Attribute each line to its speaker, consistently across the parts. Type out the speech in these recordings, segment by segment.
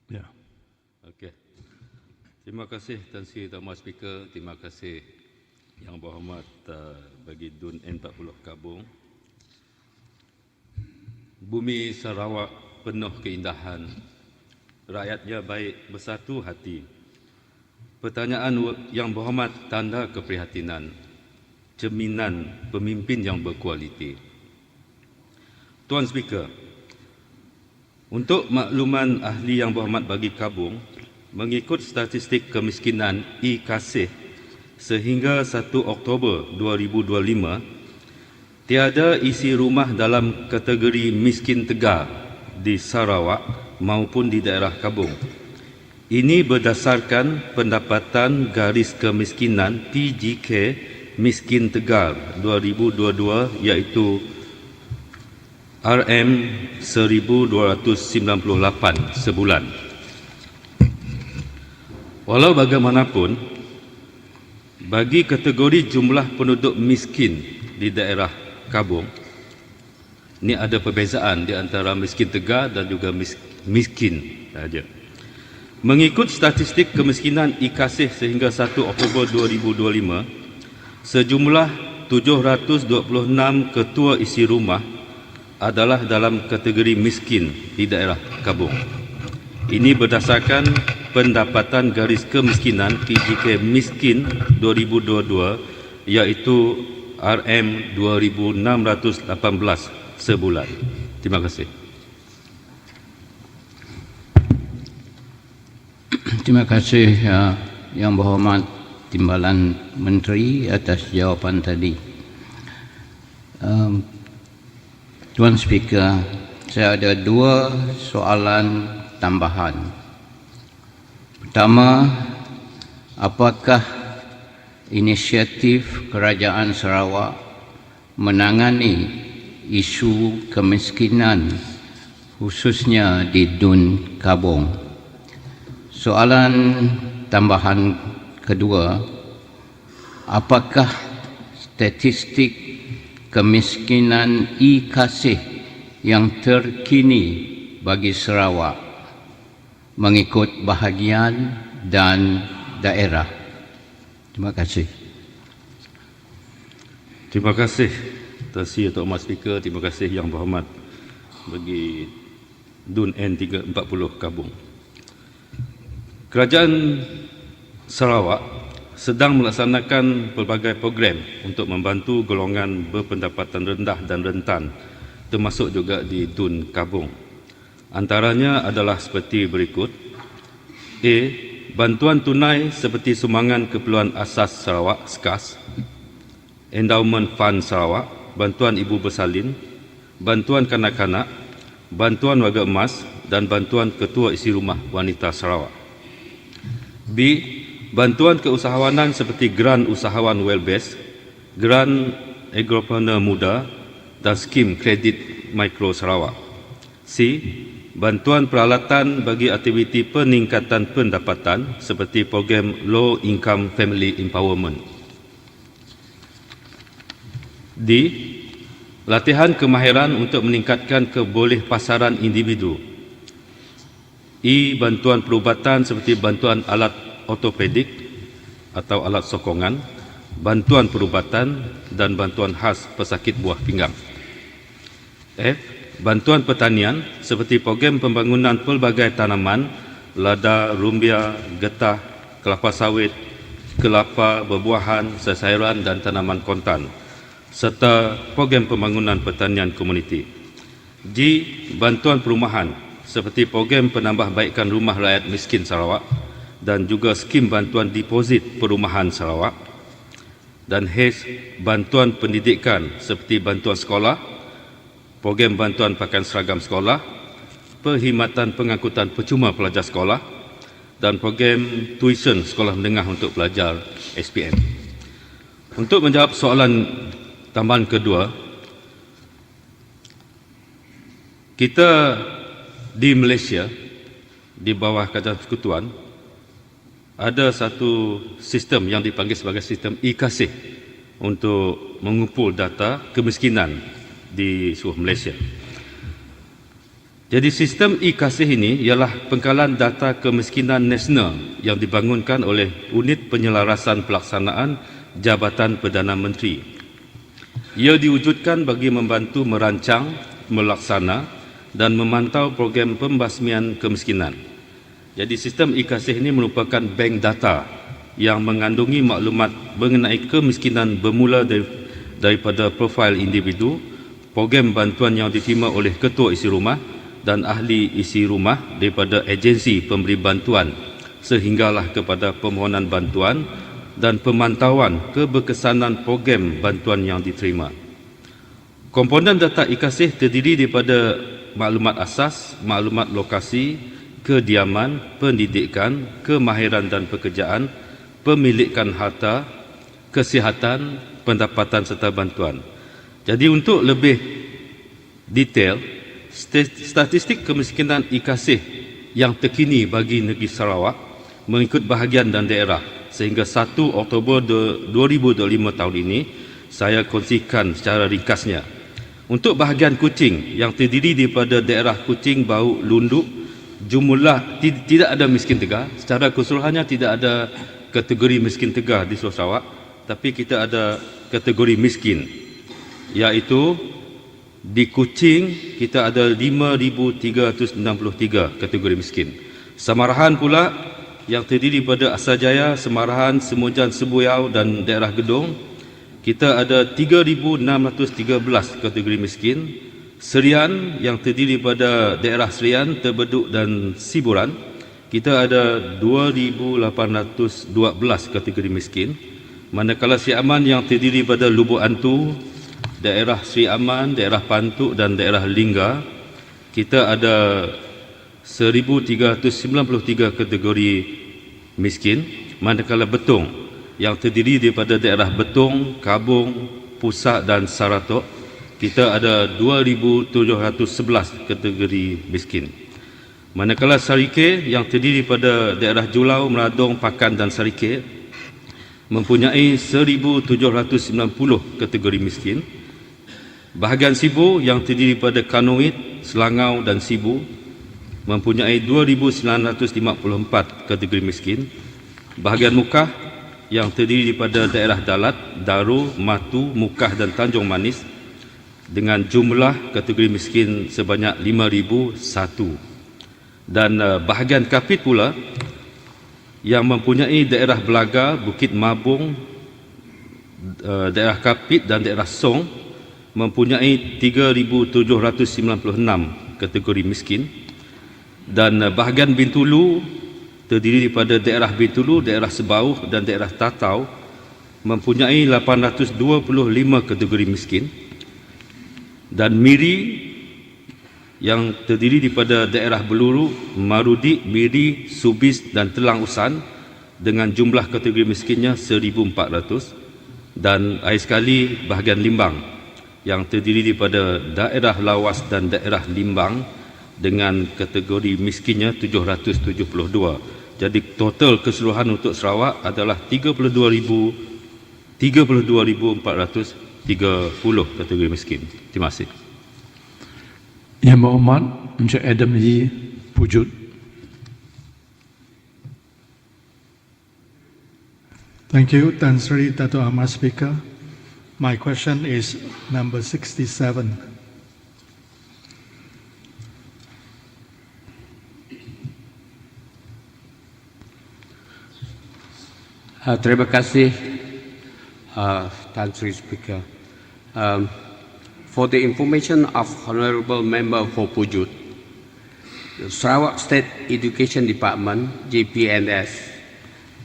Speaker 1: Ya.
Speaker 2: Okey. Terima kasih Tan Sri Tuan Mas Speaker. Terima kasih Yang Berhormat bagi DUN N40 Kabung. Bumi Sarawak penuh keindahan. Rakyatnya baik, bersatu hati. Pertanyaan Yang Berhormat tanda keprihatinan. Cerminan pemimpin yang berkualiti. Tuan Speaker, untuk makluman ahli Yang Berhormat bagi Kabung, mengikut statistik kemiskinan I-Kasih sehingga 1 Oktober 2025, tiada isi rumah dalam kategori miskin tegar di Sarawak maupun di daerah Kabung. Ini berdasarkan pendapatan garis kemiskinan PGK Miskin Tegar 2022 iaitu RM1298 sebulan. Walau bagaimanapun, bagi kategori jumlah penduduk miskin di daerah Kabung, ini ada perbezaan di antara miskin tegar dan juga miskin saja. Mengikut statistik kemiskinan I-Kasih sehingga 1 Oktober 2025, sejumlah 726 ketua isi rumah adalah dalam kategori miskin di daerah Kabung. Ini berdasarkan pendapatan garis kemiskinan PGK Miskin 2022 iaitu RM2618 sebulan. Terima kasih.
Speaker 3: Terima kasih Yang Berhormat Timbalan Menteri atas jawapan tadi. Tuan Speaker, saya ada 2 soalan tambahan. Pertama, apakah inisiatif Kerajaan Sarawak menangani isu kemiskinan khususnya di DUN Kabung? Soalan tambahan kedua, apakah statistik kemiskinan I-Kasih yang terkini bagi Sarawak mengikut bahagian dan daerah? Terima kasih.
Speaker 2: Terima kasih Tan Sri Tuan Mas Speaker. Terima kasih Yang Berhormat bagi DUN N40 Kabung. Kerajaan Sarawak sedang melaksanakan pelbagai program untuk membantu golongan berpendapatan rendah dan rentan, termasuk juga di DUN Kabung. Antaranya adalah seperti berikut. A. Bantuan tunai seperti sumbangan keperluan asas Sarawak (SKAS), Endowment Fund Sarawak, bantuan ibu bersalin, bantuan kanak-kanak, bantuan warga emas dan bantuan ketua isi rumah wanita Sarawak. B. Bantuan keusahawanan seperti Geran Usahawan Well-Based, Geran Agropreneur Muda dan Skim Kredit Mikro Sarawak. C. Bantuan peralatan bagi aktiviti peningkatan pendapatan seperti program Low Income Family Empowerment. D. Latihan kemahiran untuk meningkatkan kebolehpasaran individu. E. Bantuan perubatan seperti bantuan alat ortopedik atau alat sokongan, bantuan perubatan dan bantuan khas pesakit buah pinggang. F. Bantuan pertanian seperti program pembangunan pelbagai tanaman, lada, rumbia, getah, kelapa sawit, kelapa, berbuahan, sesairan dan tanaman kontan, serta program pembangunan pertanian komuniti. G. Bantuan perumahan seperti program penambahbaikan rumah rakyat miskin Sarawak dan juga skim bantuan deposit perumahan Sarawak. Dan H. Bantuan pendidikan seperti bantuan sekolah, program bantuan pakaian seragam sekolah, perkhidmatan pengangkutan percuma pelajar sekolah dan program tuition sekolah menengah untuk pelajar SPM. Untuk menjawab soalan tambahan kedua, kita di Malaysia di bawah Kerajaan Persekutuan ada satu sistem yang dipanggil sebagai sistem I-Kasih untuk mengumpul data kemiskinan di seluruh Malaysia. Jadi sistem e-Kasih ini ialah pengkalan data kemiskinan nasional yang dibangunkan oleh Unit Penyelarasan Pelaksanaan Jabatan Perdana Menteri. Ia diwujudkan bagi membantu merancang, melaksana dan memantau program pembasmian kemiskinan. Jadi sistem e-Kasih ini merupakan bank data yang mengandungi maklumat mengenai kemiskinan bermula daripada profil individu, program bantuan yang diterima oleh ketua isi rumah dan ahli isi rumah daripada agensi pemberi bantuan sehinggalah kepada permohonan bantuan dan pemantauan keberkesanan program bantuan yang diterima. Komponen data e-Kasih terdiri daripada maklumat asas, maklumat lokasi, kediaman, pendidikan, kemahiran dan pekerjaan, pemilikan harta, kesihatan, pendapatan serta bantuan. Jadi untuk lebih detail, statistik kemiskinan e-Kasih yang terkini bagi negeri Sarawak mengikut bahagian dan daerah sehingga 1 Oktober 2025 tahun ini saya kongsikan secara ringkasnya. Untuk bahagian Kuching yang terdiri daripada daerah Kuching, Bau, Lunduk, jumlah tidak ada miskin tegar. Secara keseluruhannya tidak ada kategori miskin tegar di seluruh Sarawak, tapi kita ada kategori miskin, iaitu di Kuching kita ada 5,363 kategori miskin. Samarahan pula yang terdiri daripada Asajaya, Semarahan, Semujan, Sebuyau dan daerah Gedong, kita ada 3,613 kategori miskin. Serian yang terdiri daripada daerah Serian, Terbeduk dan Siburan, kita ada 2,812 kategori miskin. Manakala Sri Aman yang terdiri daripada Lubuk Antu, daerah Sri Aman, daerah Pantuk dan daerah Lingga, kita ada 1,393 kategori miskin. Manakala Betong yang terdiri daripada daerah Betong, Kabung, Pusak dan Saratok, kita ada 2,711 kategori miskin. Manakala Sarike yang terdiri daripada daerah Julau, Meradong, Pakan dan Sarike mempunyai 1,790 kategori miskin. Bahagian Sibu yang terdiri daripada Kanuit, Selangau dan Sibu mempunyai 2,954 kategori miskin. Bahagian Mukah yang terdiri daripada daerah Dalat, Daru, Matu, Mukah dan Tanjung Manis dengan jumlah kategori miskin sebanyak 5,001. Dan bahagian Kapit pula yang mempunyai daerah Belaga, Bukit Mabung, daerah Kapit dan daerah Song mempunyai 3,796 kategori miskin. Dan bahagian Bintulu terdiri daripada daerah Bintulu, daerah Sebauh dan daerah Tatau mempunyai 825 kategori miskin. Dan Miri yang terdiri daripada daerah Beluru, Marudi, Miri, Subis dan Telang Usan dengan jumlah kategori miskinnya 1,400. Dan air sekali bahagian Limbang yang terdiri daripada daerah Lawas dan daerah Limbang dengan kategori miskinnya 772. Jadi total keseluruhan untuk Sarawak adalah 32,430 kategori miskin. Terima kasih.
Speaker 1: Yang berhormat Encik Adam Yee Pujut.
Speaker 4: Thank you, Tan Sri Dato' Ahmad Speaker. My question is number 67.
Speaker 3: Terima kasih Tan Sri Speaker. For the information of Honorable Member for Pujut, the Sarawak State Education Department (JPNS)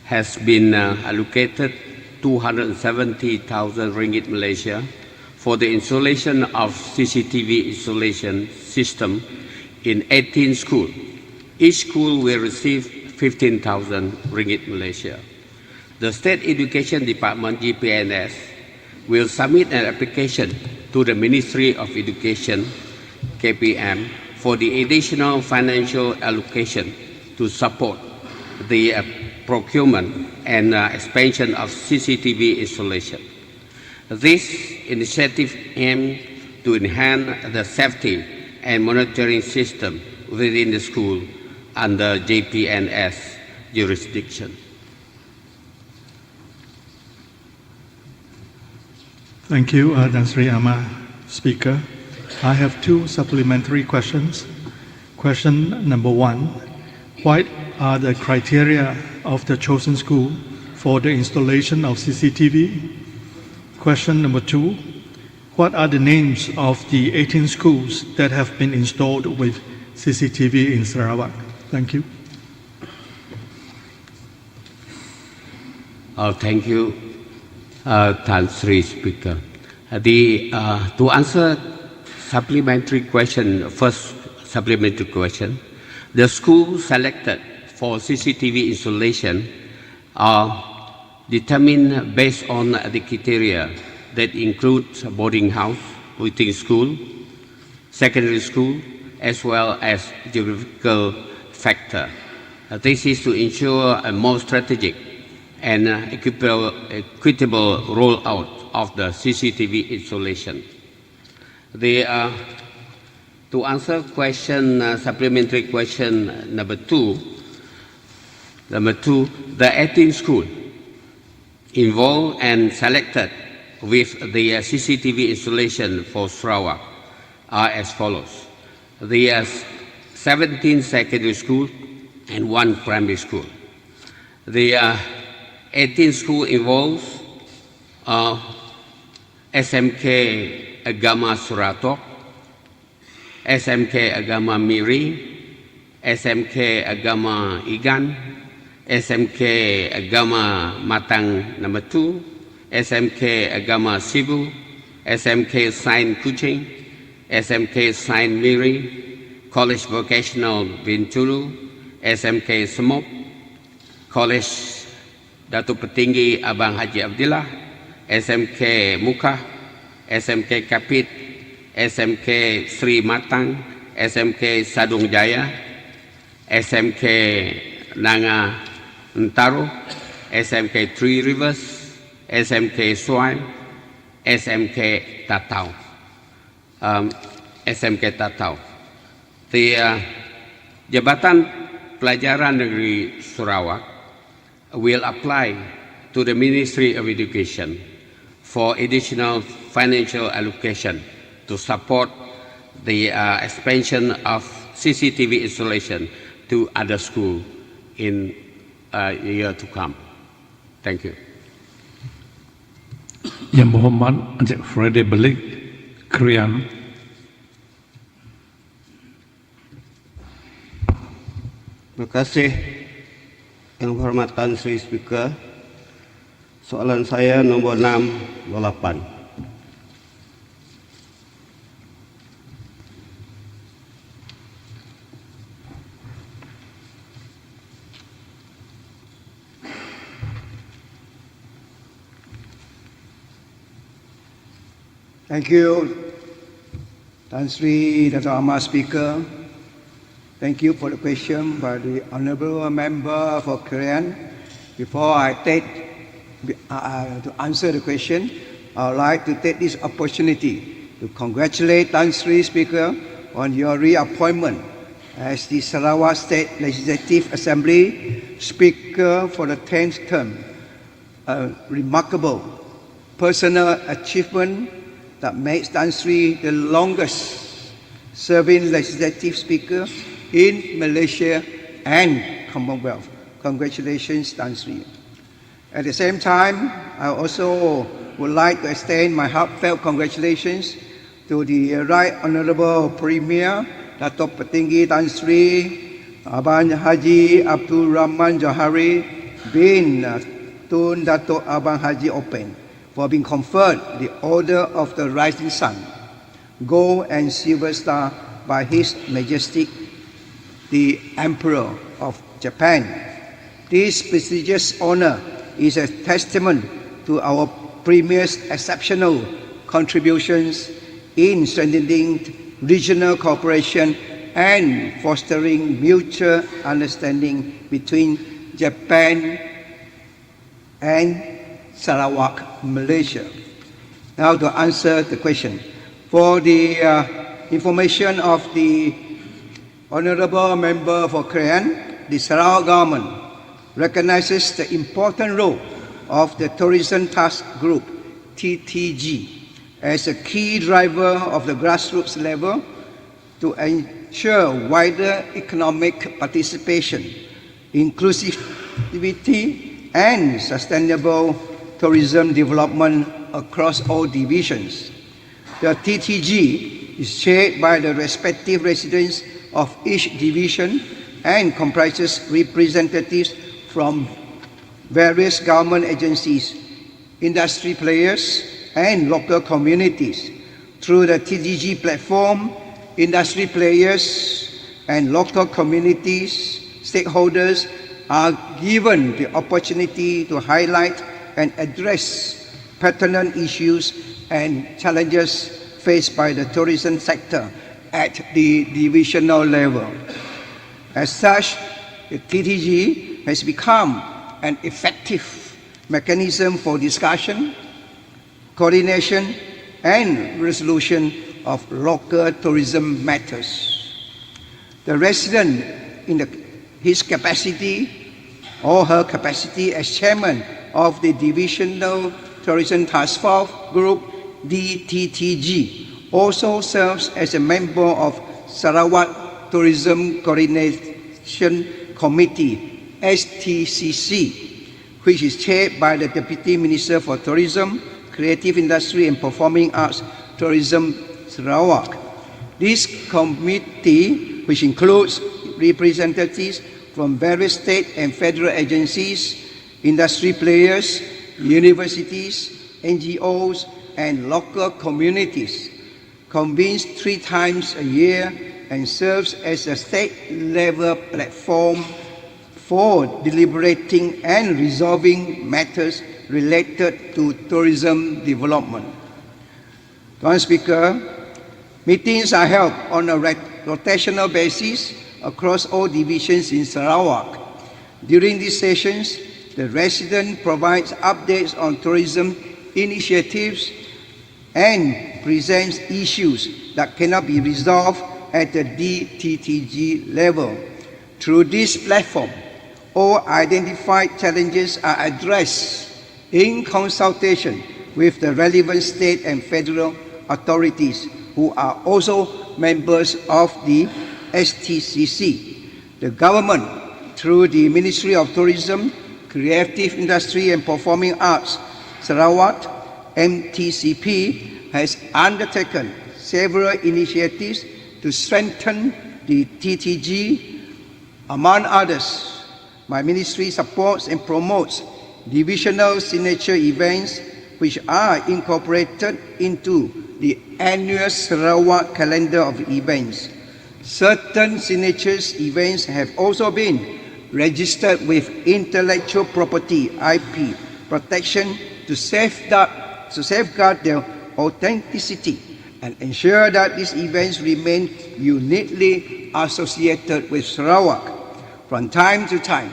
Speaker 3: has been allocated 270,000 ringgit Malaysia for the installation of CCTV installation system in 18 schools. Each school will receive 15,000 ringgit Malaysia. The State Education Department (JPNS) will submit an application to the Ministry of Education (KPM) for the additional financial allocation to support the procurement and expansion of CCTV installation. This initiative aims to enhance the safety and monitoring system within the school under JPNS jurisdiction.
Speaker 4: Thank you, Tan Sri Ama, Speaker. I have two supplementary questions. Question number one, what are the criteria of the chosen school for the installation of CCTV? Question number two, what are the names of the 18 schools that have been installed with CCTV in Sarawak? Thank you.
Speaker 3: Thank you, Tan Sri Speaker. To answer supplementary question, first supplementary question, the schools selected for CCTV installation are determined based on the criteria that include boarding house within school, secondary school, as well as geographical factor. This is to ensure a more strategic and equitable rollout of the CCTV installation. To answer supplementary question number two, the 18 schools involved and selected with the CCTV installation for Sarawak are as follows. There are 17 secondary schools and 1 primary school. The 18 schools involved SMK Agama Suratok, SMK Agama Miri, SMK Agama Igan, SMK Agama Matang number 2, SMK Agama Sibu, SMK Sain Kuching, SMK Sain Miri, College Vocational Bintulu, SMK Semop, College Datuk Petinggi Abang Haji Abdillah, SMK Muka, SMK Kapit, SMK Sri Matang, SMK Sadung Jaya, SMK Nanga Ntaro, SMK Three Rivers, SMK Swai, SMK Tatau. SMK Tatau. Jabatan Pelajaran Negeri Sarawak will apply to the Ministry of Education for additional financial allocation to support the expansion of CCTV installation to other schools in a year to come. Thank you.
Speaker 1: Yang Muhammad Encik Freddy Belik, Krian.
Speaker 5: Terima kasih Yang Berhormatan Sri Speaker. Soalan saya nombor 628.
Speaker 6: Thank you, Tan Sri Dato' Ahmad Speaker. Thank you for the question by the Honourable Member for Korean. Before I to answer the question, I would like to take this opportunity to congratulate Tan Sri Speaker on your reappointment as the Sarawak State Legislative Assembly Speaker for the 10th term. A remarkable personal achievement that makes Tan Sri the longest serving legislative speaker in Malaysia and Commonwealth. Congratulations, Tan Sri. At the same time, I also would like to extend my heartfelt congratulations to the Right Honourable Premier Dato' Petinggi Tan Sri Abang Haji Abdul Rahman Johari bin Tun Dato' Abang Haji Open for being conferred the Order of the Rising Sun, Gold and Silver Star by His Majesty the Emperor of Japan. This prestigious honor is a testament to our Premier's exceptional contributions in strengthening regional cooperation and fostering mutual understanding between Japan and Sarawak, Malaysia. Now to answer the question. For the information of the Honorable Member for Korean, the Sarawak government recognizes the important role of the Tourism Task Group, TTG, as a key driver of the grassroots level to ensure wider economic participation, inclusivity, and sustainable tourism development across all divisions. The TTG is chaired by the respective residents of each division and comprises representatives from various government agencies, industry players, and local communities. Through the TTG platform, industry players and local communities stakeholders are given the opportunity to highlight and address pertinent issues and challenges faced by the tourism sector at the divisional level. As such, the TTG has become an effective mechanism for discussion, coordination, and resolution of local tourism matters. The resident, in his capacity or her capacity as chairman of the Divisional Tourism Task Force Group, DTTG, also serves as a member of Sarawak Tourism Coordination Committee, STCC, which is chaired by the Deputy Minister for Tourism, Creative Industry and Performing Arts, Tourism Sarawak. This committee, which includes representatives from various state and federal agencies, industry players, universities, NGOs, and local communities, convenes 3 times a year and serves as a state-level platform for deliberating and resolving matters related to tourism development. Madam Speaker, meetings are held on a rotational basis across all divisions in Sarawak. During these sessions, the resident provides updates on tourism initiatives and presents issues that cannot be resolved at the DTTG level. Through this platform, all identified challenges are addressed in consultation with the relevant state and federal authorities who are also members of the STCC. The government, through the Ministry of Tourism, Creative Industry and Performing Arts, Sarawak, MTCP, has undertaken several initiatives to strengthen the TTG. Among others, my ministry supports and promotes divisional signature events which are incorporated into the annual Sarawak calendar of events. Certain signatures events have also been registered with intellectual property (IP) protection to safeguard their authenticity and ensure that these events remain uniquely associated with Sarawak. From time to time,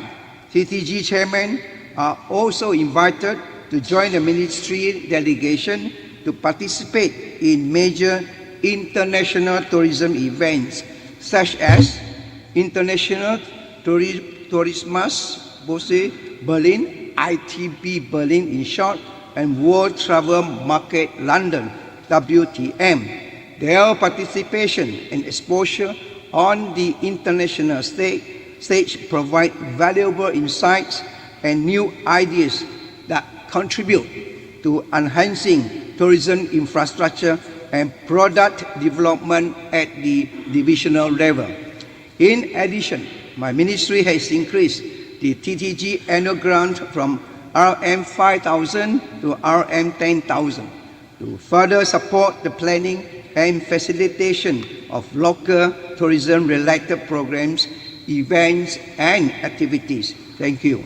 Speaker 6: TTG chairmen are also invited to join the ministry delegation to participate in major international tourism events such as International Tourismus Berlin, ITB Berlin in short, and World Travel Market London, WTM. Their participation and exposure on the international stage provide valuable insights and new ideas that contribute to enhancing tourism infrastructure and product development at the divisional level. In addition, my ministry has increased the TTG annual grant from RM 5,000 to RM 10,000 to further support the planning and facilitation of local tourism-related programs, events, and activities. Thank you.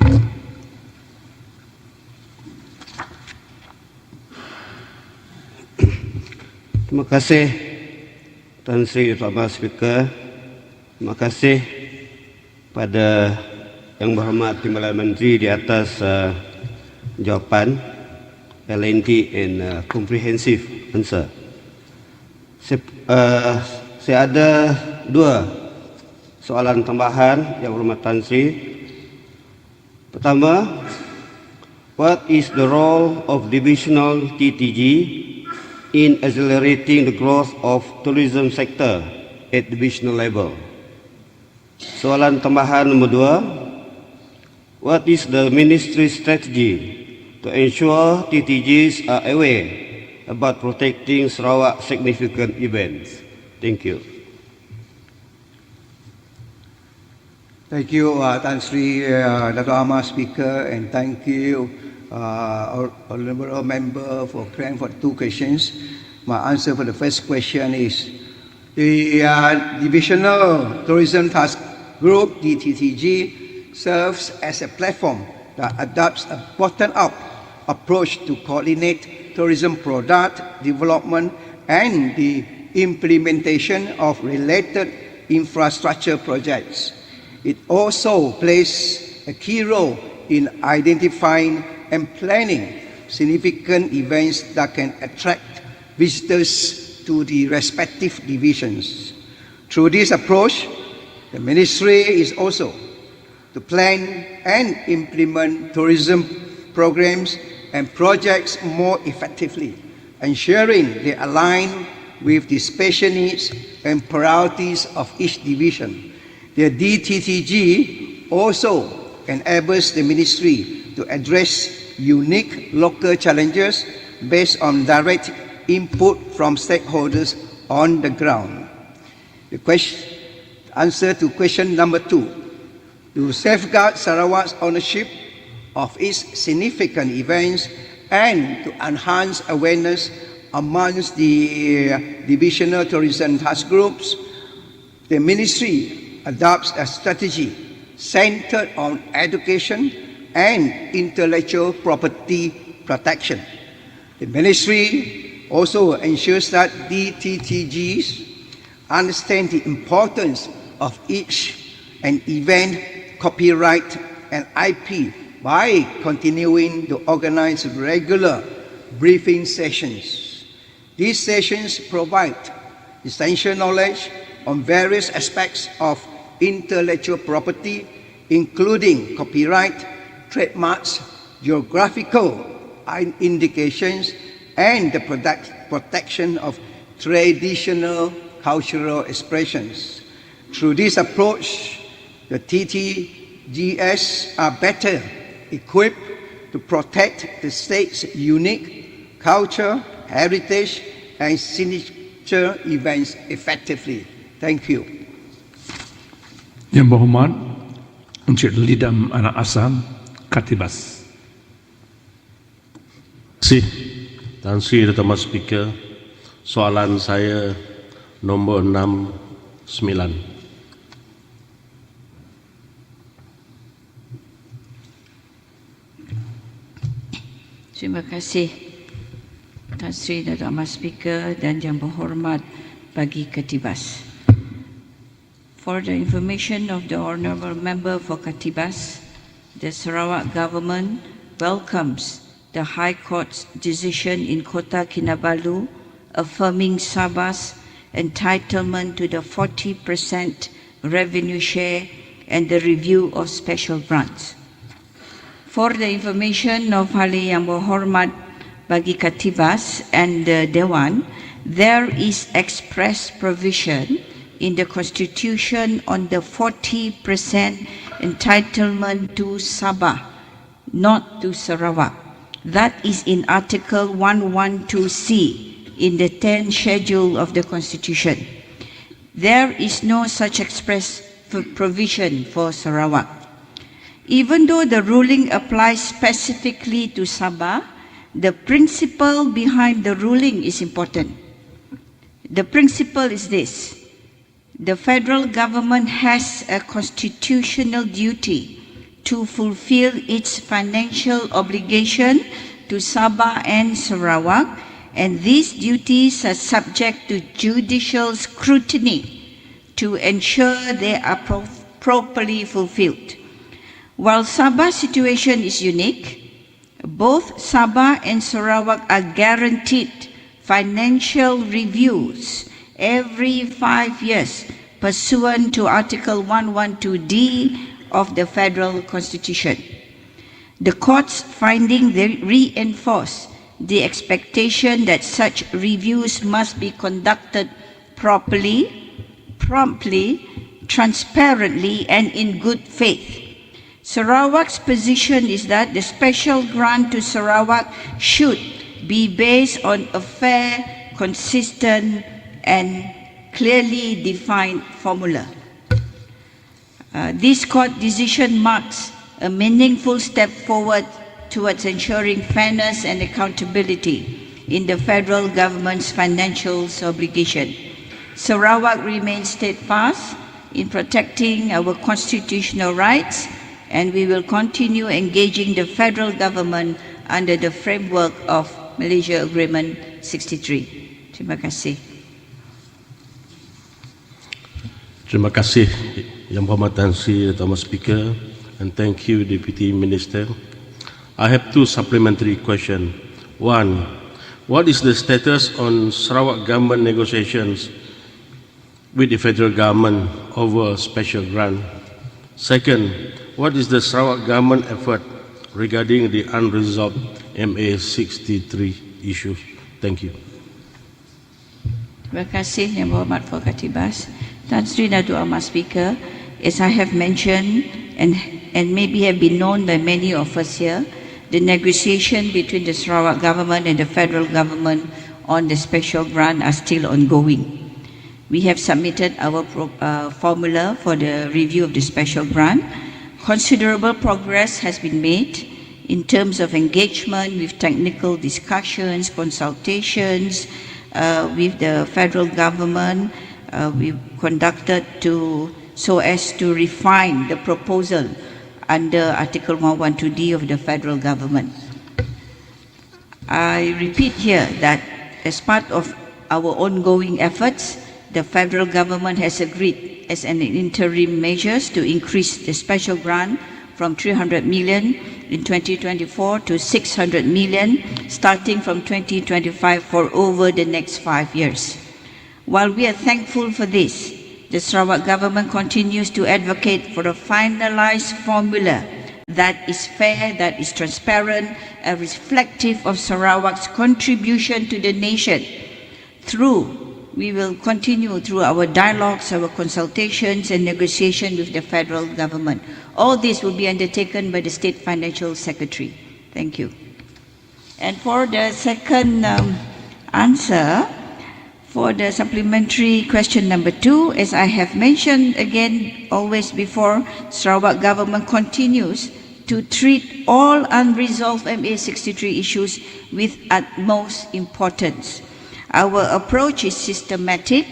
Speaker 5: Terima kasih Tan Sri Utama Speaker. Terima kasih pada Yang Berhormat Timbalan Menteri di atas jawapan lengthy and comprehensive answer. Saya ada dua soalan tambahan yang hormat Tan Sri. Pertama, what is the role of divisional TTG in accelerating the growth of tourism sector at divisional level? Soalan tambahan nomor dua, what is the ministry's strategy to ensure TTGs are aware about protecting Sarawak significant events? Thank you.
Speaker 6: Thank you, Tan Sri Dato' Ahmad Speaker, and thank you, Honourable Member for granting for 2 questions. My answer for the first question is the Divisional Tourism Task Group, DTTG, serves as a platform that adopts a bottom-up approach to coordinate tourism product development and the implementation of related infrastructure projects. It also plays a key role in identifying and planning significant events that can attract visitors to the respective divisions. Through this approach, the Ministry is also to plan and implement tourism programs and projects more effectively, ensuring they align with the special needs and priorities of each division. The DTTG also enables the Ministry to address unique local challenges based on direct input from stakeholders on the ground. The answer to question number 2, to safeguard Sarawak's ownership of its significant events and to enhance awareness amongst the divisional tourism task groups, the Ministry adopts a strategy centered on education and intellectual property protection. The Ministry also ensures that DTTGs understand the importance of each an event copyright and IP by continuing to organize regular briefing sessions. These sessions provide essential knowledge on various aspects of intellectual property, including copyright, trademarks, geographical indications, and the protection of traditional cultural expressions. Through this approach, the TTGS are better equipped to protect the state's unique culture, heritage, and signature events effectively. Thank you.
Speaker 1: Yang berhormat Encik Lidam Anak Asam Katibas.
Speaker 7: Terima kasih Tan Sri Dato' Ahmad Speaker. Soalan saya nombor 69.
Speaker 8: Terima kasih Tan Sri Dato' Ahmad Speaker dan Yang Berhormat bagi Ketibas. For the information of the Honourable Member for Ketibas, the Sarawak Government welcomes the High Court's decision in Kota Kinabalu affirming Sabah's entitlement to the 40% revenue share and the review of special grants. For the information of Ahli Yang Berhormat bagi Ketibas and the Dewan, there is express provision in the Constitution on the 40% entitlement to Sabah, not to Sarawak. That is in Article 112C in the 10th schedule of the Constitution. There is no such express provision for Sarawak. Even though the ruling applies specifically to Sabah, the principle behind the ruling is important. The principle is this: the federal government has a constitutional duty to fulfill its financial obligation to Sabah and Sarawak, and these duties are subject to judicial scrutiny to ensure they are properly fulfilled. While Sabah's situation is unique, both Sabah and Sarawak are guaranteed financial reviews every 5 years pursuant to Article 112D of the Federal Constitution. The court's finding reinforce the expectation that such reviews must be conducted properly, promptly, transparently, and in good faith. Sarawak's position is that the special grant to Sarawak should be based on a fair, consistent, and clearly defined formula. This court decision marks a meaningful step forward towards ensuring fairness and accountability in the federal government's financial obligation. Sarawak remains steadfast in protecting our constitutional rights, and we will continue engaging the federal government under the framework of Malaysia Agreement 63. Terima kasih.
Speaker 7: Terima kasih Yang Berhormat Tan Sri Dato' Speaker, and thank you Deputy Minister. I have two supplementary questions. One, what is the status on Sarawak government negotiations with the federal government over special grant? Second, what is the Sarawak government effort regarding the unresolved MA 63 issues? Thank you.
Speaker 8: Terima kasih Yang Berhormat for Katibas. Tan Sri Dato' Ahmad Speaker, as I have mentioned and maybe have been known by many of us here, the negotiation between the Sarawak government and the federal government on the special grant are still ongoing. We have submitted our formula for the review of the special grant. Considerable progress has been made in terms of engagement with technical discussions, consultations with the federal government. We conducted so as to refine the proposal under Article 112D of the federal government. I repeat here that as part of our ongoing efforts, the federal government has agreed as an interim measures to increase the special grant from 300 million in 2024 to 600 million starting from 2025 for over the next 5 years. While we are thankful for this, the Sarawak government continues to advocate for a finalized formula that is fair, that is transparent, and reflective of Sarawak's contribution to the nation. We will continue through our dialogues, our consultations, and negotiation with the federal government. All this will be undertaken by the State Financial Secretary. Thank you. And for the second answer, for the supplementary question number 2, as I have mentioned again always before, Sarawak government continues to treat all unresolved MA 63 issues with utmost importance. Our approach is systematic,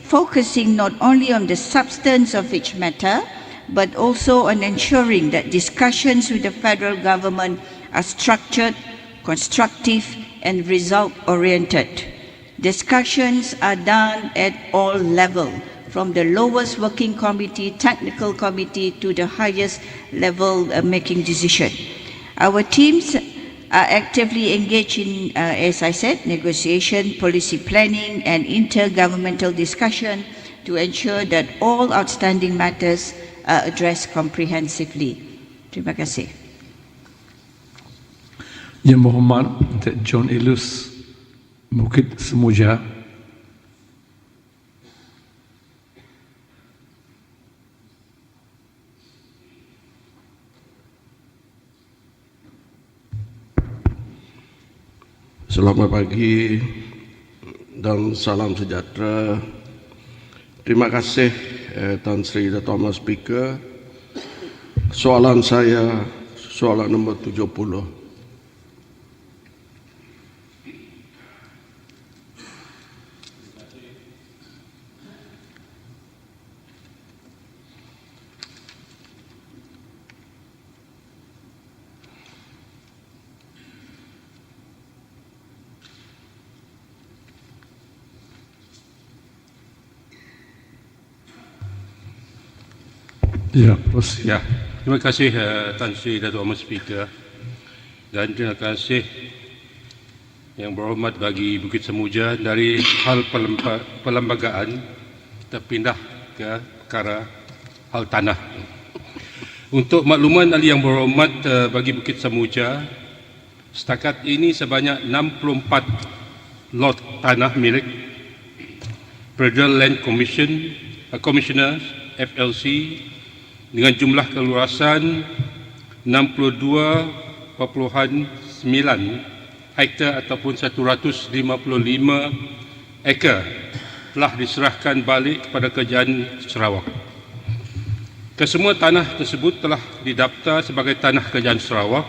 Speaker 8: focusing not only on the substance of each matter, but also on ensuring that discussions with the federal government are structured, constructive, and result-oriented. Discussions are done at all levels, from the lowest working committee, technical committee, to the highest level making decision. Our teams are actively engaged in, as I said, negotiation, policy planning, and intergovernmental discussion to ensure that all outstanding matters are addressed comprehensively. Terima kasih.
Speaker 1: Yang Berhormat Encik John Ilus, Bukit Semuja.
Speaker 7: Selamat pagi dan salam sejahtera. Terima kasih Tan Sri Dato' Ahmad Speaker. Soalan saya, soalan nombor 70.
Speaker 1: Ya, proceed.
Speaker 2: Ya, terima kasih Tan Sri Dato' Ahmad Speaker, dan terima kasih
Speaker 9: Yang berhormat bagi Bukit Semuja, dari hal perlembagaan kita pindah ke perkara hal tanah. Untuk makluman ahli yang berhormat, bagi Bukit Semuja, setakat ini sebanyak 64 lot tanah milik Federal Land Commissioner FLC dengan jumlah keluasan 62.9 hektar ataupun 155 ekar telah diserahkan balik kepada Kerajaan Sarawak. Kesemua tanah tersebut telah didaftar sebagai tanah Kerajaan Sarawak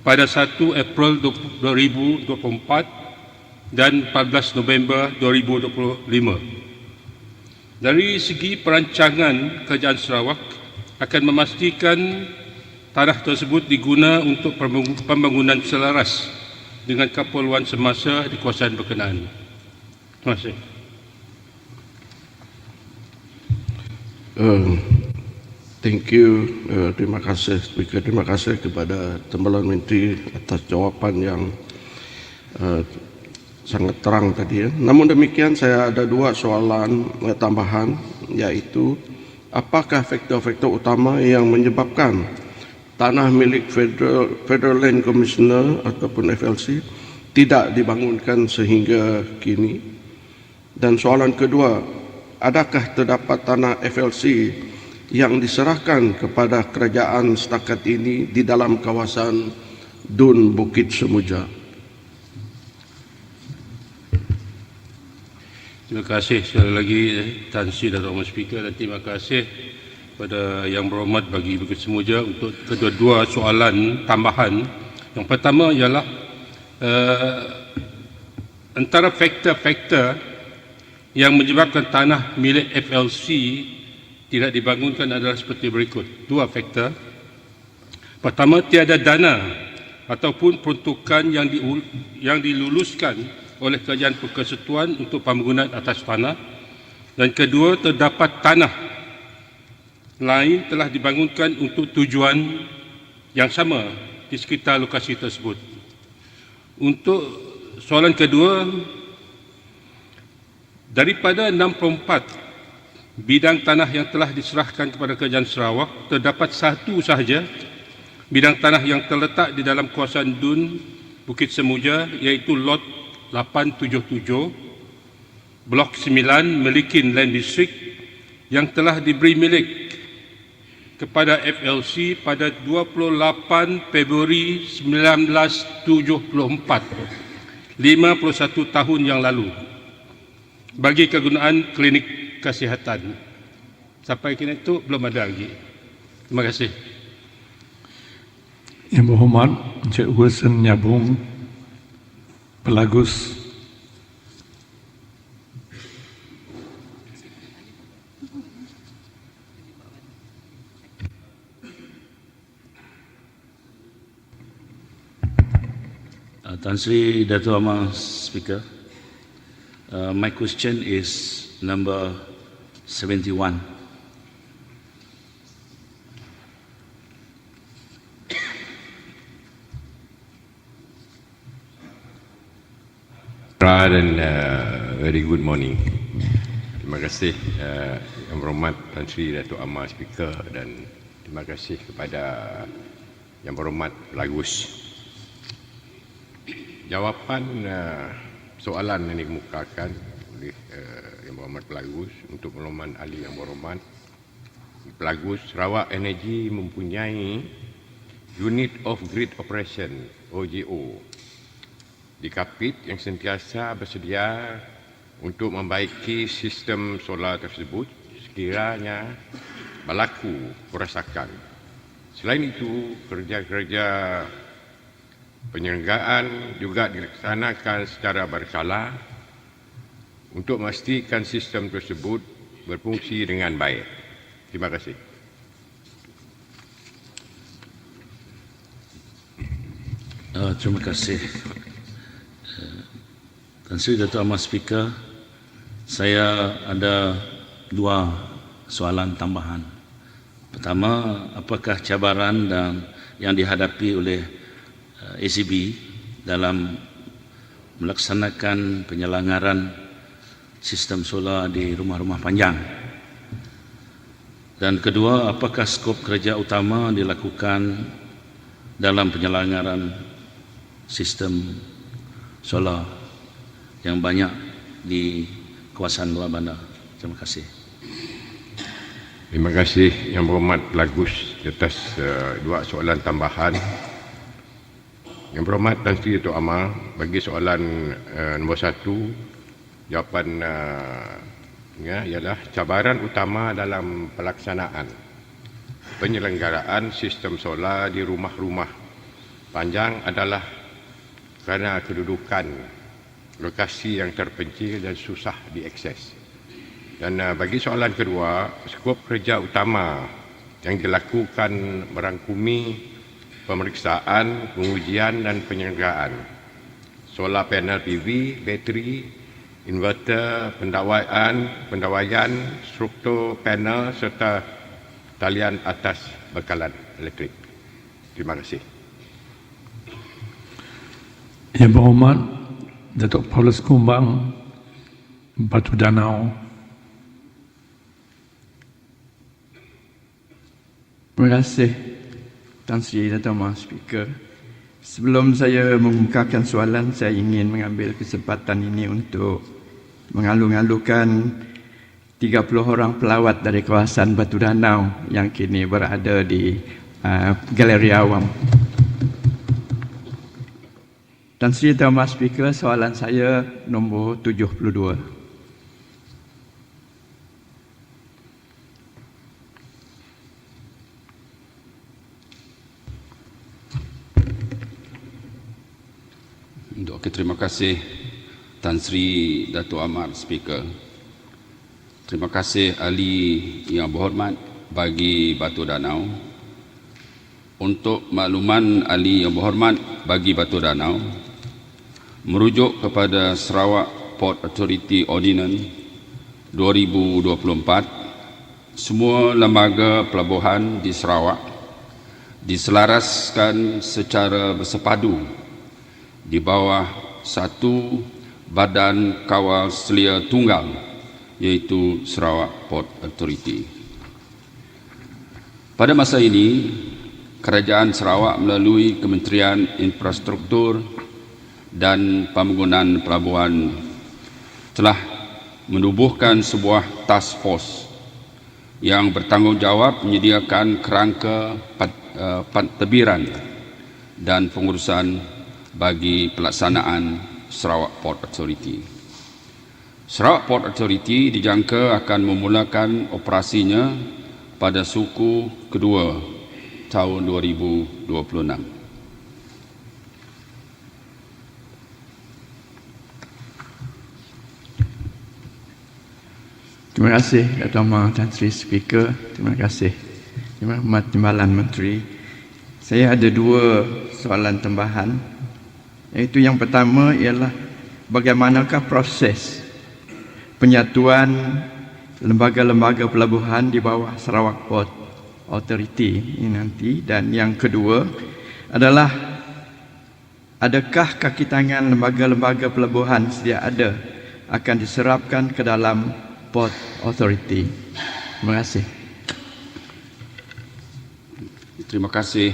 Speaker 9: pada 1 April 2024 dan 14 November 2025. Dari segi perancangan, Kerajaan Sarawak akan memastikan tanah tersebut diguna untuk pembangunan selaras dengan keperluan semasa di kawasan berkenaan. Terima kasih.
Speaker 7: Thank you. Terima kasih Speaker. Terima kasih kepada Timbalan Menteri atas jawapan yang sangat terang tadi. Namun demikian, saya ada dua soalan tambahan, iaitu apakah faktor-faktor utama yang menyebabkan tanah milik Federal Land Commissioner ataupun FLC tidak dibangunkan sehingga kini? Dan soalan kedua, adakah terdapat tanah FLC yang diserahkan kepada kerajaan setakat ini di dalam kawasan Dun Bukit Semuja?
Speaker 9: Terima kasih sekali lagi Tan Sri dan Tuan Speaker, dan terima kasih kepada yang berhormat bagi Bukit Semuja untuk kedua-dua soalan tambahan. Yang pertama ialah antara faktor-faktor yang menyebabkan tanah milik FLC tidak dibangunkan adalah seperti berikut. Dua faktor. Pertama, tiada dana ataupun peruntukan yang diluluskan oleh Kerajaan Persekutuan untuk pembangunan atas tanah. Dan kedua, terdapat tanah lain telah dibangunkan untuk tujuan yang sama di sekitar lokasi tersebut. Untuk soalan kedua, daripada 64 bidang tanah yang telah diserahkan kepada Kerajaan Sarawak, terdapat satu sahaja bidang tanah yang terletak di dalam kawasan Dun Bukit Semuja, iaitu lot 877 Blok 9 Melikin Land District, yang telah diberi milik kepada FLC pada 28 Februari 1974, 51 tahun yang lalu, bagi kegunaan klinik kesihatan. Sampai kini itu belum ada lagi. Terima kasih.
Speaker 1: Yang berhormat Encik Wilson Nyabung, Pelagus.
Speaker 2: Tan Sri Dato' Amar Speaker, my question is number 71.
Speaker 10: Dan very good morning. Terima kasih Yang Berhormat Tan Sri Dato' Amar Speaker, dan terima kasih kepada Yang Berhormat Pelagus. Jawapan soalan yang dikemukakan oleh Yang Berhormat Pelagus untuk makluman ahli Yang Berhormat Pelagus, Sarawak Energy mempunyai Unit of Grid Operation OGO di Kapit yang sentiasa bersedia untuk membaiki sistem solar tersebut sekiranya berlaku kerosakan. Selain itu, kerja-kerja penyelenggaraan juga dilaksanakan secara berkala untuk memastikan sistem tersebut berfungsi dengan baik. Terima kasih.
Speaker 2: Terima kasih Tan Sri Dato' Amar Speaker. Saya ada dua soalan tambahan. Pertama, apakah cabaran yang dihadapi oleh ACB dalam
Speaker 11: melaksanakan penyelenggaran sistem solar di rumah-rumah panjang? Dan kedua, apakah skop kerja utama dilakukan dalam penyelenggaran sistem solar yang banyak di kawasan luar bandar? Terima kasih.
Speaker 10: Terima kasih Yang Berhormat Lagus atas dua soalan tambahan. Yang Berhormat Tan Sri Datuk Amar, bagi soalan nombor 1, jawapan ialah cabaran utama dalam pelaksanaan penyelenggaraan sistem solar di rumah-rumah panjang adalah kerana kedudukan lokasi yang terpencil dan susah diakses. Dan bagi soalan kedua, skop kerja utama yang dilakukan merangkumi pemeriksaan, pengujian dan penyelenggaraan solar panel PV, bateri, inverter, pendawaian, struktur panel serta talian atas bekalan elektrik. Terima kasih.
Speaker 1: Yang Berhormat Datuk Paulus Kumbang, Batu Danau.
Speaker 12: Terima kasih Tan Sri Datuk Amar Speaker. Sebelum saya mengungkapkan soalan, saya ingin mengambil kesempatan ini untuk mengalu-alukan 30 orang pelawat dari kawasan Batu Danau yang kini berada di Galeri Awam. Tan Sri Datuk Amar Speaker, soalan saya nombor 72.
Speaker 13: Okey, terima kasih Tan Sri Datuk Amar Speaker. Terima kasih Ahli Yang Berhormat bagi Batu Danau. Untuk makluman Ahli Yang Berhormat bagi Batu Danau, merujuk kepada Sarawak Port Authority Ordinance 2024, semua lembaga pelabuhan di Sarawak diselaraskan secara bersepadu di bawah satu badan kawal selia tunggal, iaitu Sarawak Port Authority. Pada masa ini, Kerajaan Sarawak melalui Kementerian Infrastruktur dan Pembangunan Pelabuhan telah menubuhkan sebuah task force yang bertanggungjawab menyediakan kerangka pentadbiran dan pengurusan bagi pelaksanaan Sarawak Port Authority. Sarawak Port Authority dijangka akan memulakan operasinya pada suku kedua tahun 2026.
Speaker 12: Terima kasih Datuk Amar Tan Sri Speaker. Terima kasih Yang Berhormat Timbalan Menteri. Saya ada dua soalan tambahan. Iaitu yang pertama ialah bagaimanakah proses penyatuan lembaga-lembaga pelabuhan di bawah Sarawak Port Authority ini nanti, dan yang kedua adalah adakah kaki tangan lembaga-lembaga pelabuhan sedia ada akan diserapkan ke dalam Port Authority. Terima kasih.
Speaker 13: Terima kasih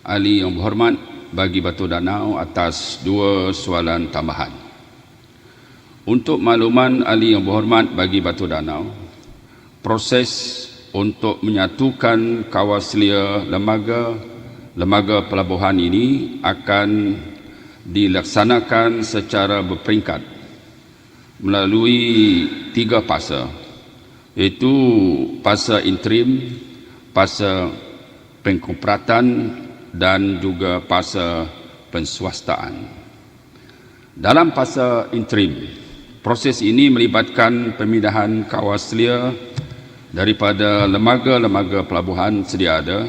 Speaker 13: Ahli Yang Berhormat bagi Batu Danau atas dua soalan tambahan. Untuk makluman Ahli Yang Berhormat bagi Batu Danau, proses untuk menyatukan kawal selia lembaga pelabuhan ini akan dilaksanakan secara berperingkat melalui 3 fasa, iaitu fasa interim, fasa pengkoperatan dan juga fasa penswastaan. Dalam fasa interim, proses ini melibatkan pemindahan kawal selia daripada lembaga-lembaga pelabuhan sedia ada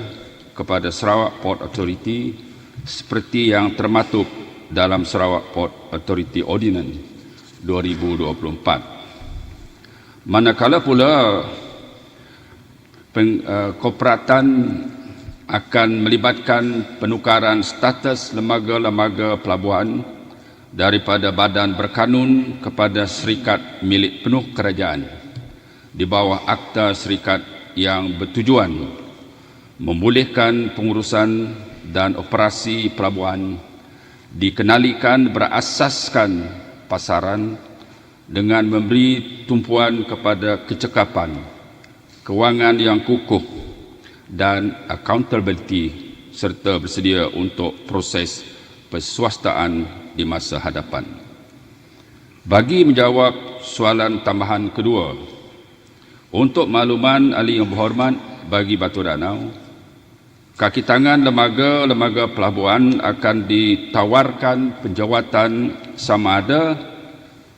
Speaker 13: kepada Sarawak Port Authority seperti yang termaktub dalam Sarawak Port Authority Ordinance 2024. Manakala pula koperatan akan melibatkan penukaran status lembaga-lembaga pelabuhan daripada badan berkanun kepada syarikat milik penuh kerajaan di bawah Akta Syarikat yang bertujuan membolehkan pengurusan dan operasi pelabuhan dikenalikan berasaskan pasaran dengan memberi tumpuan kepada kecekapan, kewangan yang kukuh dan accountability serta bersedia untuk proses perswastaan di masa hadapan. Bagi menjawab soalan tambahan kedua, untuk makluman ahli yang berhormat bagi Batu Danau, kaki tangan lembaga-lembaga pelabuhan akan ditawarkan penjawatan sama ada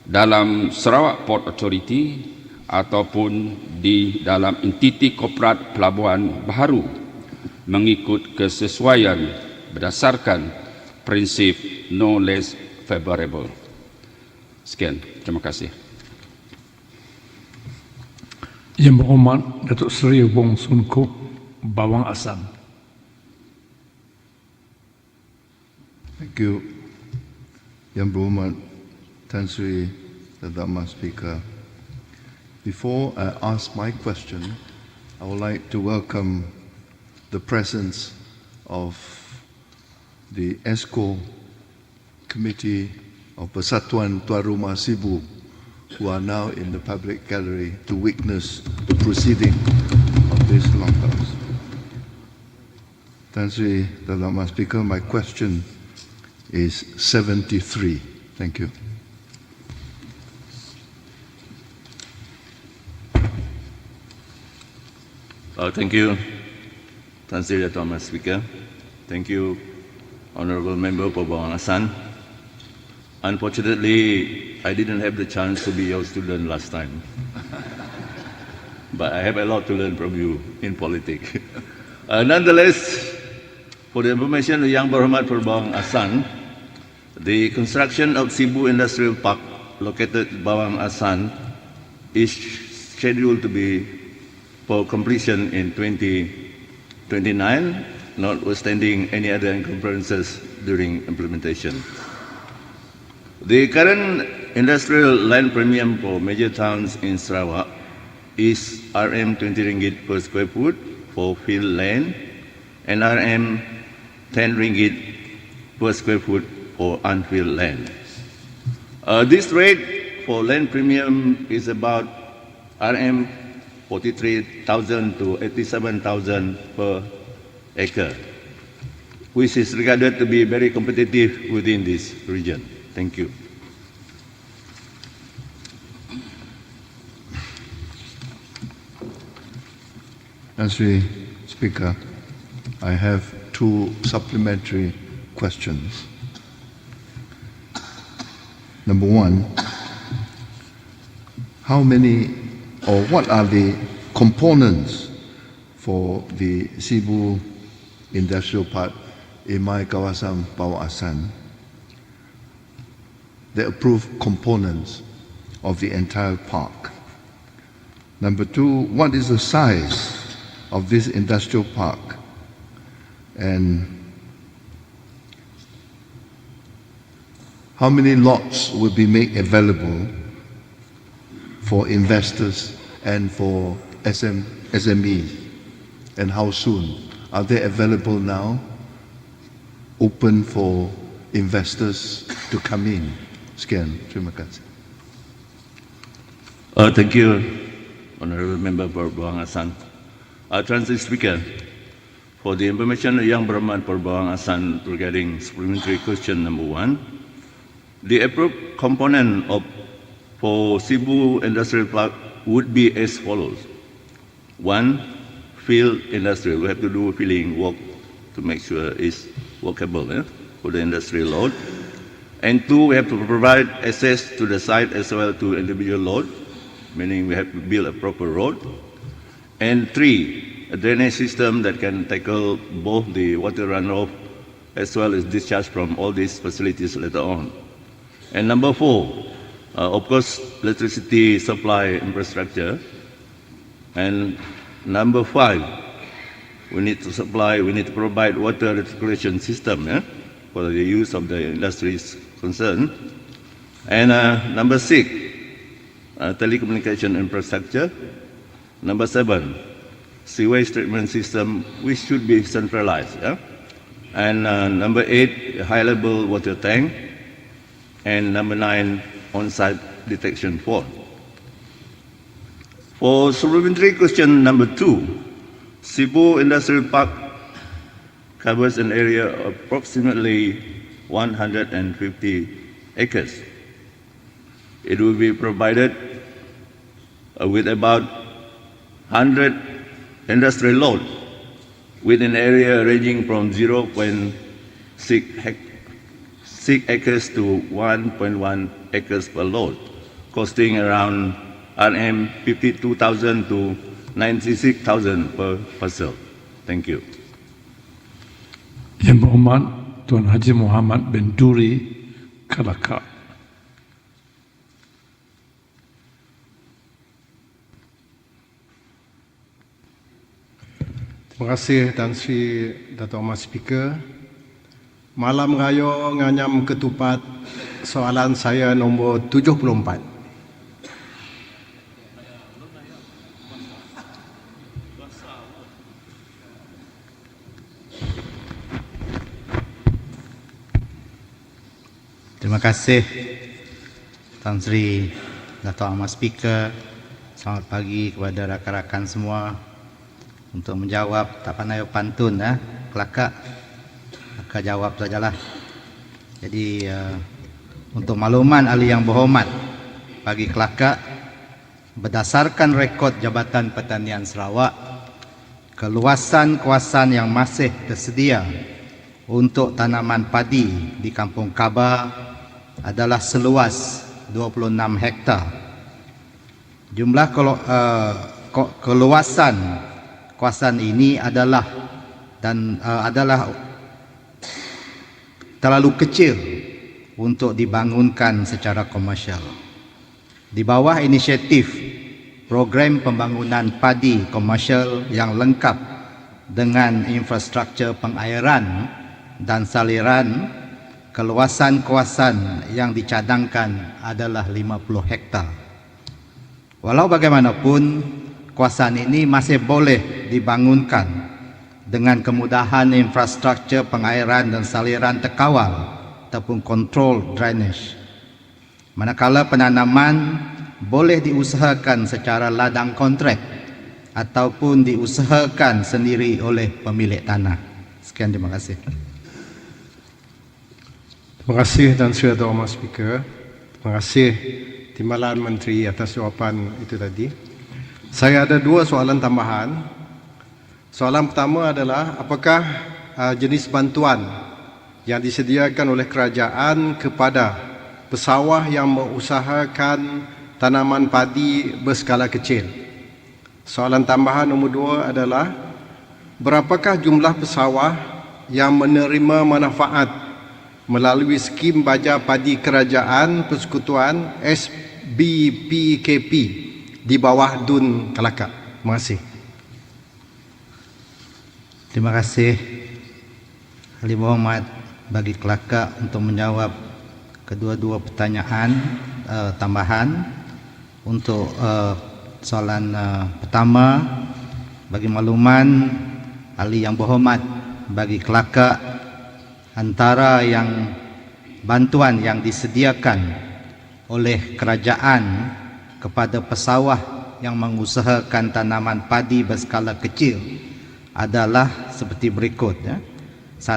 Speaker 13: dalam Sarawak Port Authority ataupun di dalam entiti korporat pelabuhan baharu mengikut kesesuaian berdasarkan prinsip no less favorable. Sekian, terima kasih.
Speaker 1: Yang berhormat Datuk Seri Wong Sun Kok, Bawang Asam.
Speaker 14: Thank you. Yang berhormat Tan Sri Tadama Speaker. Before I ask my question, I would like to welcome the presence of the ESCO Committee of Persatuan Tuan Rumah Sibu, who are now in the public gallery to witness the proceeding of this longhouse. Tan Sri Tadama Speaker, my question is 73. Thank you.
Speaker 15: Thank you, Tan Sri Tadama Speaker. Thank you, Honourable Member for Bawang Asan. Unfortunately, I didn't have the chance to be your student last time. But I have a lot to learn from you in politics. Nonetheless, for the information of Yang Berhormat for Bawang Asan, the construction of Sibu Industrial Park located in Bawang Asan is scheduled to be for completion in 2029, notwithstanding any other encumbrances during implementation. The current industrial land premium for major towns in Sarawak is RM20 per square foot for field land and RM10 per square foot for unfilled land. This rate for land premium is about RM43,000 to 87,000 per acre, which is regarded to be very competitive within this region. Thank you.
Speaker 14: Mr. Speaker, I have two supplementary questions. Number one, how many or what are the components for the Sibu Industrial Park in my kawasan Bawang Asan? The approved components of the entire park. Number two, what is the size of this industrial park? And how many lots will be made available for investors and for SMEs? And how soon? Are they available now? Open for investors to come in? Sekian, terima kasih.
Speaker 15: Thank you, Honourable Member for Bawang Asan. Transit Speaker, for the information of Yang Berhormat for Bawang Asan regarding supplementary question number one, the approved component for Sibu Industrial Park would be as follows. One, field industrial. We have to do filling work to make sure it's workable for the industrial load. And two, we have to provide access to the site as well to individual load, meaning we have to build a proper road. And three, a drainage system that can tackle both the water runoff as well as discharge from all these facilities later on. And number four, of course, electricity supply infrastructure. And number five, we need to provide water recirculation system for the use of the industries concern. And number 6, telecommunication infrastructure. Number 7, sewage treatment system, which should be centralized. Yeah? And number 8, high-level water tank. And number 9, on-site detection point. For supplementary question number 2, Cebu Industrial Park covers an area of approximately 150 acres. It will be provided with about 100 industrial lots with an area ranging from 0.6 acres to 1.1 acres per lot, costing around RM 52,000 to 96,000 per parcel. Thank you.
Speaker 1: Yang Berhormat Tuan Haji Muhammad bin Duri, Kelakar.
Speaker 16: Terima kasih Tan Sri Dato' Ahmad Speaker. Malam raya nganyam ketupat, soalan saya nombor 74.
Speaker 17: Terima kasih Tan Sri Dato' Ahmad Speaker. Selamat pagi kepada rakan-rakan semua. Untuk menjawab, tak pandai pantun, kelakar, maka jawab sajalah. Jadi untuk makluman ahli yang berhormat, bagi kelakar, berdasarkan rekod Jabatan Pertanian Sarawak, keluasan kawasan yang masih tersedia untuk tanaman padi di Kampung Kaba adalah seluas 26 hektar. Jumlah keluasan kawasan ini adalah terlalu kecil untuk dibangunkan secara komersial. Di bawah inisiatif program pembangunan padi komersial yang lengkap dengan infrastruktur pengairan dan saliran, keluasan kawasan yang dicadangkan adalah 50 hektar. Walau bagaimanapun, kawasan ini masih boleh dibangunkan dengan kemudahan infrastruktur pengairan dan saliran terkawal ataupun control drainage. Manakala penanaman boleh diusahakan secara ladang kontrak ataupun diusahakan sendiri oleh pemilik tanah. Sekian, terima kasih.
Speaker 16: Terima kasih Tan Sri Dato' Ahmad Speaker. Terima kasih Timbalan Menteri atas jawapan itu tadi. Saya ada 2 soalan tambahan. Soalan pertama adalah, apakah jenis bantuan yang disediakan oleh kerajaan kepada pesawah yang mengusahakan tanaman padi berskala kecil? Soalan tambahan nombor 2 adalah, berapakah jumlah pesawah yang menerima manfaat melalui skim baja padi kerajaan persekutuan SBPKP di bawah DUN Kelakar? Terima kasih.
Speaker 17: Terima kasih Ahli Berhormat bagi Kelakar untuk menjawab kedua-dua pertanyaan tambahan. Untuk soalan pertama, bagi makluman Ahli yang Berhormat bagi Kelakar, antara yang bantuan yang disediakan oleh kerajaan kepada pesawah yang mengusahakan tanaman padi berskala kecil adalah seperti berikut. 1.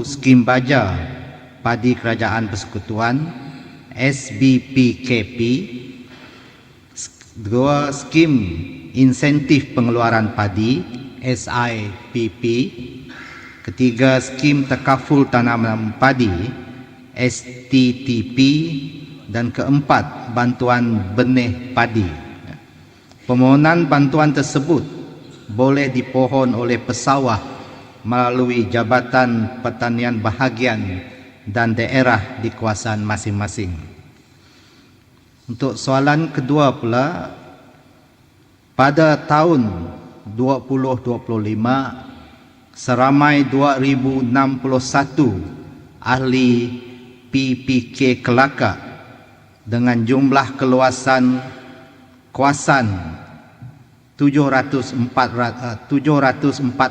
Speaker 17: Skim baja padi kerajaan persekutuan SBPKP. 2. Skim insentif pengeluaran padi SIPP. 3. Skim takaful tanaman padi STTP. Dan 4. Bantuan benih padi. Permohonan bantuan tersebut boleh dipohon oleh pesawah melalui Jabatan Pertanian Bahagian dan daerah di kawasan masing-masing. Untuk soalan kedua pula, pada tahun 2025 seramai 2061 ahli PPK Kelakar dengan jumlah keluasan kawasan 704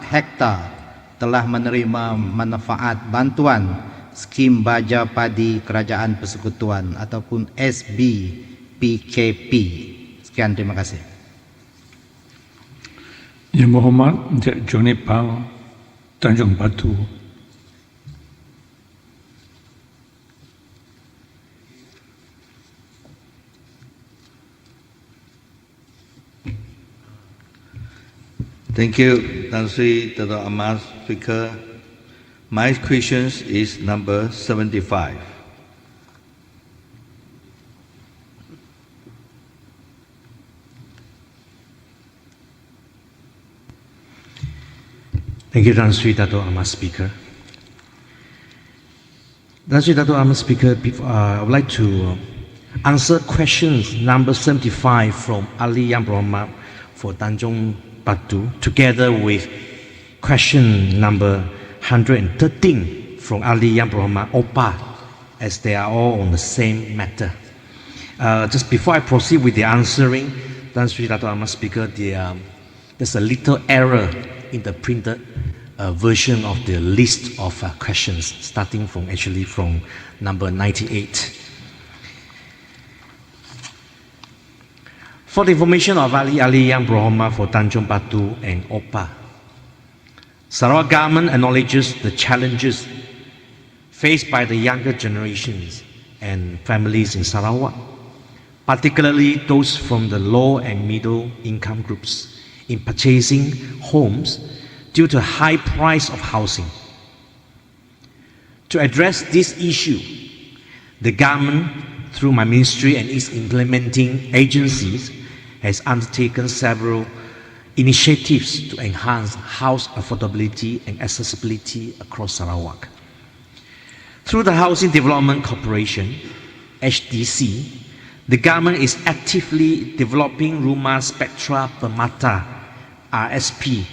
Speaker 17: hektar telah menerima manfaat bantuan skim baja padi Kerajaan Persekutuan ataupun SBPKP. Sekian, terima kasih.
Speaker 1: Yang berhormat Encik Johnny Pang, Tanjung Batu.
Speaker 18: Thank you, Tan Sri Dato' Ahmad, Speaker. My question is number 75.
Speaker 19: Thank you, Tan Sri Dato' Ahmad, Speaker. Tan Sri Dato' Ahmad, Speaker, I would like to answer questions number 75 from Ali Yang Berhormat for Tanjung Batu, together with question number 113 from Ali Yang Berhormat Opa, as they are all on the same matter. Just before I proceed with the answering, Tan Sri Dato' Ahmad, Speaker, there's a little error in the printed version of the list of questions, starting from number 98. For the information of Ali Yang Berhormat for Tanjung Batu and Opa, Sarawak government acknowledges the challenges faced by the younger generations and families in Sarawak, particularly those from the low and middle income groups, in purchasing homes due to high price of housing. To address this issue, the government, through my ministry and its implementing agencies, has undertaken several initiatives to enhance house affordability and accessibility across Sarawak. Through the Housing Development Corporation, HDC, the government is actively developing Rumah Spectra Permata, RSP,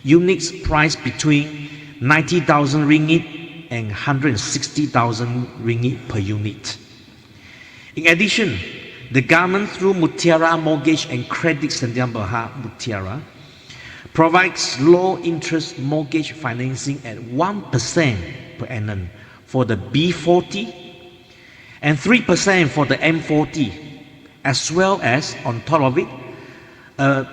Speaker 19: units priced between 90,000 ringgit and 160,000 ringgit per unit. In addition, the government, through Mutiara Mortgage and Credit Sdn Bhd Mutiara, provides low-interest mortgage financing at 1% per annum for the B40 and 3% for the M40, as well as, on top of it,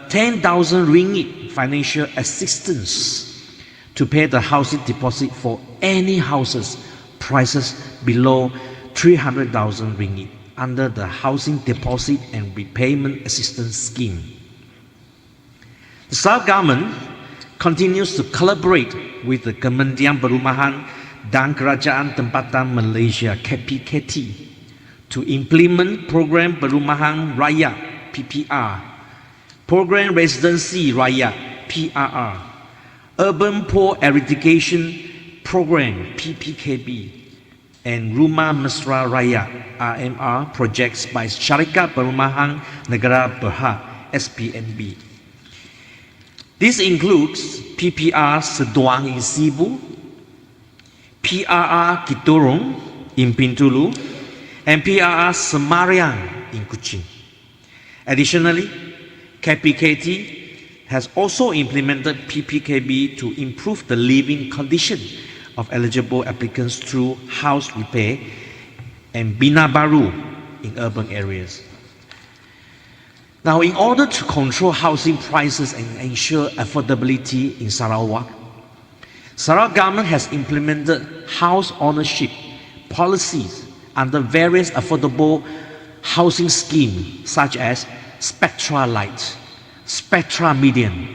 Speaker 19: 10,000 ringgit financial assistance to pay the housing deposit for any houses prices below 300,000 ringgit under the Housing Deposit and Repayment Assistance Scheme. The Sarawak government continues to collaborate with the Kementerian Perumahan dan Kerajaan Tempatan Malaysia (KPKT) to implement program Perumahan Rakyat (PPR), program Residency Rakyat (PRR), Urban Poor Eradication Program (PPKB), and Rumah Mesra Rakyat (RMR) projects by Syarikat Perumahan Negara Berhad (SPNB). This includes PPR Seduang in Sibu, PRR Kiturung in Pintulu, and PRR Semariang in Kuching. Additionally, KPKT has also implemented PPKB to improve the living condition of eligible applicants through house repair and Bina Baru in urban areas. Now, in order to control housing prices and ensure affordability in Sarawak, Sarawak government has implemented house ownership policies under various affordable housing schemes such as Spectra Light, Spectra Median,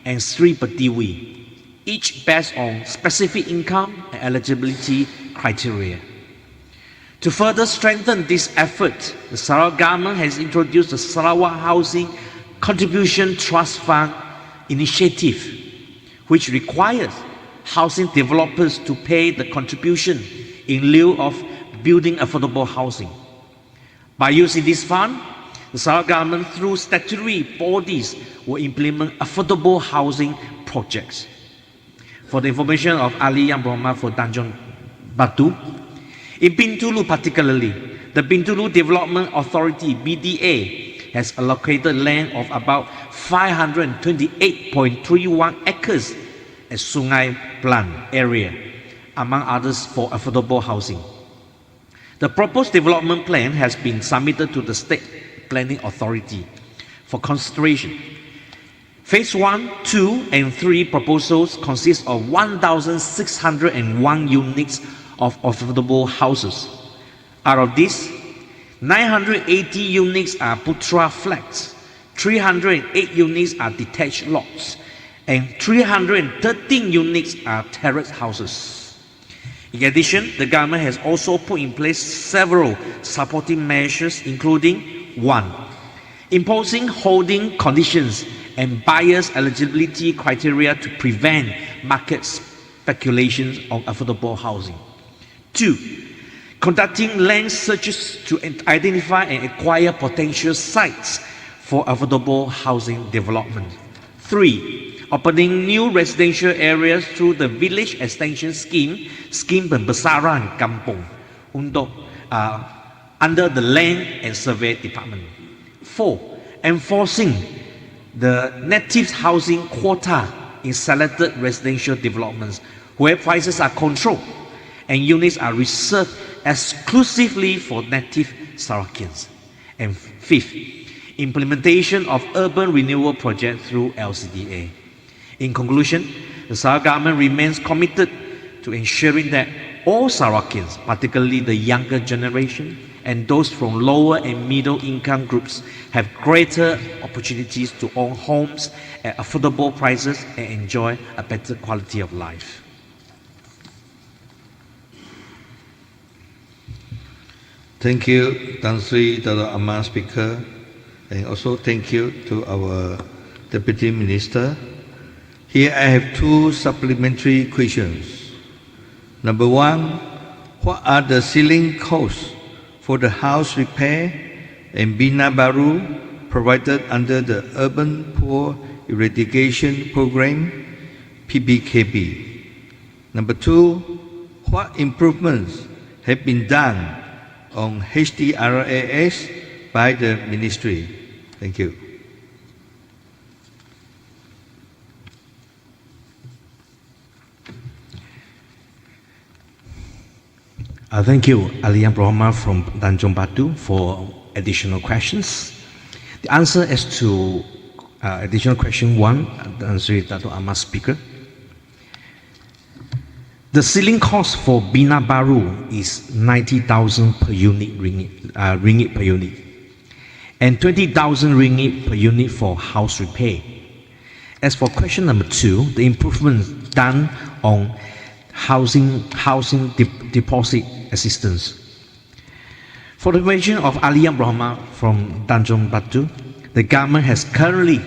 Speaker 19: and Sri Pertiwi, each based on specific income and eligibility criteria. To further strengthen this effort, the Sarawak government has introduced the Sarawak Housing Contribution Trust Fund initiative, which requires housing developers to pay the contribution in lieu of building affordable housing. By using this fund, the Sarawak government, through statutory bodies, will implement affordable housing projects. For the information of Ali Yang Berhormat for Tanjung Batu, In Bintulu particularly, the Bintulu Development Authority, BDA, has allocated land of about 528.31 acres as Sungai Plan area, among others for affordable housing. The proposed development plan has been submitted to the State Planning Authority for consideration. Phase 1, 2, and 3 proposals consist of 1,601 units of affordable houses. Out of this, 980 units are Putra flats, 308 units are detached lots, and 313 units are terrace houses. In addition, the government has also put in place several supporting measures, including 1. Imposing holding conditions and buyers' eligibility criteria to prevent market speculations on affordable housing. 2. Conducting land searches to identify and acquire potential sites for affordable housing development. 3. Opening new residential areas through the Village Extension Scheme, Scheme Pembesaran Kampung, under the Land and Survey Department. 4. Enforcing the native housing quota in selected residential developments where prices are controlled and units are reserved exclusively for native Sarawakians. And 5th, implementation of urban renewal projects through LCDA. In conclusion, the Sarawak government remains committed to ensuring that all Sarawakians, particularly the younger generation and those from lower and middle income groups, have greater opportunities to own homes at affordable prices and enjoy a better quality of life.
Speaker 18: Thank you, Tan Sri Dato' Amar Speaker, and also thank you to our Deputy Minister. Here I have 2 supplementary questions. Number 1, what are the ceiling costs for the house repair and Bina Baru provided under the Urban Poor Eradication Program, PBKB? Number 2, what improvements have been done on HDRAS by the Ministry? Thank you.
Speaker 19: Thank you, Alian Brahma from Tanjung Batu, for additional questions. The answer as to additional question 1, Tan Sri Dato' Amar Speaker. The ceiling cost for Bina Baru is 90,000 per unit ringgit per unit, and 20,000 ringgit per unit for house repair. As for question number 2, the improvements done on housing deposit assistance. For the question of Alian Brahma from Tanjung Batu, the government has currently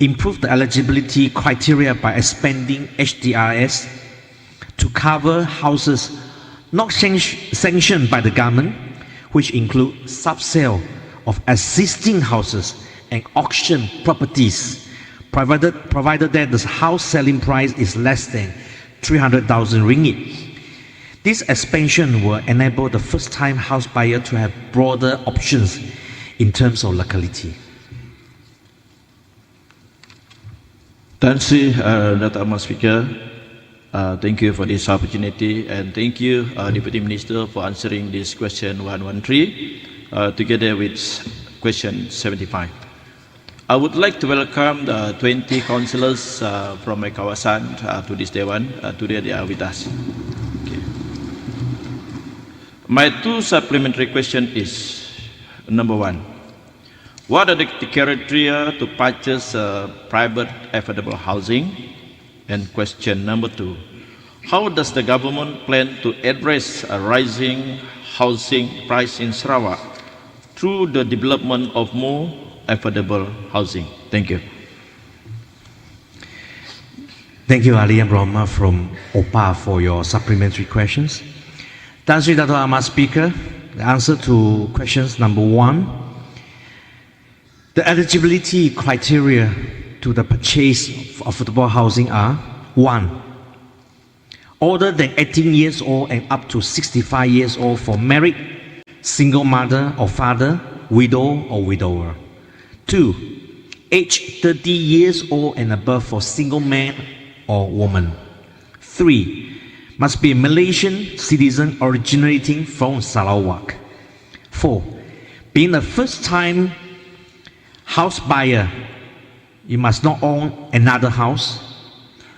Speaker 19: improved the eligibility criteria by expanding HDRS to cover houses not sanctioned by the government, which include subsale of existing houses and auction properties, provided that the house selling price is less than 300,000 ringgit. This expansion will enable the first-time house buyer to have broader options in terms of locality.
Speaker 11: Tan Sri Dato' Amar Speaker, thank you for this opportunity, and thank you, Deputy Minister, for answering this question 113 together with question 75. I would like to welcome the 20 councillors from my kawasan to this Dewan. Today they are with us. Okay. My 2 supplementary question is, number 1, what are the criteria to purchase private affordable housing? And question number 2, how does the government plan to address a rising housing price in Sarawak through the development of more affordable housing? Thank you.
Speaker 19: Thank you, Alian Brahma from OPA, for your supplementary questions. Tan Sri Dato' Amar Speaker, the answer to questions number 1, the eligibility criteria to the purchase of affordable housing are: 1, older than 18 years old and up to 65 years old for married, single mother or father, widow or widower. 2. Age 30 years old and above for single man or woman. 3. Must be a Malaysian citizen originating from Sarawak. 4. Being a first-time house buyer, you must not own another house.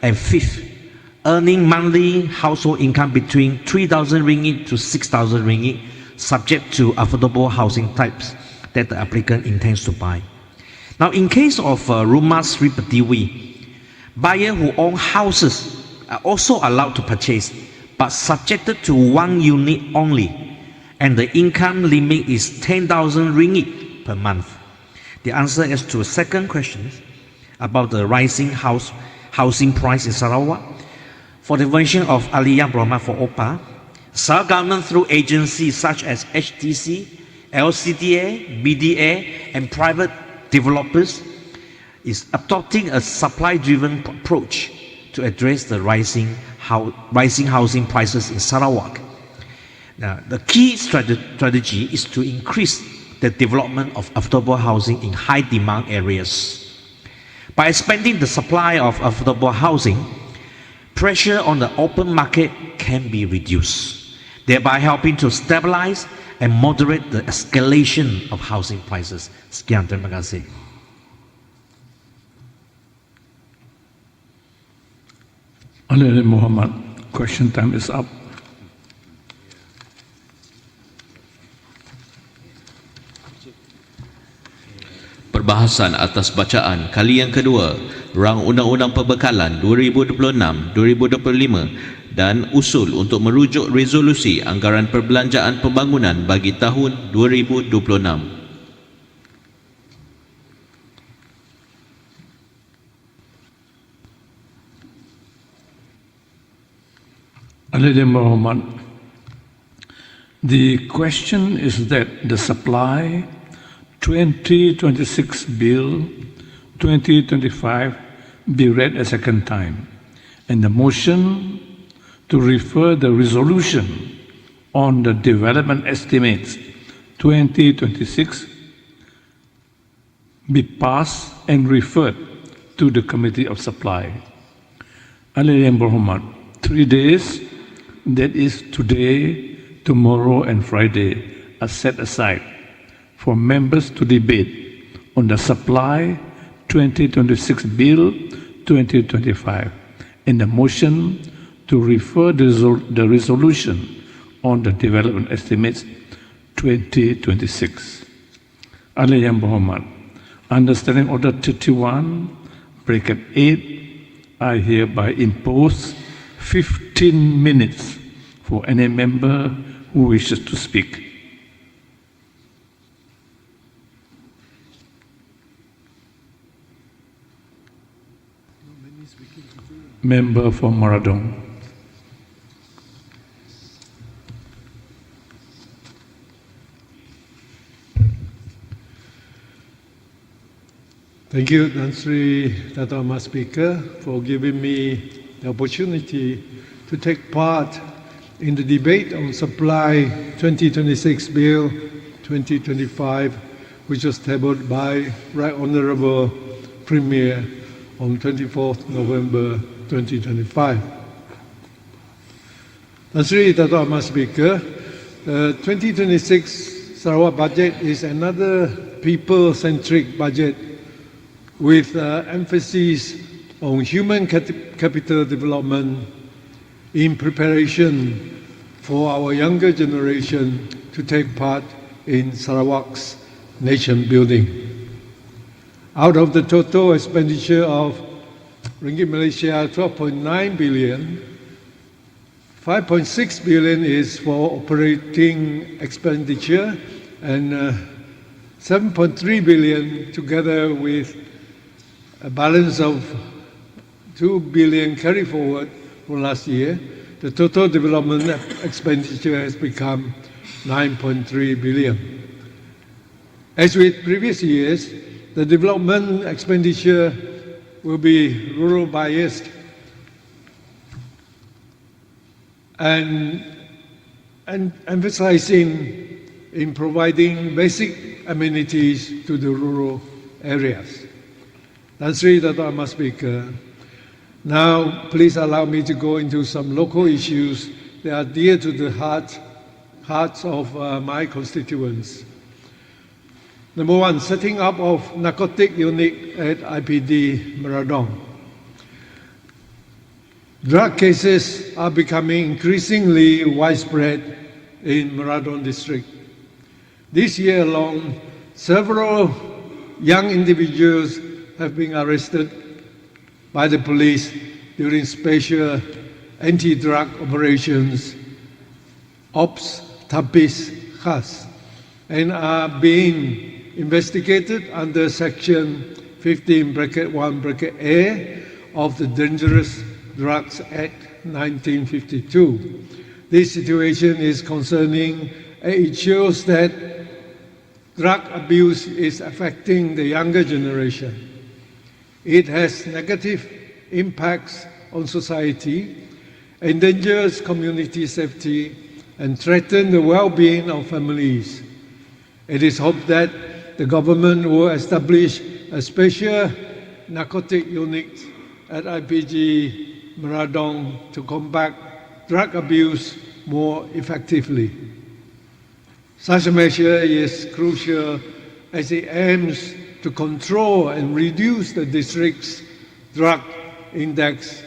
Speaker 19: And 5th, earning monthly household income between 3,000 ringgit to 6,000 ringgit, subject to affordable housing types that the applicant intends to buy. Now, in case of Rumah Sri Pertiwi, buyers who own houses are also allowed to purchase, but subjected to 1 unit only, and the income limit is 10,000 ringgit per month. The answer is to the second question about the rising housing price in Sarawak. For the version of Aliyah Brahma for OPA, Sarawak government through agencies such as HTC, LCDA, BDA, and private developers is adopting a supply-driven approach to address the rising housing prices in Sarawak. Now, the key strategy is to increase the development of affordable housing in high-demand areas. By expanding the supply of affordable housing, pressure on the open market can be reduced, thereby helping to stabilize and moderate the escalation of housing prices. Sekian, terima kasih.
Speaker 1: Honorable Muhammad, question time is up.
Speaker 20: Perbahasan atas bacaan kali yang kedua Rang Undang-Undang Pembekalan 2026-2025 dan usul untuk merujuk resolusi anggaran perbelanjaan pembangunan bagi tahun 2026.
Speaker 1: Honorable Muhammad, the question is that the supply 2026 Bill 2025 be read a second time, and the motion to refer the resolution on the development estimates 2026 be passed and referred to the Committee of Supply. Honorable Muhammad, 3 days, that is today, tomorrow and Friday, are set aside for members to debate on the Supply 2026 Bill 2025 and the motion to refer the resolution on the development estimates 2026. Aliyah Muhammad, understanding Order 31, bracket 8, I hereby impose 15 minutes for any member who wishes to speak. Member for Maradong.
Speaker 21: Thank you, Tan Sri Dato' Ahmad Speaker, for giving me the opportunity to take part in the debate on Supply 2026 Bill 2025, which was tabled by Right Honourable Premier on 24th November 2025. Tan Sri Dato' Ahmad Speaker, 2026 Sarawak budget is another people-centric budget with emphasis on human capital development in preparation for our younger generation to take part in Sarawak's nation building. Out of the total expenditure of Ringgit Malaysia 12.9 billion, 5.6 billion is for operating expenditure and 7.3 billion together with a balance of 2 billion carry forward from last year. The total development expenditure has become 9.3 billion. As with previous years, the development expenditure will be rural biased. and emphasizing in providing basic amenities to the rural areas. Tan Sri Dato' Ahmad Speaker, now please allow me to go into some local issues that are dear to the hearts of my constituents. Number one, setting up of narcotic unit at IPD Meradong. Drug cases are becoming increasingly widespread in Meradong district. This year alone, several young individuals have been arrested by the police during special anti-drug operations, Ops Tapis Khas, and are being investigated under Section 15(1)(a) of the Dangerous Drugs Act 1952. This situation is concerning and it shows that drug abuse is affecting the younger generation. It has negative impacts on society, endangers community safety, and threatens the well-being of families. It is hoped that the government will establish a special narcotic unit at IPG Meradong to combat drug abuse more effectively. Such a measure is crucial as it aims to control and reduce the district's drug index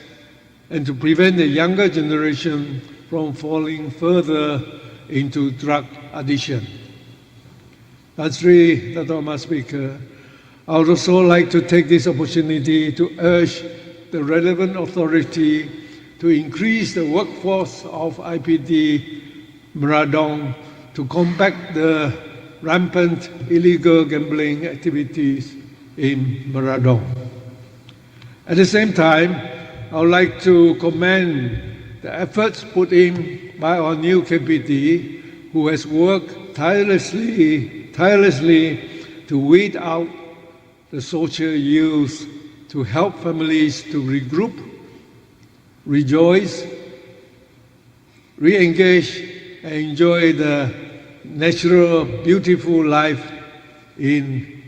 Speaker 21: and to prevent the younger generation from falling further into drug addiction. Tan Sri Dato' Ahmad Speaker, I would also like to take this opportunity to urge the relevant authority to increase the workforce of IPD Meradong to combat the rampant illegal gambling activities in Meradong. At the same time, I would like to commend the efforts put in by our new KPD, who has worked tirelessly to weed out the social ills to help families to regroup, rejoice, re-engage, and enjoy the natural, beautiful life in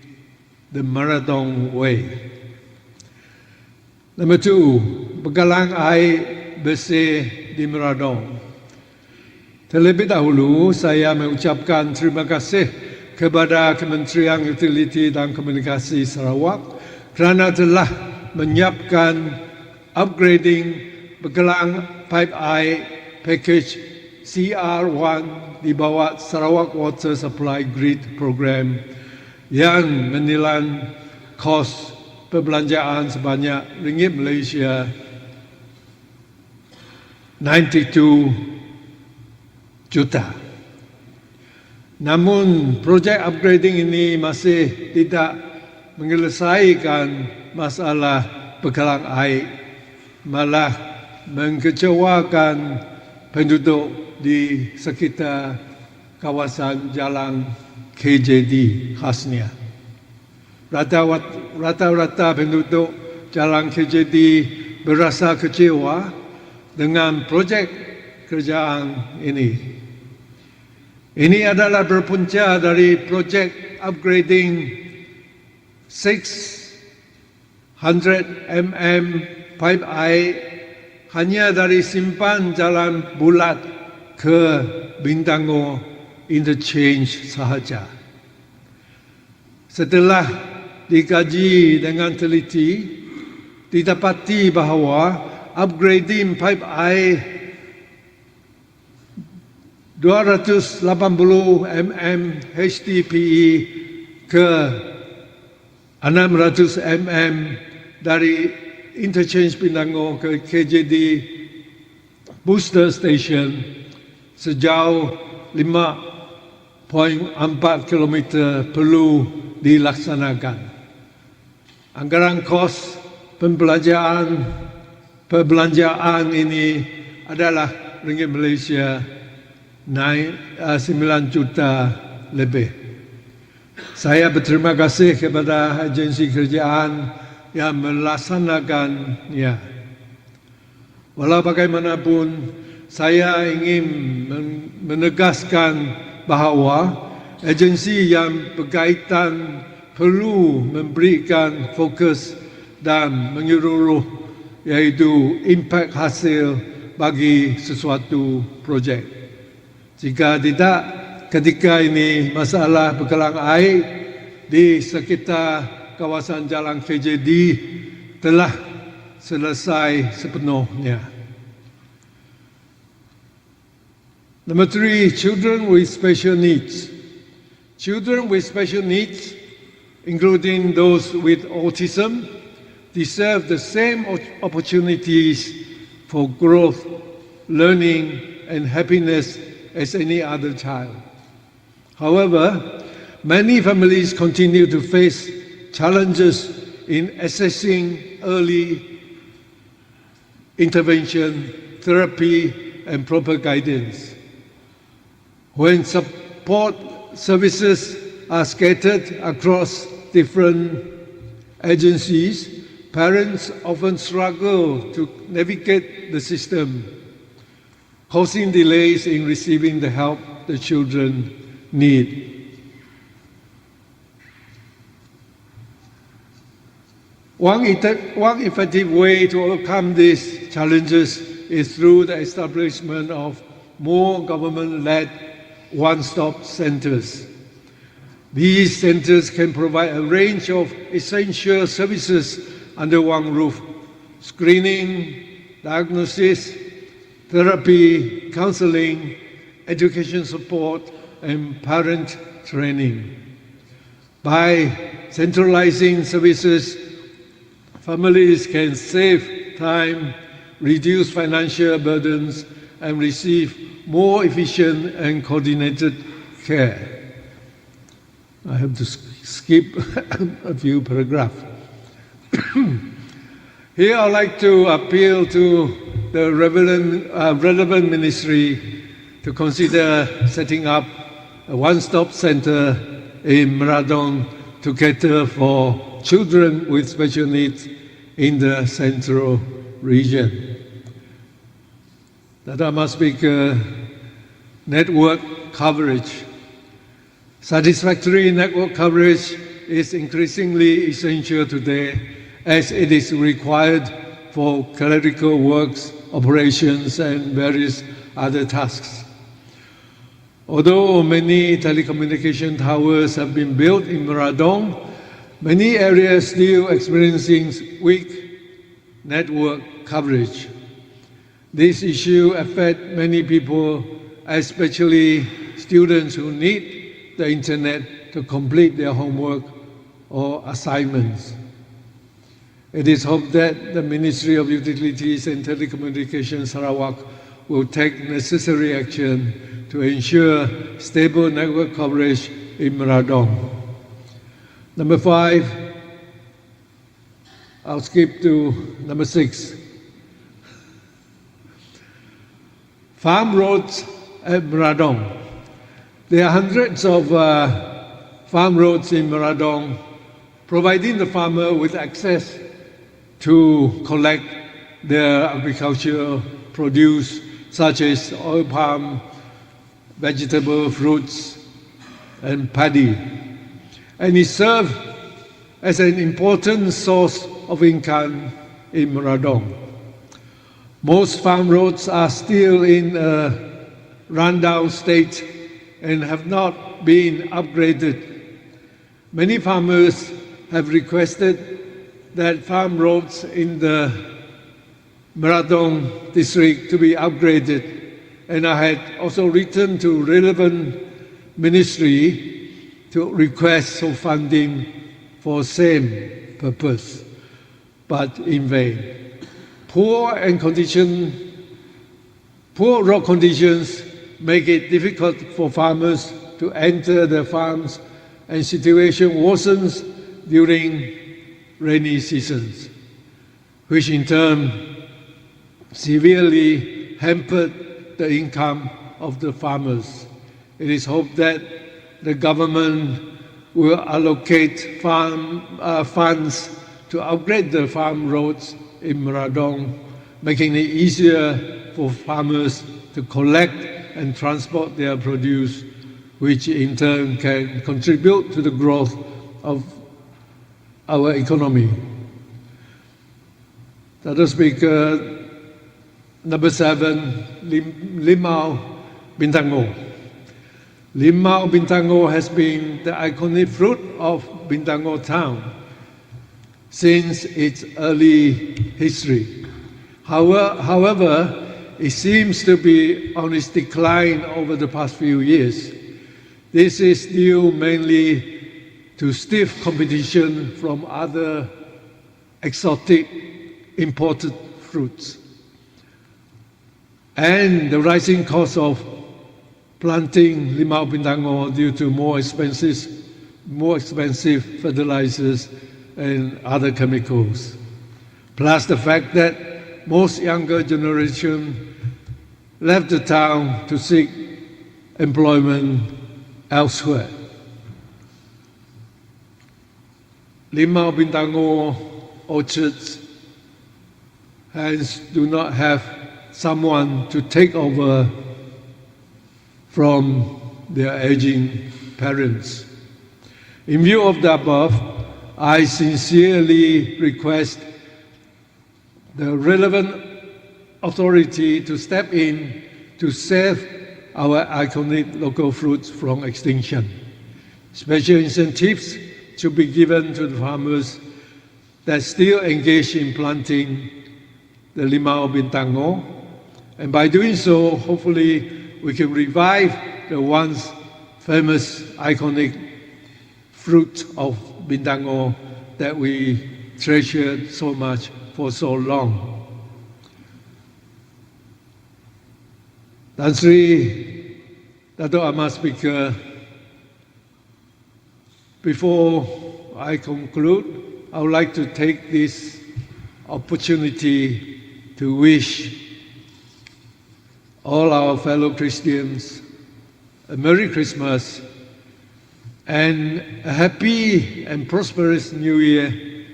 Speaker 21: the Meradong way. Number two, pegalang air bersih di Meradong. Terlebih dahulu, saya mengucapkan terima kasih kepada Kementerian Utiliti dan Komunikasi Sarawak kerana telah menyiapkan upgrading pegelang pipe air package CR1 di bawah Sarawak Water Supply Grid Program yang menelan kos perbelanjaan sebanyak ringgit Malaysia 92 juta. Namun projek upgrading ini masih tidak menyelesaikan masalah pegelang air, malah mengecewakan penduduk di sekitar kawasan jalan KJD khasnya. Rata-rata penduduk jalan KJD berasa kecewa dengan projek kerjaan ini. Ini adalah berpunca dari projek upgrading 600 mm pipe air hanya dari simpan jalan bulat ke Bintango interchange sahaja. Setelah dikaji dengan teliti, didapati bahawa upgrading pipe air 280 mm HDPE ke 600 mm dari interchange Bintango ke KJD booster station sejauh 5.4 km perlu dilaksanakan. Anggaran kos perbelanjaan ini adalah ringgit Malaysia 9 juta lebih. Saya berterima kasih kepada agensi kerjaan yang melaksanakannya. Walau bagaimanapun, saya ingin menegaskan bahawa agensi yang berkaitan perlu memberikan fokus dan menyeluruh iaitu impak hasil bagi sesuatu projek. Jika tidak, ketika ini masalah bekalang air di sekitar kawasan Jalan KJD telah selesai sepenuhnya. Number 3, children with special needs. Children with special needs, including those with autism, deserve the same opportunities for growth, learning, and happiness as any other child. However, many families continue to face challenges in accessing early intervention, therapy, and proper guidance. When support services are scattered across different agencies, parents often struggle to navigate the system, causing delays in receiving the help the children need. One effective way to overcome these challenges is through the establishment of more government-led one-stop centers. These centers can provide a range of essential services under one roof: screening, diagnosis, therapy, counseling, education support, and parent training. By centralizing services, families can save time, reduce financial burdens, and receive more efficient and coordinated care. I have to skip a few paragraphs. Here I'd like to appeal to the relevant ministry to consider setting up a one-stop center in Meradong to cater for children with special needs in the central region. That must be network coverage. Satisfactory network coverage is increasingly essential today as it is required for clerical works, operations, and various other tasks. Although many telecommunication towers have been built in Meradong, many areas still experiencing weak network coverage. This issue affects many people, especially students who need the internet to complete their homework or assignments. It is hoped that the Ministry of Utilities and Telecommunications Sarawak will take necessary action to ensure stable network coverage in Meradong. Number 5, I'll skip to number 6. Farm roads at Meradong. There are hundreds of farm roads in Meradong, providing the farmer with access to collect their agricultural produce such as oil palm, vegetable, fruits, and paddy, and it serves as an important source of income in Meradong. Most farm roads are still in a rundown state and have not been upgraded. Many farmers have requested that farm roads in the Meradong district to be upgraded, and I had also written to relevant ministry to request for funding for same purpose, but in vain. Poor road conditions make it difficult for farmers to enter their farms, and situation worsens during rainy seasons, which in turn severely hampered the income of the farmers. It is hoped that the government will allocate funds to upgrade the farm roads in Meradong, making it easier for farmers to collect and transport their produce, which in turn can contribute to the growth of our economy. Dr. Speaker, number 7, Limau Bintango. Limau Bintango has been the iconic fruit of Bintango town since its early history. However, it seems to be on its decline over the past few years. This is due mainly to stiff competition from other exotic imported fruits and the rising cost of planting Limau Bintango due to more expensive fertilizers and other chemicals. Plus the fact that most younger generation left the town to seek employment elsewhere. Limau Bintango orchards hence do not have someone to take over from their aging parents. In view of the above, I sincerely request the relevant authority to step in to save our iconic local fruits from extinction. Special incentives should be given to the farmers that still engage in planting the Limau Bintango, and by doing so, hopefully, we can revive the once famous iconic fruit of Bintango that we treasured so much for so long. Tan Sri Dato' Amar Speaker, before I conclude, I would like to take this opportunity to wish all our fellow Christians a Merry Christmas and a happy and prosperous New Year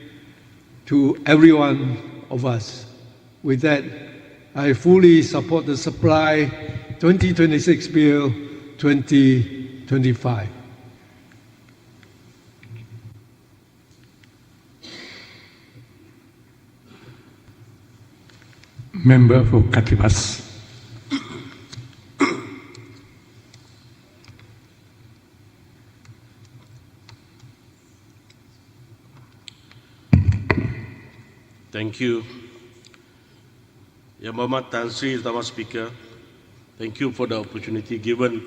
Speaker 21: to every one of us. With that, I fully support the Supply 2026 Bill 2025.
Speaker 1: Member for Katibas.
Speaker 7: Thank you. Yang Berhormat Tan Sri Utama Speaker, thank you for the opportunity given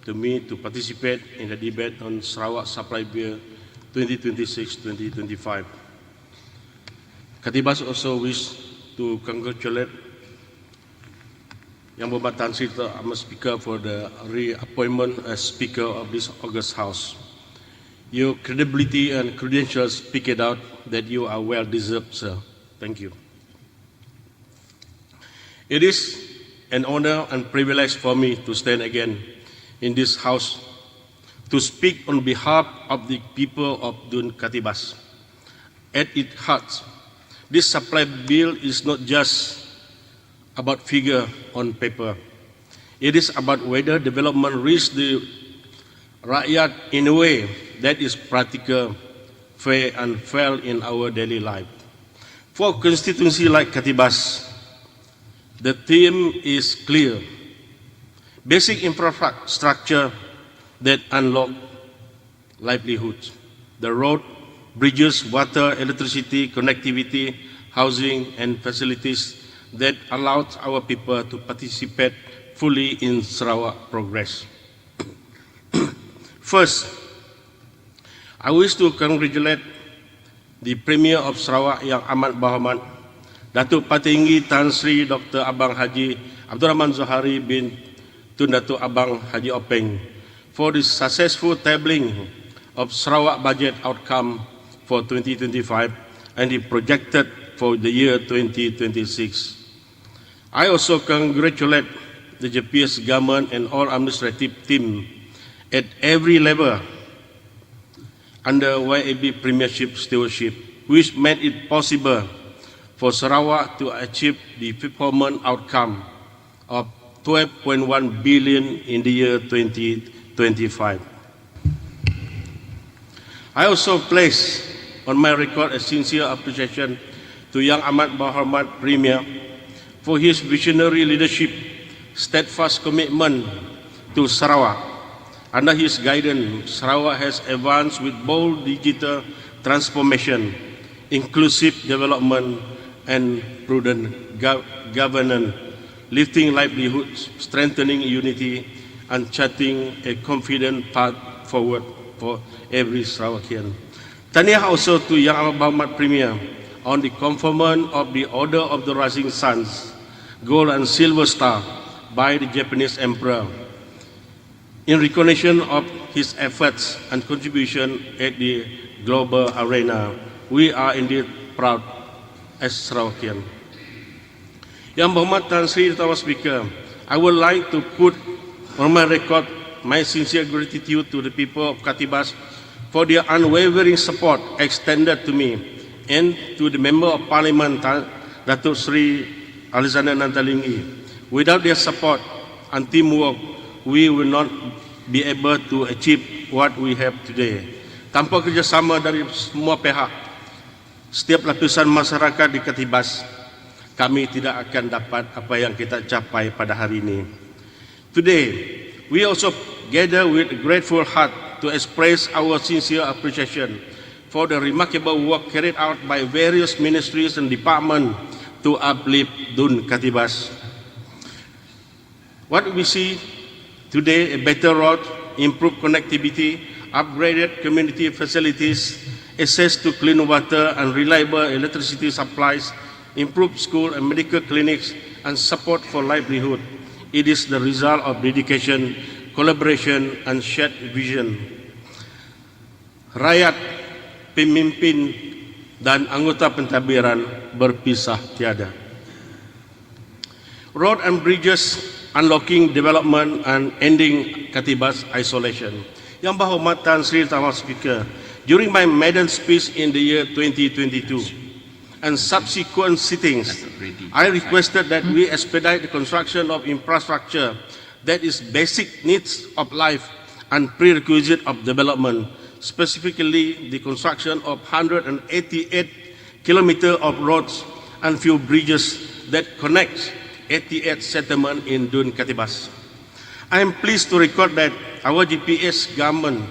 Speaker 7: to me to participate in the debate on Sarawak Supply Bill 2026-2025. Katibas also wish to congratulate Yang Berhormat Tan Sri Utama Speaker for the reappointment as Speaker of this August House. Your credibility and credentials speak it out that you are well deserved, sir. Thank you. It is an honor and privilege for me to stand again in this house to speak on behalf of the people of Dun Katibas. At its heart, this supply bill is not just about figure on paper. It is about whether development reaches the rakyat in a way that is practical, fair and fair in our daily life. For a constituency like Katibas, the theme is clear. Basic infrastructure that unlock livelihoods. The road, bridges, water, electricity, connectivity, housing and facilities that allowed our people to participate fully in Sarawak progress. First, I wish to congratulate the Premier of Sarawak Yang Amat Berhormat Datuk Patinggi Tan Sri Dr. Abang Haji Abdul Rahman Zohari bin Tun Datuk Abang Haji Openg for the successful tabling of Sarawak budget outcome for 2025 and the projected for the year 2026. I also congratulate the JPS government and all administrative team at every level under YAB Premiership Stewardship, which made it possible for Sarawak to achieve the performance outcome of 12.1 billion in the year 2025. I also place on my record a sincere appreciation to Yang Amat Berhormat Premier for his visionary leadership, steadfast commitment to Sarawak. Under his guidance, Sarawak has advanced with bold digital transformation, inclusive development, and prudent governance, lifting livelihoods, strengthening unity, and charting a confident path forward for every Sarawakian. Tahniah also to Yang Amat Berhormat Premier on the conferment of the Order of the Rising Suns, Gold and Silver Star by the Japanese Emperor. In recognition of his efforts and contribution at the global arena, we are indeed proud as Sarawakian. Yang Berhormat Tan Sri Utama Speaker, I would like to put on my record my sincere gratitude to the people of Katibas for their unwavering support extended to me and to the Member of Parliament, Datuk Sri Alexander Nantalingi. Without their support and teamwork, we will not be able to achieve what we have today. Tanpa kerjasama dari semua pihak, setiap lapisan masyarakat di Katibas, kami tidak akan dapat apa yang kita capai pada hari ini. Today, we also gather with a grateful heart to express our sincere appreciation for the remarkable work carried out by various ministries and departments to uplift Dun Katibas. What we see today, a better road, improved connectivity, upgraded community facilities, access to clean water and reliable electricity supplies, improved school and medical clinics, and support for livelihood. It is the result of dedication, collaboration, and shared vision. Rakyat, pemimpin, dan anggota pentadbiran berpisah tiada. Road and bridges, unlocking development and ending Katibas isolation. Yang Berhormat Tan Sri Utama Speaker, during my maiden speech in the year 2022 and subsequent sittings, I requested that we expedite the construction of infrastructure that is basic needs of life and prerequisite of development, specifically the construction of 188 kilometers of roads and few bridges that connect 88 settlements in Dun Katibas. I am pleased to record that our GPS government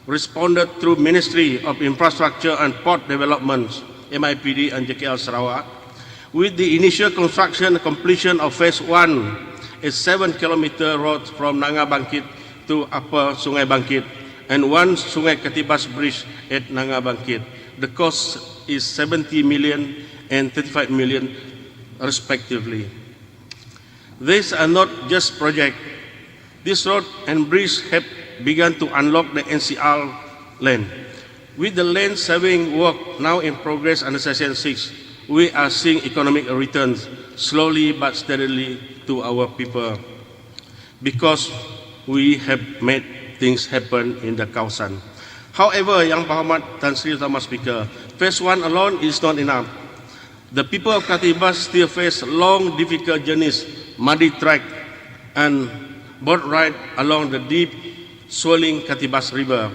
Speaker 7: responded through Ministry of Infrastructure and Port Development, MIPD and JKL Sarawak, with the initial construction and completion of Phase 1, a 7-kilometer road from Nanga Bangkit to Upper Sungai Bangkit, and one Sungai Katibas bridge at Nanga Bangkit. The cost is 70 million and 35 million respectively. These are not just projects. This road and bridge have begun to unlock the NCR land. With the land saving work now in progress under Section 6, we are seeing economic returns slowly but steadily to our people because we have made things happen in the Kawasan. However, Yang Berhormat Tan Sri Utama Speaker, Phase 1 alone is not enough. The people of Katibas still face long, difficult journeys, muddy track, and boat ride along the deep, swelling Katibas River.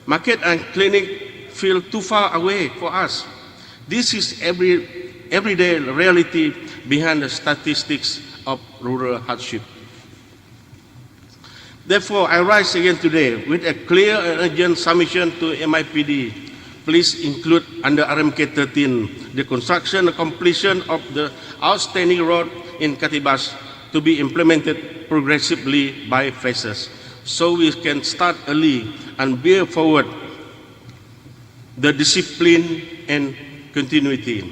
Speaker 7: Market and clinic feel too far away for us. This is everyday reality behind the statistics of rural hardship. Therefore, I rise again today with a clear and urgent submission to MIPD. Please include under RMK 13 the construction and completion of the outstanding road in Katibas to be implemented progressively by phases, so we can start early and bear forward the discipline and continuity.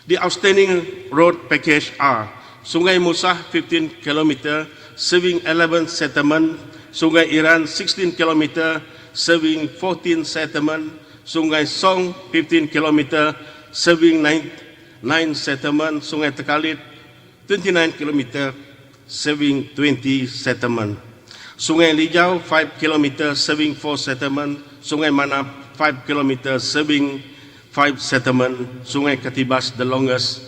Speaker 7: The outstanding road package are Sungai Musa 15 km, serving 11 settlements, Sungai Iran 16 km, serving 14 settlements, Sungai Song 15 km, serving 9 settlements, Sungai Tekalit 29 km, serving 20 settlements, Sungai Lijau 5 km, serving 4 settlements, Sungai Manap 5 km, serving 5 settlements, Sungai Katibas, the longest,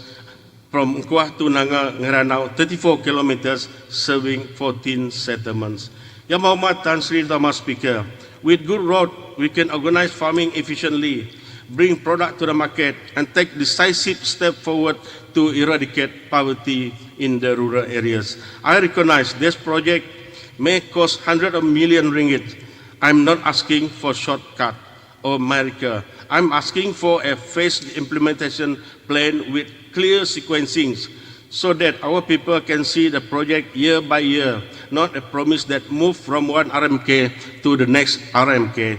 Speaker 4: from Nkuah to Ngeranau, 34 kilometers, serving 14 settlements. Yang Berhormat Tan Sri Utama Speaker, with good road, we can organize farming efficiently, bring product to the market, and take decisive step forward to eradicate poverty in the rural areas. I recognize this project may cost hundreds of millions ringgit. I'm not asking for shortcut or miracle. I'm asking for a phased implementation plan with clear sequencing so that our people can see the project year by year, not a promise that moves from one RMK to the next RMK.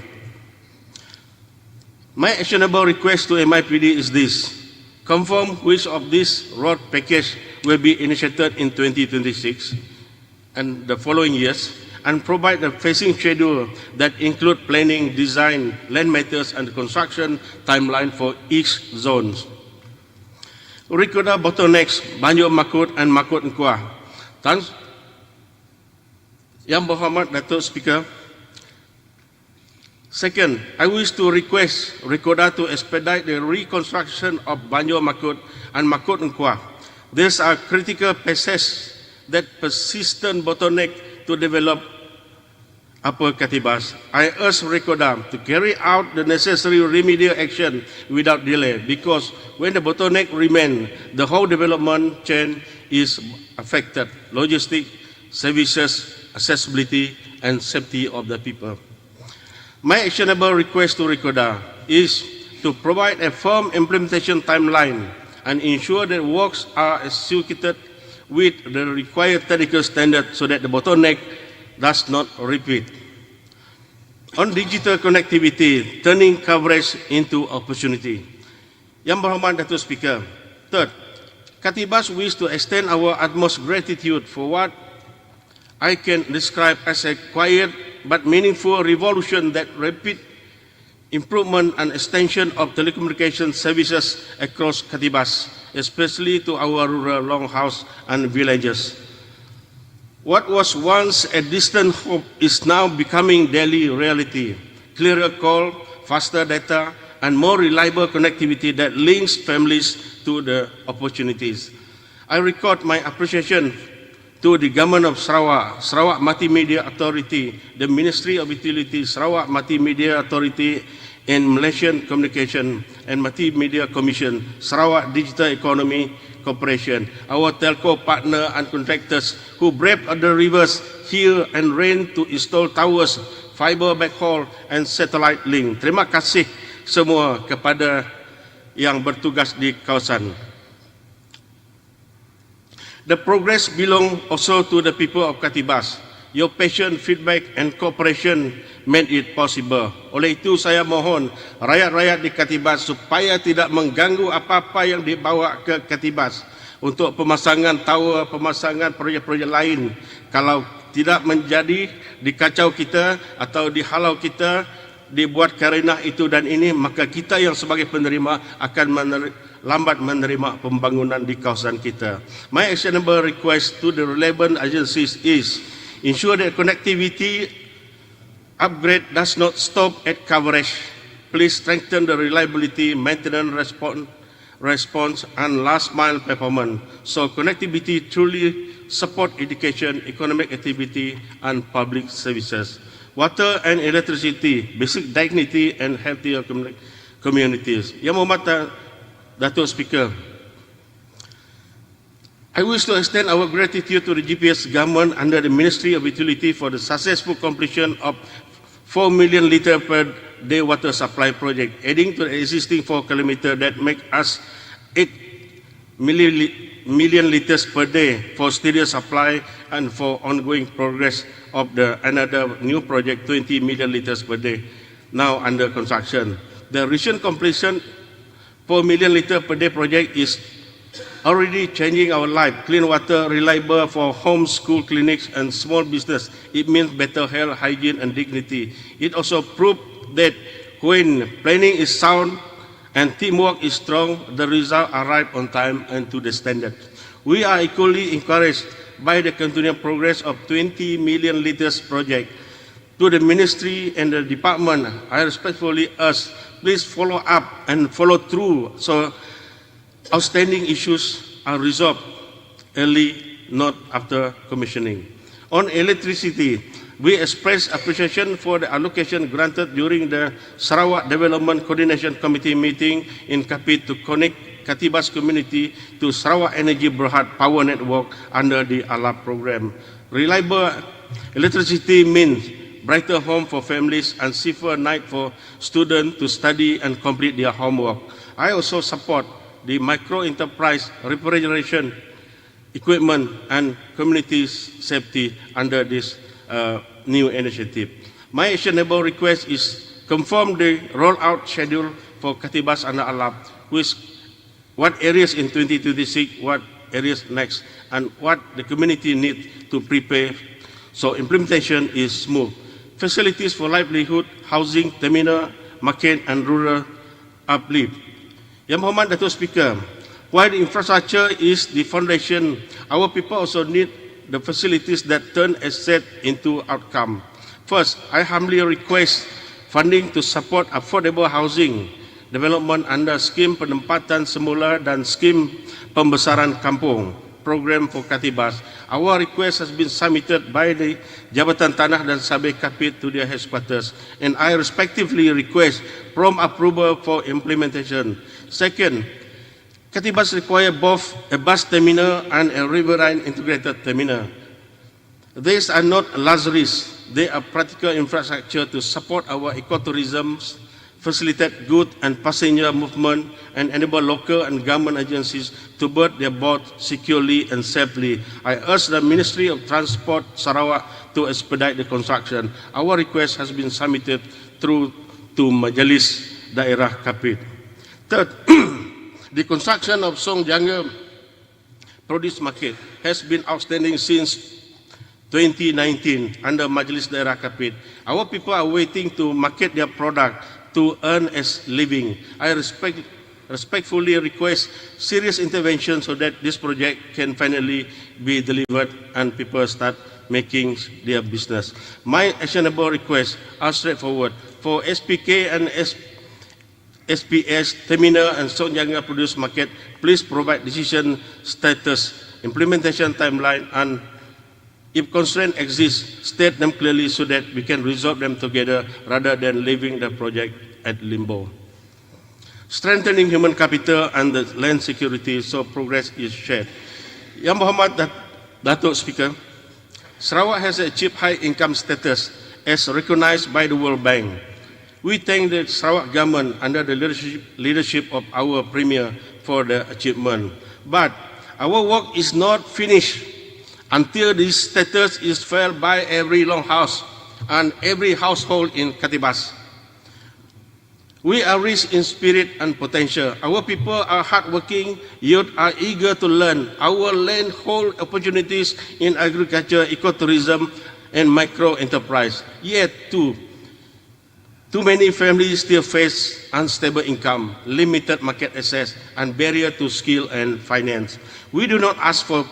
Speaker 4: My actionable request to MIPD is this: confirm which of this road package will be initiated in 2026 and the following years, and provide a phasing schedule that include planning, design, land matters, and construction timeline for each zone. Rekoda bottlenecks, Banjur Makut and Makut Nkuah. Yang Berhormat Datuk Speaker, second, I wish to request Rekoda to expedite the reconstruction of Banjur Makut and Makut Nkuah. These are critical passages that persistent bottleneck to develop Upper Katibas. I urge Rekoda to carry out the necessary remedial action without delay, because when the bottleneck remains, the whole development chain is affected: logistics, services, accessibility, and safety of the people. My actionable request to Rekoda is to provide a firm implementation timeline and ensure that works are executed with the required technical standards so that the bottleneck does not repeat. On digital connectivity, turning coverage into opportunity. Yang Berhormat Datuk Speaker, third, Katibas wish to extend our utmost gratitude for what I can describe as a quiet but meaningful revolution that rapid improvement and extension of telecommunication services across Katibas, especially to our rural longhouse and villages. What was once a distant hope is now becoming daily reality. Clearer call, faster data, and more reliable connectivity that links families to the opportunities. I record my appreciation to the Government of Sarawak, Sarawak Multimedia Authority, the Ministry of Utilities, Sarawak Multimedia Authority, and Malaysian Communication and Multimedia Commission, Sarawak Digital Economy Corporation, our telco partner and contractors who braved the rivers, hill and rain to install towers, fiber backhaul and satellite link. Terima kasih semua kepada yang bertugas di kawasan. The progress belong also to the people of Katibas. Your passion, feedback and cooperation made it possible. Oleh itu saya mohon rakyat-rakyat di Katibas supaya tidak mengganggu apa-apa yang dibawa ke Katibas untuk pemasangan tower, pemasangan projek-projek lain. Kalau tidak menjadi dikacau kita atau dihalau kita, dibuat karenah itu dan ini, maka kita yang sebagai penerima akan lambat menerima pembangunan di kawasan kita. My actionable request to the relevant agencies is ensure that connectivity upgrade does not stop at coverage. Please strengthen the reliability, maintenance, response and last mile performance so connectivity truly support education, economic activity and public services. Water and electricity, basic dignity and healthier communities. Yang Berhormat Datuk Speaker, I wish to extend our gratitude to the GPS government under the Ministry of Utility for the successful completion of 4 million litre per day water supply project, adding to the existing 4 kilometer that make us 8 million litres per day for steady supply and for ongoing progress of the another new project 20 million litres per day now under construction. The recent completion 4 million litre per day project is already changing our life. Clean water, reliable for home, school, clinics, and small business. It means better health, hygiene, and dignity. It also proved that when planning is sound and teamwork is strong, the result arrive on time and to the standard. We are equally encouraged by the continued progress of 20 million litres project. To the ministry and the department, I respectfully ask, please follow up and follow through so outstanding issues are resolved early, not after commissioning. On electricity, we express appreciation for the allocation granted during the Sarawak Development Coordination Committee meeting in Kapit to connect Katibas community to Sarawak Energy Berhad Power Network under the ALAP program. Reliable electricity means brighter home for families and safer night for students to study and complete their homework. I also support the micro-enterprise refrigeration equipment and community safety under this new initiative. My actionable request is confirm the rollout schedule for Katibas under ALAP, with what areas in 2026, what areas next, and what the community needs to prepare so implementation is smooth. Facilities for livelihood, housing, terminal, market, and rural uplift. Yang Berhormat Datuk Speaker, while the infrastructure is the foundation, our people also need the facilities that turn asset into outcome. First, I humbly request funding to support affordable housing development under skim penempatan semula dan skim pembesaran kampung program for Katibas. Our request has been submitted by the Jabatan Tanah dan Sabeh Kapit to their headquarters, and I respectively request prompt approval for implementation. Second, Katibas require both a bus terminal and a riverine integrated terminal. These are not luxuries, they are practical infrastructure to support our ecotourism, facilitate good and passenger movement, and enable local and government agencies to board their boat securely and safely. I urge the Ministry of Transport Sarawak to expedite the construction. Our request has been submitted through to Majelis Daerah Kapit. Third, the construction of Song Jangga Produce Market has been outstanding since 2019 under Majelis Daerah Kapit. Our people are waiting to market their product to earn a living. I respectfully request serious intervention so that this project can finally be delivered and people start making their business. My actionable requests are straightforward. For SPK and SPS, Terminal and Song Jangga Produce Market, please provide decision status, implementation timeline, and if constraints exist, state them clearly so that we can resolve them together rather than leaving the project at limbo. Strengthening human capital and the land security so progress is shared. Yang Berhormat Datuk Speaker, Sarawak has achieved high income status as recognized by the World Bank. We thank the Sarawak government under the leadership of our Premier for the achievement. But our work is not finished until this status is felt by every longhouse and every household in Katibas. We are rich in spirit and potential. Our people are hardworking, youth are eager to learn. Our land holds opportunities in agriculture, ecotourism, and micro-enterprise. Yet, too many families still face unstable income, limited market access, and barrier to skill and finance. We do not ask for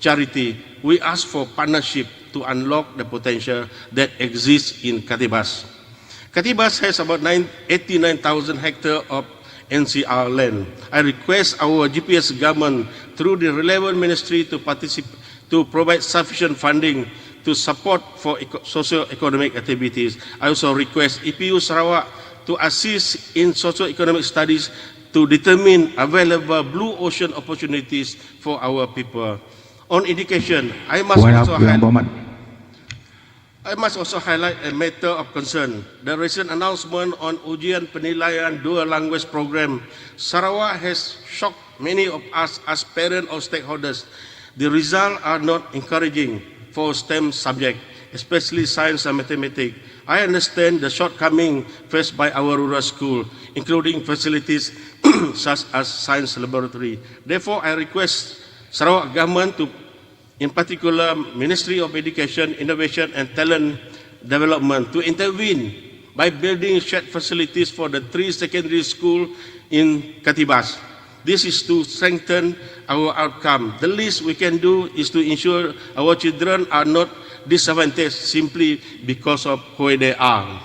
Speaker 4: charity, we ask for partnership to unlock the potential that exists in Katibas. Katibas has about 89,000 hectares of NCR land. I request our GPS government through the relevant ministry to provide sufficient funding to support for socio-economic activities. I also request EPU Sarawak to assist in socio-economic studies to determine available blue ocean opportunities for our people. On education, I must also highlight a matter of concern. The recent announcement on Ujian Penilaian Dual Language Program. Sarawak has shocked many of us as parents or stakeholders. The results are not encouraging for STEM subjects, especially science and mathematics. I understand the shortcomings faced by our rural school, including facilities such as science laboratory. Therefore, I request Sarawak government to, in particular, Ministry of Education, Innovation and Talent Development, to intervene by building shared facilities for the 3 secondary schools in Katibas. This is to strengthen our outcome. The least we can do is to ensure our children are not disadvantaged simply because of who they are.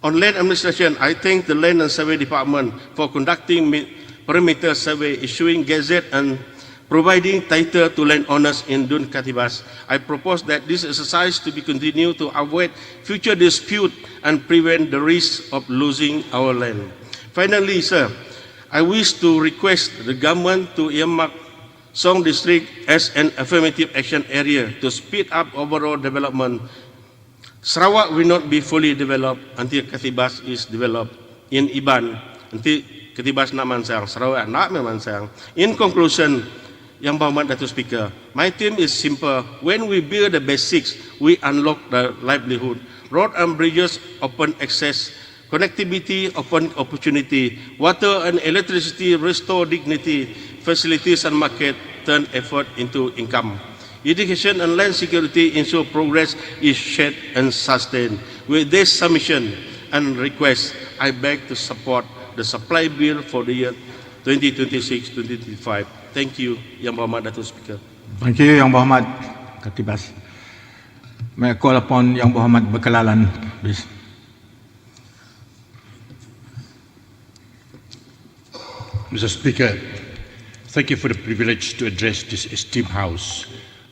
Speaker 4: On land administration, I thank the Land and Survey Department for conducting perimeter survey, issuing gazette and providing title to landowners in Dun Katibas. I propose that this exercise to be continued to avoid future dispute and prevent the risk of losing our land. Finally, sir, I wish to request the government to earmark Song District as an affirmative action area to speed up overall development. Sarawak will not be fully developed until Katibas is developed. In Iban, until Katibas nak mansang, Sarawak nak memansang. In conclusion, Yang Berhormat Datuk Speaker, my theme is simple. When we build the basics, we unlock the livelihood. Road and bridges open access. Connectivity open opportunity. Water and electricity restore dignity. Facilities and market turn effort into income. Education and land security ensure progress is shared and sustained. With this submission and request, I beg to support the supply bill for the year 2026-2025. Thank you, Yang Berhormat Datuk Speaker.
Speaker 3: Thank you, Yang Berhormat Katibas. May I call upon Yang Berhormat Berkelalan, please.
Speaker 22: Mr. Speaker, thank you for the privilege to address this esteemed House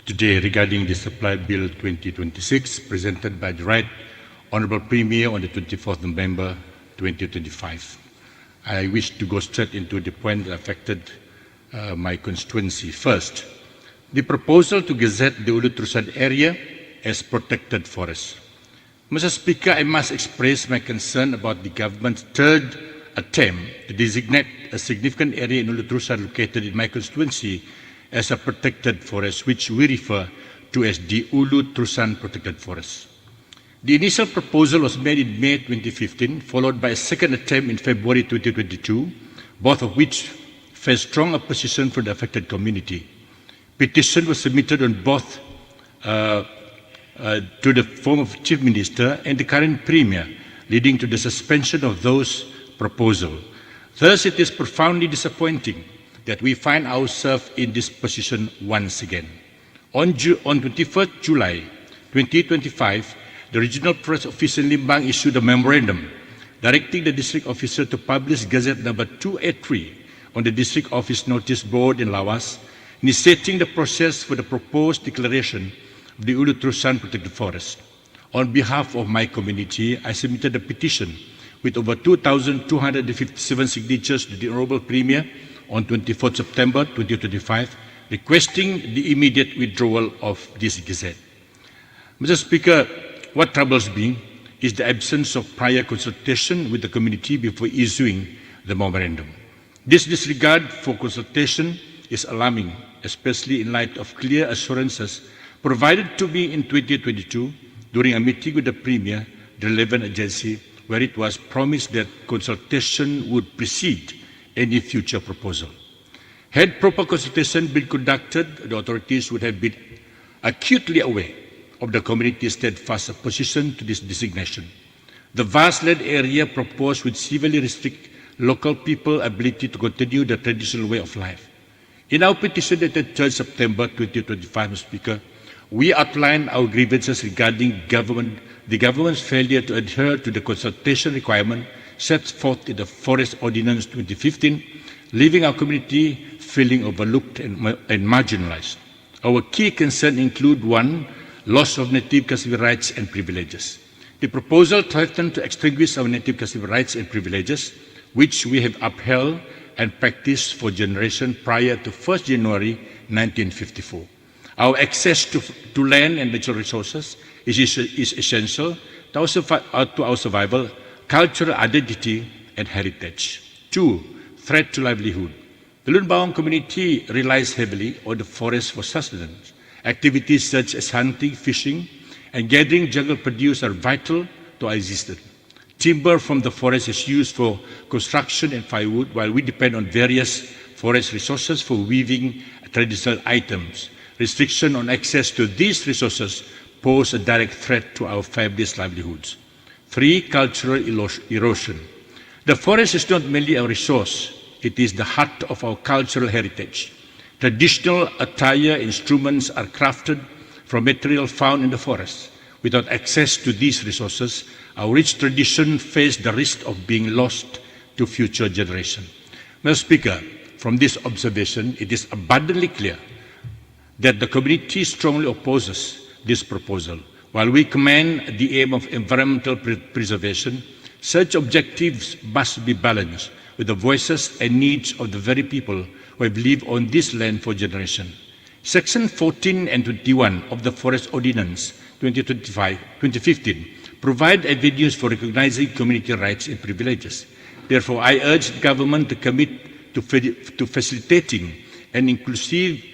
Speaker 22: today regarding the Supply Bill 2026 presented by the Right Honourable Premier on the 24th November 2025. I wish to go straight into the point that affected my constituency. First, the proposal to gazette the Ulu Trusan area as protected forest. Mr. Speaker, I must express my concern about the government's third attempt to designate a significant area in Ulu Trusan located in my constituency as a protected forest, which we refer to as the Ulu Trusan Protected Forest. The initial proposal was made in May 2015, followed by a second attempt in February 2022, both of which faced strong opposition from the affected community. Petition was submitted on both to the former Chief Minister and the current Premier, leading to the suspension of those proposals. Thus, it is profoundly disappointing that we find ourselves in this position once again. On 21st July 2025, the Regional Press Office in Limbang issued a memorandum directing the District Officer to publish Gazette number 283 on the District Office Notice Board in Lawas, initiating the process for the proposed declaration of the Ulu Trusan Protected Forest. On behalf of my community, I submitted a petition with over 2,257 signatures to the Honourable Premier on 24th September 2025, requesting the immediate withdrawal of this Gazette. Mr. Speaker, what troubles me is the absence of prior consultation with the community before issuing the memorandum. This disregard for consultation is alarming, especially in light of clear assurances provided to me in 2022 during a meeting with the Premier, the relevant agency, where it was promised that consultation would precede any future proposal. Had proper consultation been conducted, the authorities would have been acutely aware of the community's steadfast opposition to this designation. The vast land area proposed would severely restrict local people's ability to continue the traditional way of life. In our petition dated 3rd September 2025, Mr. Speaker, we outlined our grievances regarding the government's failure to adhere to the consultation requirement set forth in the Forest Ordinance 2015, leaving our community feeling overlooked and marginalized. Our key concerns include: 1, loss of native custody rights and privileges. The proposal threatened to extinguish our native custody rights and privileges, which we have upheld and practiced for generations prior to 1st January 1954. Our access to land and natural resources is essential to our survival, cultural identity, and heritage. 2, threat to livelihood. The Lun Bawang community relies heavily on the forest for sustenance. Activities such as hunting, fishing, and gathering jungle produce are vital to our existence. Timber from the forest is used for construction and firewood, while we depend on various forest resources for weaving traditional items. Restriction on access to these resources pose a direct threat to our family's livelihoods. 3, cultural erosion. The forest is not merely a resource, it is the heart of our cultural heritage. Traditional attire instruments are crafted from material found in the forest. Without access to these resources, our rich tradition face the risk of being lost to future generations. Mr. Speaker, from this observation, it is abundantly clear that the community strongly opposes this proposal. While we commend the aim of environmental preservation, such objectives must be balanced with the voices and needs of the very people who have lived on this land for generations. Section 14 and 21 of the Forest Ordinance 2015 provide avenues for recognizing community rights and privileges. Therefore, I urge the government to commit to facilitating an inclusive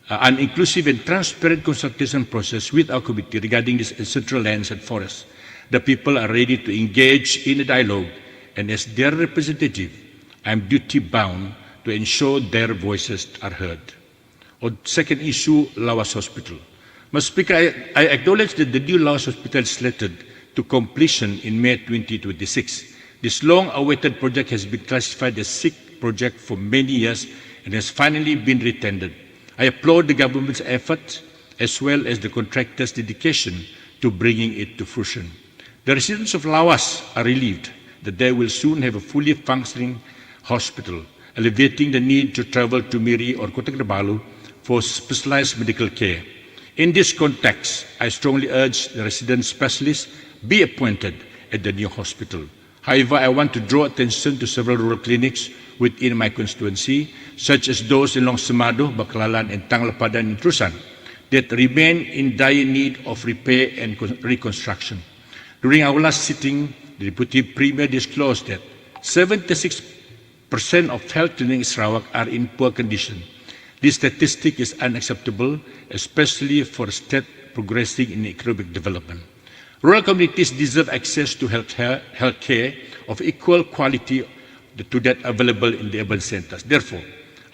Speaker 22: and transparent consultation process with our community regarding these ancestral lands and forests. The people are ready to engage in a dialogue, and as their representative, I am duty-bound to ensure their voices are heard. On second issue, Lawas Hospital. Mr. Speaker, I acknowledge that the new Lawas Hospital is slated to completion in May 2026. This long-awaited project has been classified as sick project for many years and has finally been retendered. I applaud the government's effort as well as the contractor's dedication to bringing it to fruition. The residents of Lawas are relieved that they will soon have a fully functioning hospital, alleviating the need to travel to Miri or Kota Kinabalu for specialized medical care. In this context, I strongly urge the resident specialists be appointed at the new hospital. However, I want to draw attention to several rural clinics within my constituency, such as those in Long Semado, Baklalan, and Tanglapadan in Trusan, that remain in dire need of repair and reconstruction. During our last sitting, the Deputy Premier disclosed that 76% of health clinics in Sarawak are in poor condition. This statistic is unacceptable, especially for a state progressing in economic development. Rural communities deserve access to health care of equal quality to that available in the urban centers. Therefore,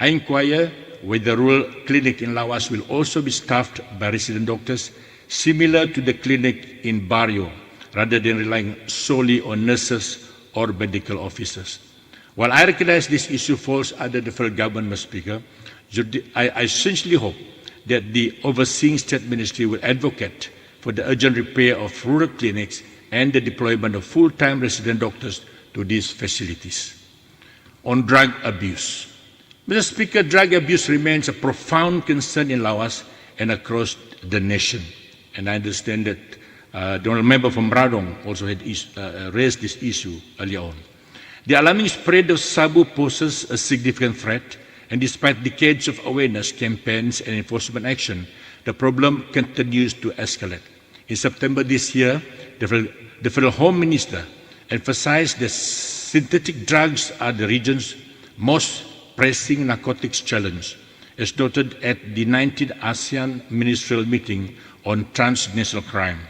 Speaker 22: I inquire whether the rural clinic in Lawas will also be staffed by resident doctors, similar to the clinic in Barrio, rather than relying solely on nurses or medical officers. While I recognize this issue falls under the federal government, Mr. Speaker, I essentially hope that the overseeing state ministry will advocate for the urgent repair of rural clinics and the deployment of full-time resident doctors to these facilities. On drug abuse. Mr. Speaker, drug abuse remains a profound concern in Lawas and across the nation. And I understand that the honourable member from Radong also had raised this issue earlier on. The alarming spread of Sabu poses a significant threat, and despite decades of awareness campaigns and enforcement action, the problem continues to escalate. In September this year, the Federal Home Minister emphasized that synthetic drugs are the region's most pressing narcotics challenge, as noted at the 19th ASEAN Ministerial Meeting on Transnational Crime.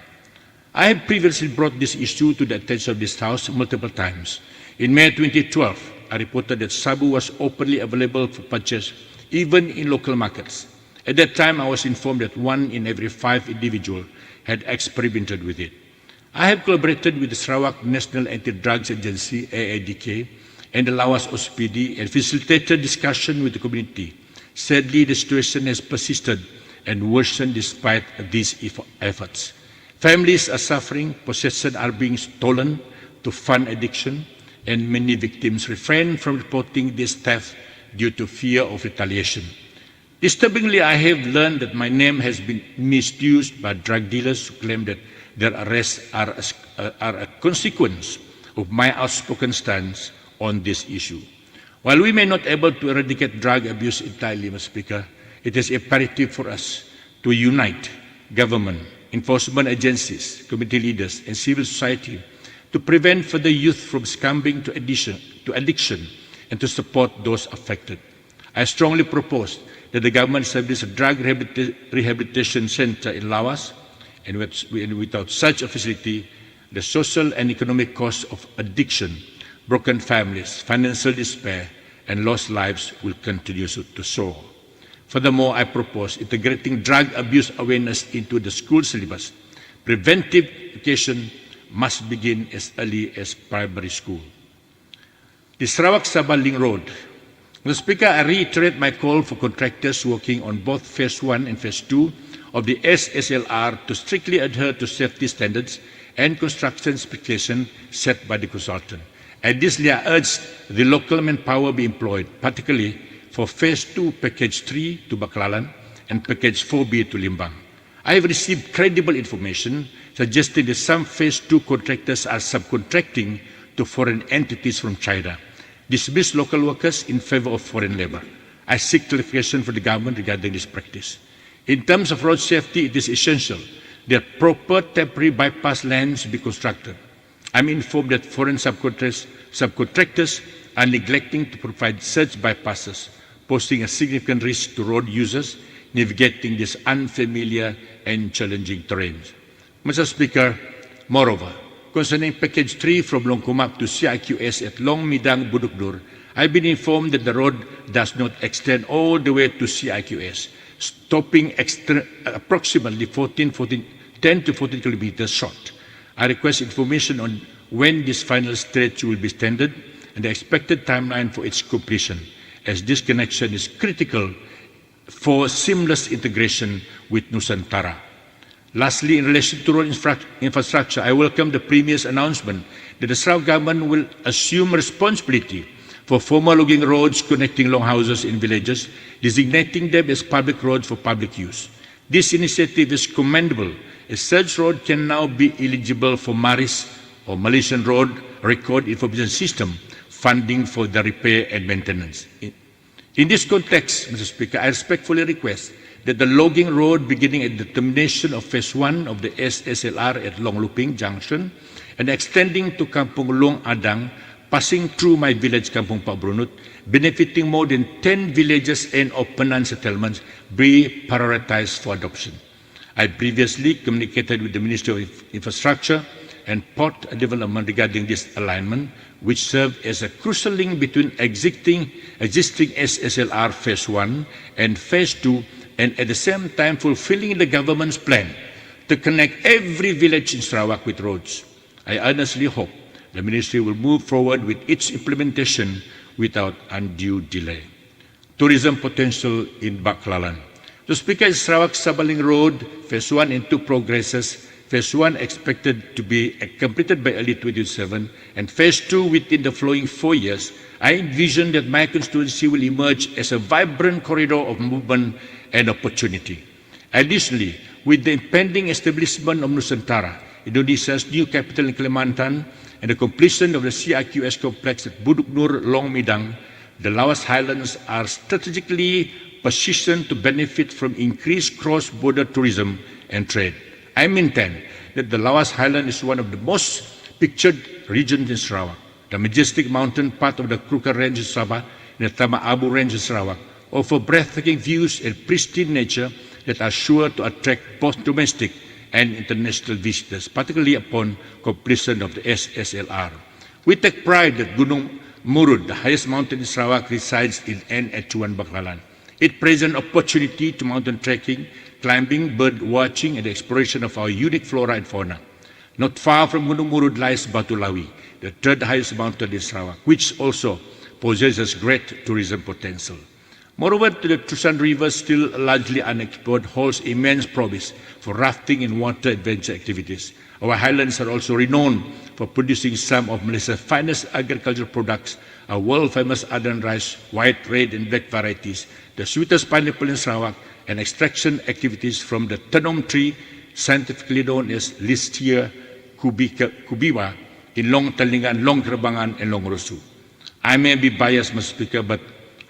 Speaker 22: I have previously brought this issue to the attention of this House multiple times. In May 2012, I reported that Sabu was openly available for purchase even in local markets. At that time, I was informed that 1 in every 5 individuals had experimented with it. I have collaborated with the Sarawak National Anti-Drugs Agency, AADK, and the Lawas OSPD and facilitated discussion with the community. Sadly, the situation has persisted and worsened despite these efforts. Families are suffering, possessions are being stolen to fund addiction, and many victims refrain from reporting this theft due to fear of retaliation. Disturbingly, I have learned that my name has been misused by drug dealers who claim that their arrests are a consequence of my outspoken stance on this issue. While we may not be able to eradicate drug abuse entirely, Mr. Speaker, it is imperative for us to unite government, enforcement agencies, community leaders, and civil society to prevent further youth from succumbing to addiction and to support those affected. I strongly propose that the government establish a drug rehabilitation center in Lawas, and without such a facility, the social and economic costs of addiction, broken families, financial despair, and lost lives will continue to soar. Furthermore, I propose integrating drug abuse awareness into the school syllabus. Preventive education must begin as early as primary school. The Sarawak-Sabah Link Road. Mr. Speaker, I reiterate my call for contractors working on both Phase 1 and Phase 2 of the SSLR to strictly adhere to safety standards and construction specifications set by the consultant. Additionally, I urge the local manpower be employed, particularly for Phase 2, Package 3 to Baklalan and Package 4B to Limbang. I have received credible information suggesting that some Phase 2 contractors are subcontracting to foreign entities from China, dismiss local workers in favor of foreign labor. I seek clarification from the government regarding this practice. In terms of road safety, it is essential that proper temporary bypass lanes be constructed. I'm informed that foreign subcontractors are neglecting to provide such bypasses, posing a significant risk to road users navigating these unfamiliar and challenging terrains. Mr. Speaker, moreover, concerning Package 3 from Longkumap to CIQS at Long Midang Budukdur, I've been informed that the road does not extend all the way to CIQS, stopping approximately 10 to 14 kilometers short. I request information on when this final stretch will be extended and the expected timeline for its completion, as this connection is critical for seamless integration with Nusantara. Lastly, in relation to road infrastructure, I welcome the Premier's announcement that the Sarawak government will assume responsibility for former logging roads connecting longhouses in villages, designating them as public roads for public use. This initiative is commendable, as such road can now be eligible for MARIS or Malaysian Road Record Information System funding for the repair and maintenance. In this context, Mr. Speaker, I respectfully request that the logging road beginning at the termination of Phase 1 of the SSLR at Long Luping Junction and extending to Kampung Long Adang, passing through my village Kampung Pak Brunut, benefiting more than 10 villages and Penan settlements, be prioritized for adoption. I previously communicated with the Ministry of Infrastructure and Port Development regarding this alignment, which served as a crucial link between existing SSLR Phase 1 and Phase 2, and at the same time fulfilling the government's plan to connect every village in Sarawak with roads. I earnestly hope the Ministry will move forward with its implementation without undue delay. Tourism potential in Baklalan. The Speaker, Sarawak Sabaling Road, Phase 1 and 2 progresses. Phase 1 expected to be completed by early 2027, and Phase 2 within the following 4 years. I envision that my constituency will emerge as a vibrant corridor of movement and opportunity. Additionally, with the impending establishment of Nusantara, Indonesia's new capital in Kalimantan, and the completion of the CIQS complex at Buduk Nur Long Midang, the Lawas Highlands are strategically positioned to benefit from increased cross-border tourism and trade. I maintain that the Lawas Highland is one of the most pictured regions in Sarawak. The majestic mountain part of the Krukar Range in Sabah and the Tama Abu Range in Sarawak offer breathtaking views and pristine nature that are sure to attract both domestic and international visitors, particularly upon completion of the SSLR. We take pride that Gunung Murud, the highest mountain in Sarawak, resides in NH1 Baklalan. It presents an opportunity to mountain trekking, climbing, bird watching, and the exploration of our unique flora and fauna. Not far from Gunung Murud lies Batu Lawi, the third highest mountain in Sarawak, which also possesses great tourism potential. Moreover, the Trusan River, still largely unexplored, holds immense promise for rafting and water adventure activities. Our highlands are also renowned for producing some of Malaysia's finest agricultural products, our world-famous Adan rice, white, red, and black varieties, the sweetest pineapple in Sarawak, and extraction activities from the tenom tree, scientifically known as Listia cubiva, in Long Talingan, Long Kerbangan, and Long Rosu. I may be biased, Mr. Speaker, but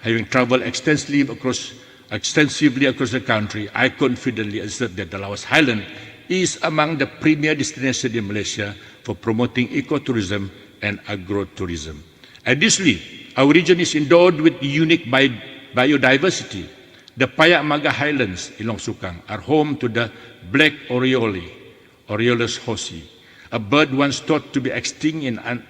Speaker 22: having traveled extensively across the country, I confidently assert that the Lawas Highland is among the premier destinations in Malaysia for promoting ecotourism and agrotourism. Additionally, our region is endowed with unique biodiversity. The Payak Maga Highlands in Long Sukang are home to the black oriole, Oriolus hosi, a bird once thought to be extinct and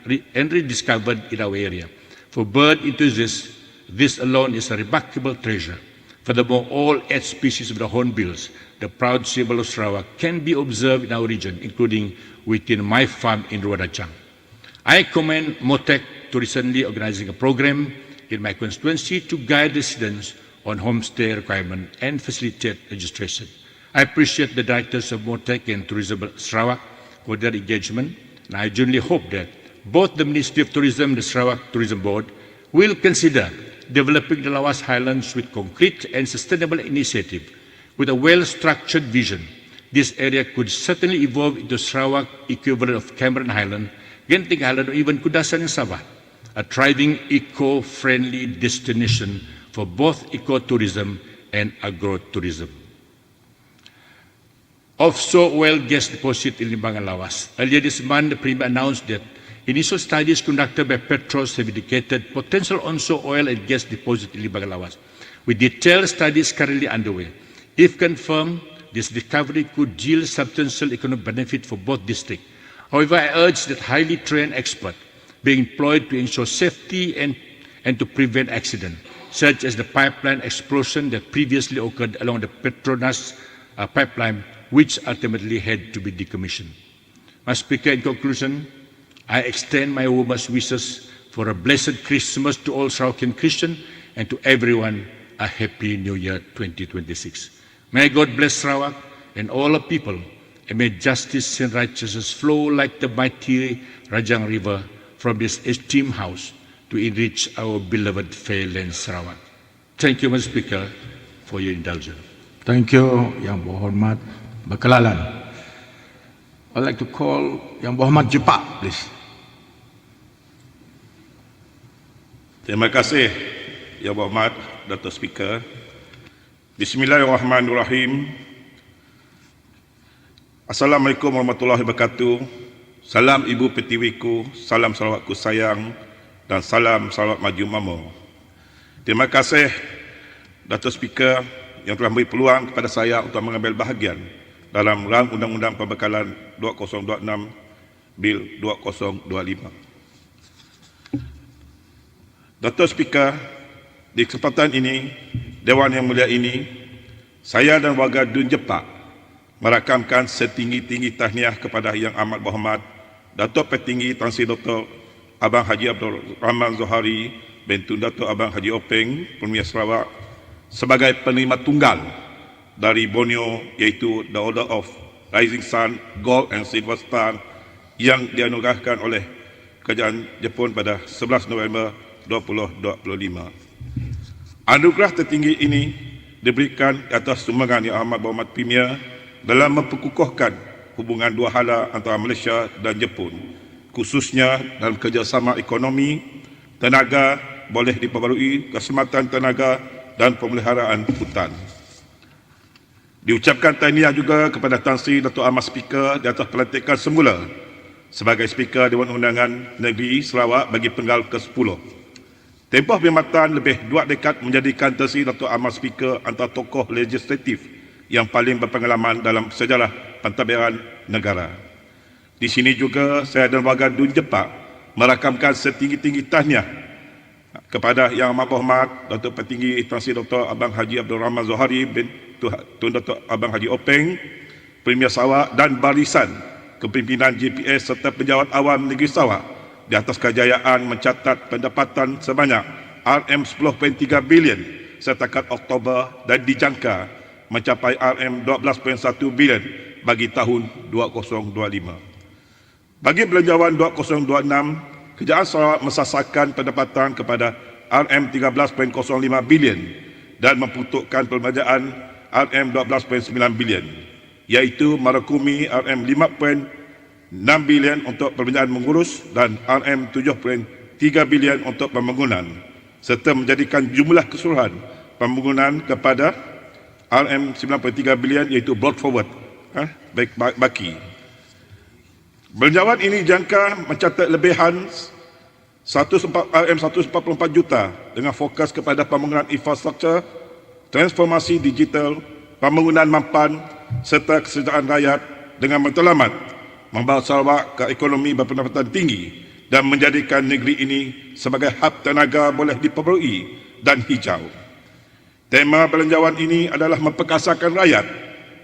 Speaker 22: rediscovered in our area. For bird enthusiasts, this alone is a remarkable treasure. Furthermore, all 8 species of the hornbills, the proud symbol of Sarawak, can be observed in our region, including within my farm in Ruadachang. I commend MOTEC to recently organizing a program in my constituency to guide residents on homestay requirement and facilitate registration. I appreciate the directors of MOTEC and Tourism Sarawak for their engagement, and I genuinely hope that both the Ministry of Tourism and the Sarawak Tourism Board will consider developing the Lawas Highlands with concrete and sustainable initiative. With a well-structured vision, this area could certainly evolve into Sarawak equivalent of Cameron Highland, Genting Highland, or even Kudasan in Sabah, a thriving eco-friendly destination for both ecotourism and agrotourism. Offshore oil gas deposit in Limbangan Lawas. Earlier this month, the Premier announced that initial studies conducted by Petros have indicated potential onshore oil and gas deposit in Limbangan Lawas, with detailed studies currently underway. If confirmed, this discovery could yield substantial economic benefit for both districts. However, I urge that highly trained experts be employed to ensure safety and to prevent accidents, such as the pipeline explosion that previously occurred along the Petronas pipeline, which ultimately had to be decommissioned. Mr. Speaker, in conclusion, I extend my warmest wishes for a blessed Christmas to all Sarawakian Christians and to everyone a happy New Year 2026. May God bless Sarawak and all the people, and may justice and righteousness flow like the mighty Rajang River from this esteemed house to enrich our beloved fair land Sarawak. Thank you, Mr. Speaker, for your indulgence.
Speaker 3: Thank you, Yang Berhormat Berkelalan. I'd like to call Yang Berhormat Jepak, please.
Speaker 5: Terima kasih, Yang Berhormat Dato' Speaker. Bismillahirrahmanirrahim. Assalamualaikum warahmatullahi wabarakatuh. Salam Ibu Pertiwiku, salam Sarawakku sayang, dan salam Sarawak maju mamau. Terima kasih, Dato' Speaker, yang telah memberi peluang kepada saya untuk mengambil bahagian dalam rang Undang-Undang Pembekalan 2026 Bil 2025. Dato' Speaker, di kesempatan ini, Dewan yang mulia ini, saya dan warga Dun Jepak merakamkan setinggi-tinggi tahniah kepada Yang Amat Berhormat Dato' Petinggi Tan Sri Dr. Abang Haji Abdul Rahman Zohari bin Tun Dato' Abang Haji Openg, Premier Sarawak, sebagai penerima tunggal dari Borneo, iaitu the Order of Rising Sun, Gold and Silver Star yang dianugerahkan oleh Kerajaan Jepun pada 11 November 2025. Anugerah tertinggi ini diberikan atas sumbangan Yang Amat Berhormat Premier dalam memperkukuhkan hubungan dua hala antara Malaysia dan Jepun, khususnya dalam kerjasama ekonomi, tenaga boleh diperbarui, keselamatan tenaga dan pemeliharaan hutan. Diucapkan tahniah juga kepada Tan Sri Dato' Amat Speaker di atas pelantikan semula sebagai Speaker Dewan Undangan Negeri Sarawak bagi Penggal ke-10. Tempoh perkhidmatan lebih 2 dekad menjadikan Tan Sri Dato' Amat Speaker antara tokoh legislatif yang paling berpengalaman dalam sejarah pentadbiran negara. Di sini juga saya dan warga Dun Jepak merakamkan setinggi-tinggi tahniah kepada Yang Amat Berhormat Dato' Petinggi Tan Sri Dr. Abang Haji Abdul Rahman Zohari bin Tun Dato' Abang Haji Openg, Premier Sarawak, dan barisan kepimpinan GPS serta penjawat awam negeri Sarawak di atas kejayaan mencatat pendapatan sebanyak RM10.3 bilion setakat Oktober dan dijangka mencapai RM12.1 bilion bagi tahun 2025. Bagi belanjawan 2026, Kerajaan Sarawak mensasarkan pendapatan kepada RM13.05 bilion dan memperuntukkan perbelanjaan RM12.9 bilion, iaitu merangkumi RM5.6 bilion untuk perbelanjaan mengurus dan RM7.3 bilion untuk pembangunan, serta menjadikan jumlah keseluruhan pembangunan kepada RM9.3 bilion, iaitu brought forward baki. Belanjawan ini jangka mencatat lebihan RM144 juta dengan fokus kepada pembangunan infrastruktur, transformasi digital, pembangunan mampan serta kesejahteraan rakyat dengan matlamat membawa Sarawak ke ekonomi berpendapatan tinggi dan menjadikan negeri ini sebagai hub tenaga boleh diperbarui dan hijau. Tema belanjawan ini adalah memperkasakan rakyat,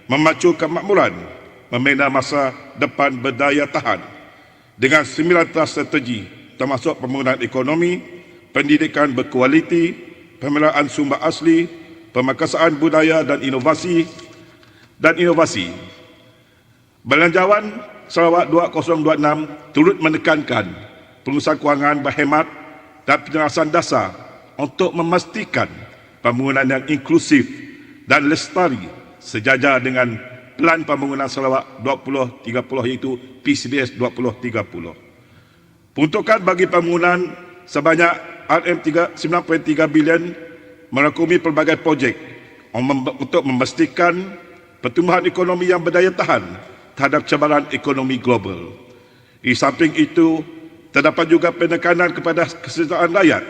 Speaker 5: memacu kemakmuran, membina masa depan berdaya tahan dengan 19 strategi termasuk pembangunan ekonomi, pendidikan berkualiti, pemeliharaan sumber asli, pemakasaan budaya dan inovasi. Belanjawan Sarawak 2026 turut menekankan pengurusan kewangan berhemat dan penyelesaian dasar untuk memastikan pembangunan yang inklusif dan lestari sejajar dengan Pelan Pembangunan Sarawak 2030 iaitu PCDS 2030. Peruntukan bagi pembangunan sebanyak RM9.3 bilion merangkumi pelbagai projek untuk memastikan pertumbuhan ekonomi yang berdaya tahan terhadap cabaran ekonomi global. Di samping itu, terdapat juga penekanan kepada kesejahteraan rakyat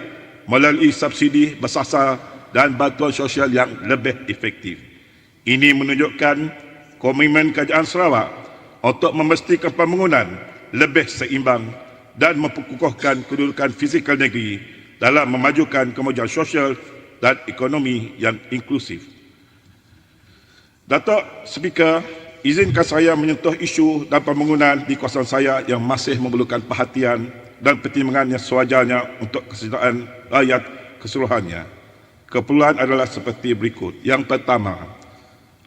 Speaker 5: melalui subsidi bersasar dan bantuan sosial yang lebih efektif. Ini menunjukkan komitmen kerajaan Sarawak untuk memastikan pembangunan lebih seimbang dan memperkukuhkan kedudukan fizikal negeri dalam memajukan kemajuan sosial dan ekonomi yang inklusif. Datuk Speaker, izinkan saya menyentuh isu dan pembangunan di kawasan saya yang masih memerlukan perhatian dan pertimbangan yang sewajarnya untuk kesejahteraan rakyat keseluruhannya. Keperluan adalah seperti berikut. Yang pertama,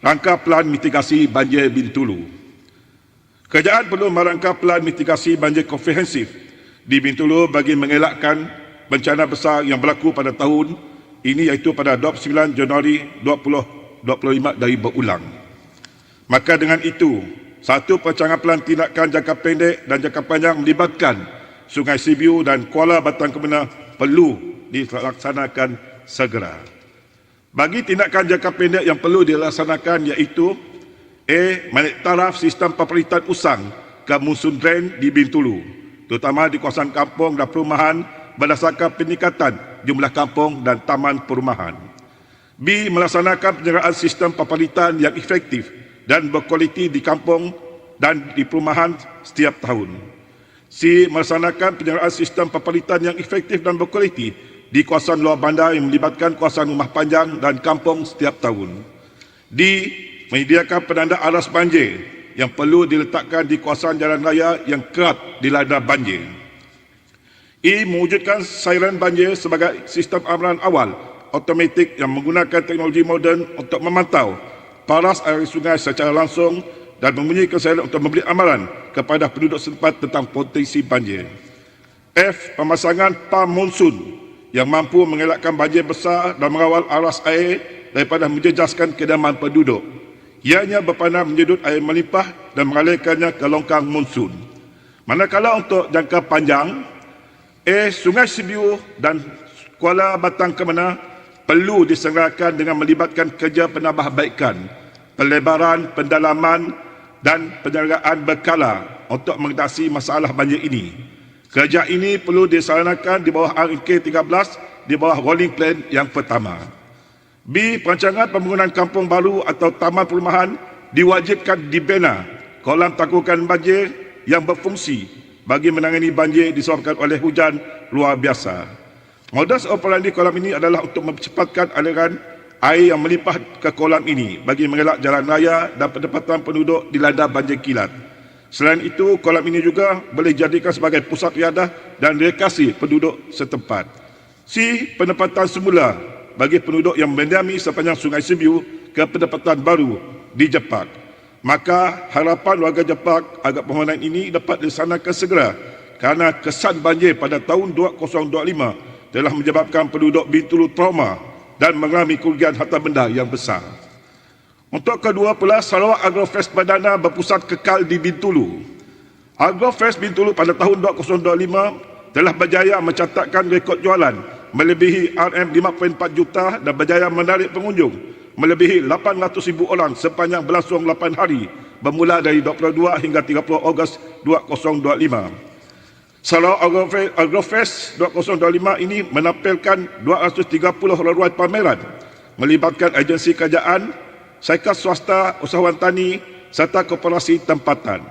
Speaker 5: rangka pelan mitigasi banjir Bintulu. Kerajaan perlu merangka pelan mitigasi banjir komprehensif di Bintulu bagi mengelakkan bencana besar yang berlaku pada tahun ini iaitu pada 29 Januari 2025 dari berulang. Maka dengan itu, satu perancangan pelan tindakan jangka pendek dan jangka panjang melibatkan Sungai Sibiu dan Kuala Batang Kemena perlu dilaksanakan segera. Bagi tindakan jangka pendek yang perlu dilaksanakan iaitu menaik taraf sistem pemeriksaan usang ke monsoon drain di Bintulu, terutama di kawasan kampung dan perumahan berdasarkan peningkatan jumlah kampung dan taman perumahan. B. Melaksanakan penyeraan sistem pemeriksaan yang efektif dan berkualiti di kampung dan di perumahan setiap tahun. C. Melaksanakan penyeraan sistem pemeriksaan yang efektif dan berkualiti di kawasan luar bandar yang melibatkan kawasan rumah panjang dan kampung setiap tahun. D. Menyediakan penanda aras banjir yang perlu diletakkan di kawasan jalan raya yang kerap dilanda banjir. E. Mewujudkan siaran banjir sebagai sistem amaran awal automatik yang menggunakan teknologi moden untuk memantau paras air sungai secara langsung dan membunyikan siaran untuk memberi amaran kepada penduduk setempat tentang potensi banjir. F. Pemasangan pam monsun yang mampu mengelakkan banjir besar dan mengawal aras air daripada menjejaskan kediaman penduduk. Ianya berpandang menyedut air melimpah dan mengalirkannya ke longkang monsun. Manakala untuk jangka panjang, Sungai Sibiu dan Kuala Batang Kemena perlu disenggarakan dengan melibatkan kerja penambahbaikan, pelebaran, pendalaman dan penyelenggaraan berkala untuk mengatasi masalah banjir ini. Kerja ini perlu dilaksanakan di bawah RMK 13 di bawah rolling plan yang pertama. B. Perancangan pembangunan kampung baru atau taman perumahan diwajibkan dibina kolam tangguhan banjir yang berfungsi bagi menangani banjir disebabkan oleh hujan luar biasa. Modus operandi kolam ini adalah untuk mempercepatkan aliran air yang melimpah ke kolam ini bagi mengelak jalan raya dan pendapatan penduduk dilanda banjir kilat. Selain itu, kolam ini juga boleh dijadikan sebagai pusat riadah dan rekreasi penduduk setempat. C. Penempatan semula bagi penduduk yang mendiami sepanjang Sungai Sibiu ke pendapatan baru di Jepak. Maka harapan warga Jepak agar permohonan ini dapat dilaksanakan segera kerana kesan banjir pada tahun 2025 telah menyebabkan penduduk Bintulu trauma dan mengalami kerugian harta benda yang besar. Untuk kedua pula, Sarawak Agrofest Perdana berpusat kekal di Bintulu. Agrofest Bintulu pada tahun 2025 telah berjaya mencatatkan rekod jualan melebihi RM5.4 juta dan berjaya menarik pengunjung melebihi 800,000 orang sepanjang berlangsung 8 hari bermula dari 22 hingga 30 Ogos 2025. Sarawak Agrofest 2025 ini menampilkan 230 laluan pameran melibatkan agensi kerajaan, syarikat swasta, usahawan tani serta koperasi tempatan.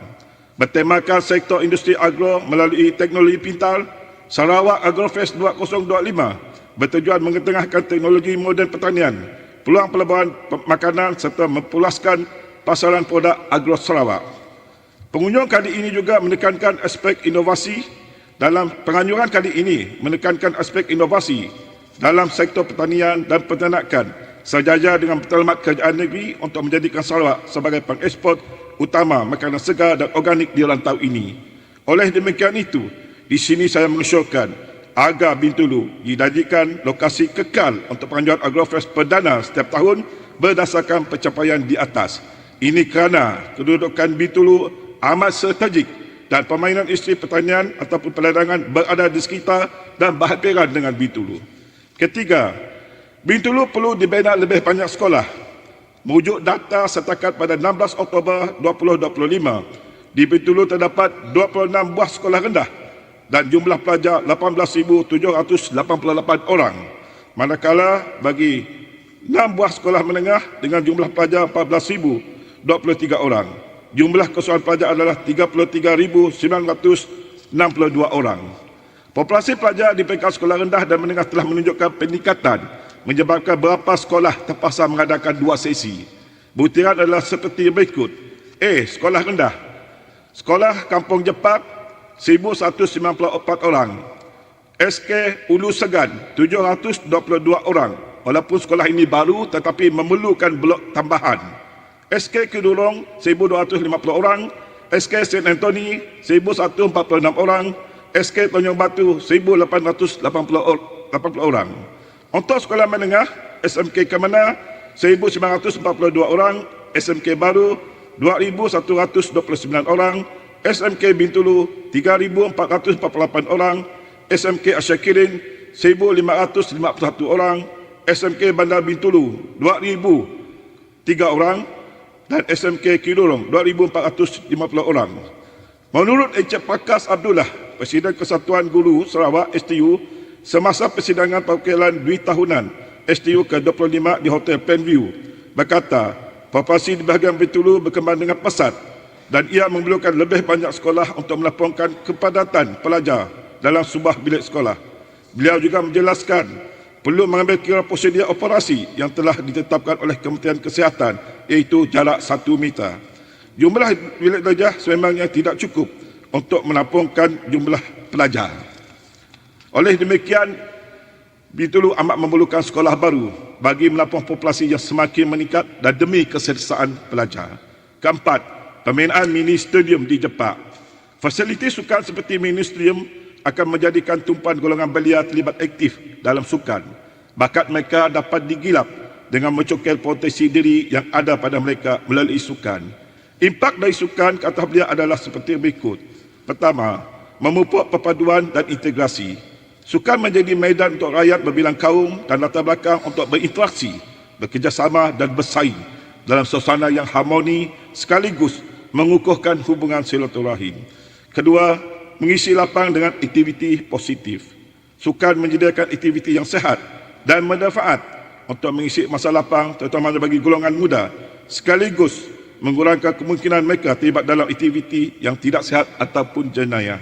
Speaker 5: Bertemakan sektor industri agro melalui teknologi pintar, Sarawak Agrofest 2025 bertujuan mengetengahkan teknologi moden pertanian, peluang pelebaran makanan serta mempulaskan pasaran produk agro Sarawak. Pengunjung kali ini juga menekankan aspek inovasi dalam penganjuran kali ini menekankan aspek inovasi dalam sektor pertanian dan peternakan sejajar dengan matlamat kerajaan negeri untuk menjadikan Sarawak sebagai pengeksport utama makanan segar dan organik di rantau ini. Oleh demikian itu, Di sini saya mengusulkan agar Bintulu dijadikan lokasi kekal untuk pengajuan agrofresh perdana setiap tahun berdasarkan pencapaian di atas. Ini kerana kedudukan Bintulu amat strategik dan permainan industri pertanian ataupun perdagangan berada di sekitar dan berhampiran dengan Bintulu. Ketiga, Bintulu perlu dibina lebih banyak sekolah. Merujuk data setakat pada 16 Oktober 2025, di Bintulu terdapat 26 buah sekolah rendah dan jumlah pelajar 18,788 orang. Manakala bagi 6 buah sekolah menengah dengan jumlah pelajar 14,023 orang. Jumlah keseluruhan pelajar adalah 33,962 orang. Populasi pelajar di peringkat sekolah rendah dan menengah telah menunjukkan peningkatan, menyebabkan beberapa sekolah terpaksa mengadakan 2 sesi. Butiran adalah seperti berikut. A. Sekolah rendah. Sekolah Kampung Jepak 1,194 orang. SK Ulu Segan 722 orang. Walaupun sekolah ini baru tetapi memerlukan blok tambahan. SK Kedurong 1,250 orang. SK St. Anthony 1,146 orang. SK Tanjung Batu 1,880 orang. Untuk sekolah menengah, SMK Kemana 1,942 orang. SMK Baru 2,129 orang. SMK Bintulu 3,448 orang. SMK Asyakirin 1,551 orang. SMK Bandar Bintulu 2,003 orang. Dan SMK Kidurong 2,450 orang. Menurut Encik Pakas Abdullah, Presiden Kesatuan Guru Sarawak STU, semasa persidangan perwakilan dui tahunan STU ke-25 di Hotel Penview, berkata populasi di bahagian Bintulu berkembang dengan pesat dan ia memerlukan lebih banyak sekolah untuk melaporkan kepadatan pelajar dalam sebuah bilik sekolah. Beliau juga menjelaskan perlu mengambil kira prosedur operasi yang telah ditetapkan oleh Kementerian Kesihatan, iaitu jarak 1 meter. Jumlah bilik darjah sememangnya tidak cukup untuk menampungkan jumlah pelajar. Oleh demikian, Bintulu amat memerlukan sekolah baru bagi menampung populasi yang semakin meningkat dan demi keselesaan pelajar. Keempat, pembinaan mini stadium di Jepak. Fasiliti sukan seperti mini stadium akan menjadikan tumpuan golongan belia terlibat aktif dalam sukan. Bakat mereka dapat digilap dengan mencokil potensi diri yang ada pada mereka melalui sukan. Impak dari sukan, kata beliau, adalah seperti berikut. Pertama, memupuk perpaduan dan integrasi. Sukan menjadi medan untuk rakyat berbilang kaum dan latar belakang untuk berinteraksi, bekerjasama dan bersaing dalam suasana yang harmoni sekaligus mengukuhkan hubungan silaturahim. Kedua, mengisi lapang dengan aktiviti positif. Sukan menyediakan aktiviti yang sehat dan bermanfaat untuk mengisi masa lapang terutama bagi golongan muda, sekaligus mengurangkan kemungkinan mereka terlibat dalam aktiviti yang tidak sihat ataupun jenayah.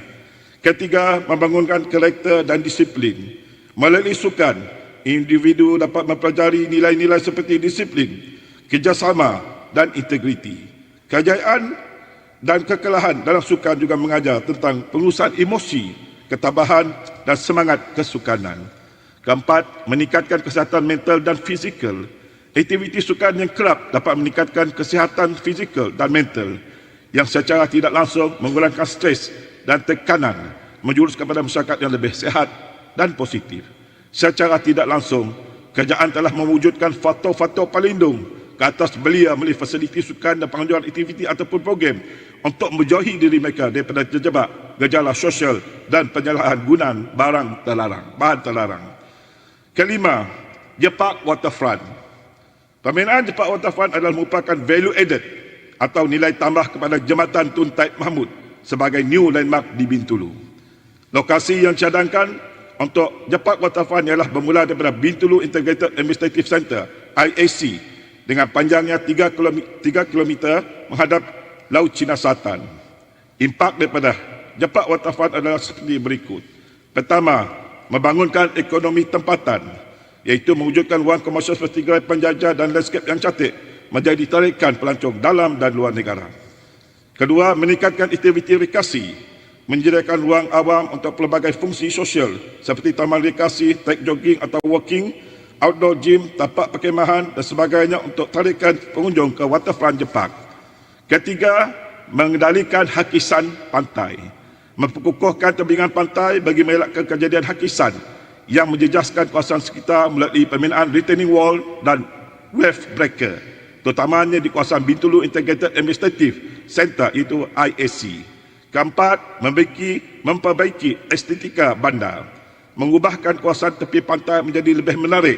Speaker 5: Ketiga, membangunkan karakter dan disiplin. Melalui sukan, individu dapat mempelajari nilai-nilai seperti disiplin, kerjasama dan integriti. Kejayaan dan kekalahan dalam sukan juga mengajar tentang pengurusan emosi, ketabahan dan semangat kesukanan. Keempat, meningkatkan kesihatan mental dan fizikal. Aktiviti sukan yang kerap dapat meningkatkan kesihatan fizikal dan mental yang secara tidak langsung mengurangkan stres dan tekanan, menjurus kepada masyarakat yang lebih sihat dan positif. Secara tidak langsung, kerajaan telah mewujudkan faktor-faktor pelindung ke atas belia melalui fasiliti sukan dan penganjuran aktiviti ataupun program untuk menjauhi diri mereka daripada terjebak gejala sosial dan penyalahan gunaan bahan terlarang. Kelima, Jepak Waterfront. Pembinaan Jepak Waterfront adalah merupakan value added atau nilai tambah kepada Jambatan Tun Taib Mahmud sebagai new landmark di Bintulu. Lokasi yang cadangkan untuk Jepak Waterfront ialah bermula daripada Bintulu Integrated Administrative Centre IAC dengan panjangnya 3 km menghadap Laut Cina Selatan. Impak daripada Jepak Waterfront adalah seperti berikut. Pertama, membangunkan ekonomi tempatan, iaitu mewujudkan ruang komersial seperti gerai penjajah dan landscape yang cantik menjadi tarikan pelancong dalam dan luar negara. Kedua, meningkatkan aktiviti rekreasi, menyediakan ruang awam untuk pelbagai fungsi sosial seperti taman rekreasi, track jogging atau walking, outdoor gym, tapak perkhemahan dan sebagainya untuk tarikan pengunjung ke waterfront Jepak. Ketiga, mengendalikan hakisan pantai. memperkukuhkan tebingan pantai bagi mengelakkan kejadian hakisan yang menjejaskan kawasan sekitar melalui pembinaan retaining wall dan wave breaker, terutamanya di kawasan Bintulu Integrated Administrative Centre iaitu IAC. Keempat, memperbaiki estetika bandar, mengubahkan kawasan tepi pantai menjadi lebih menarik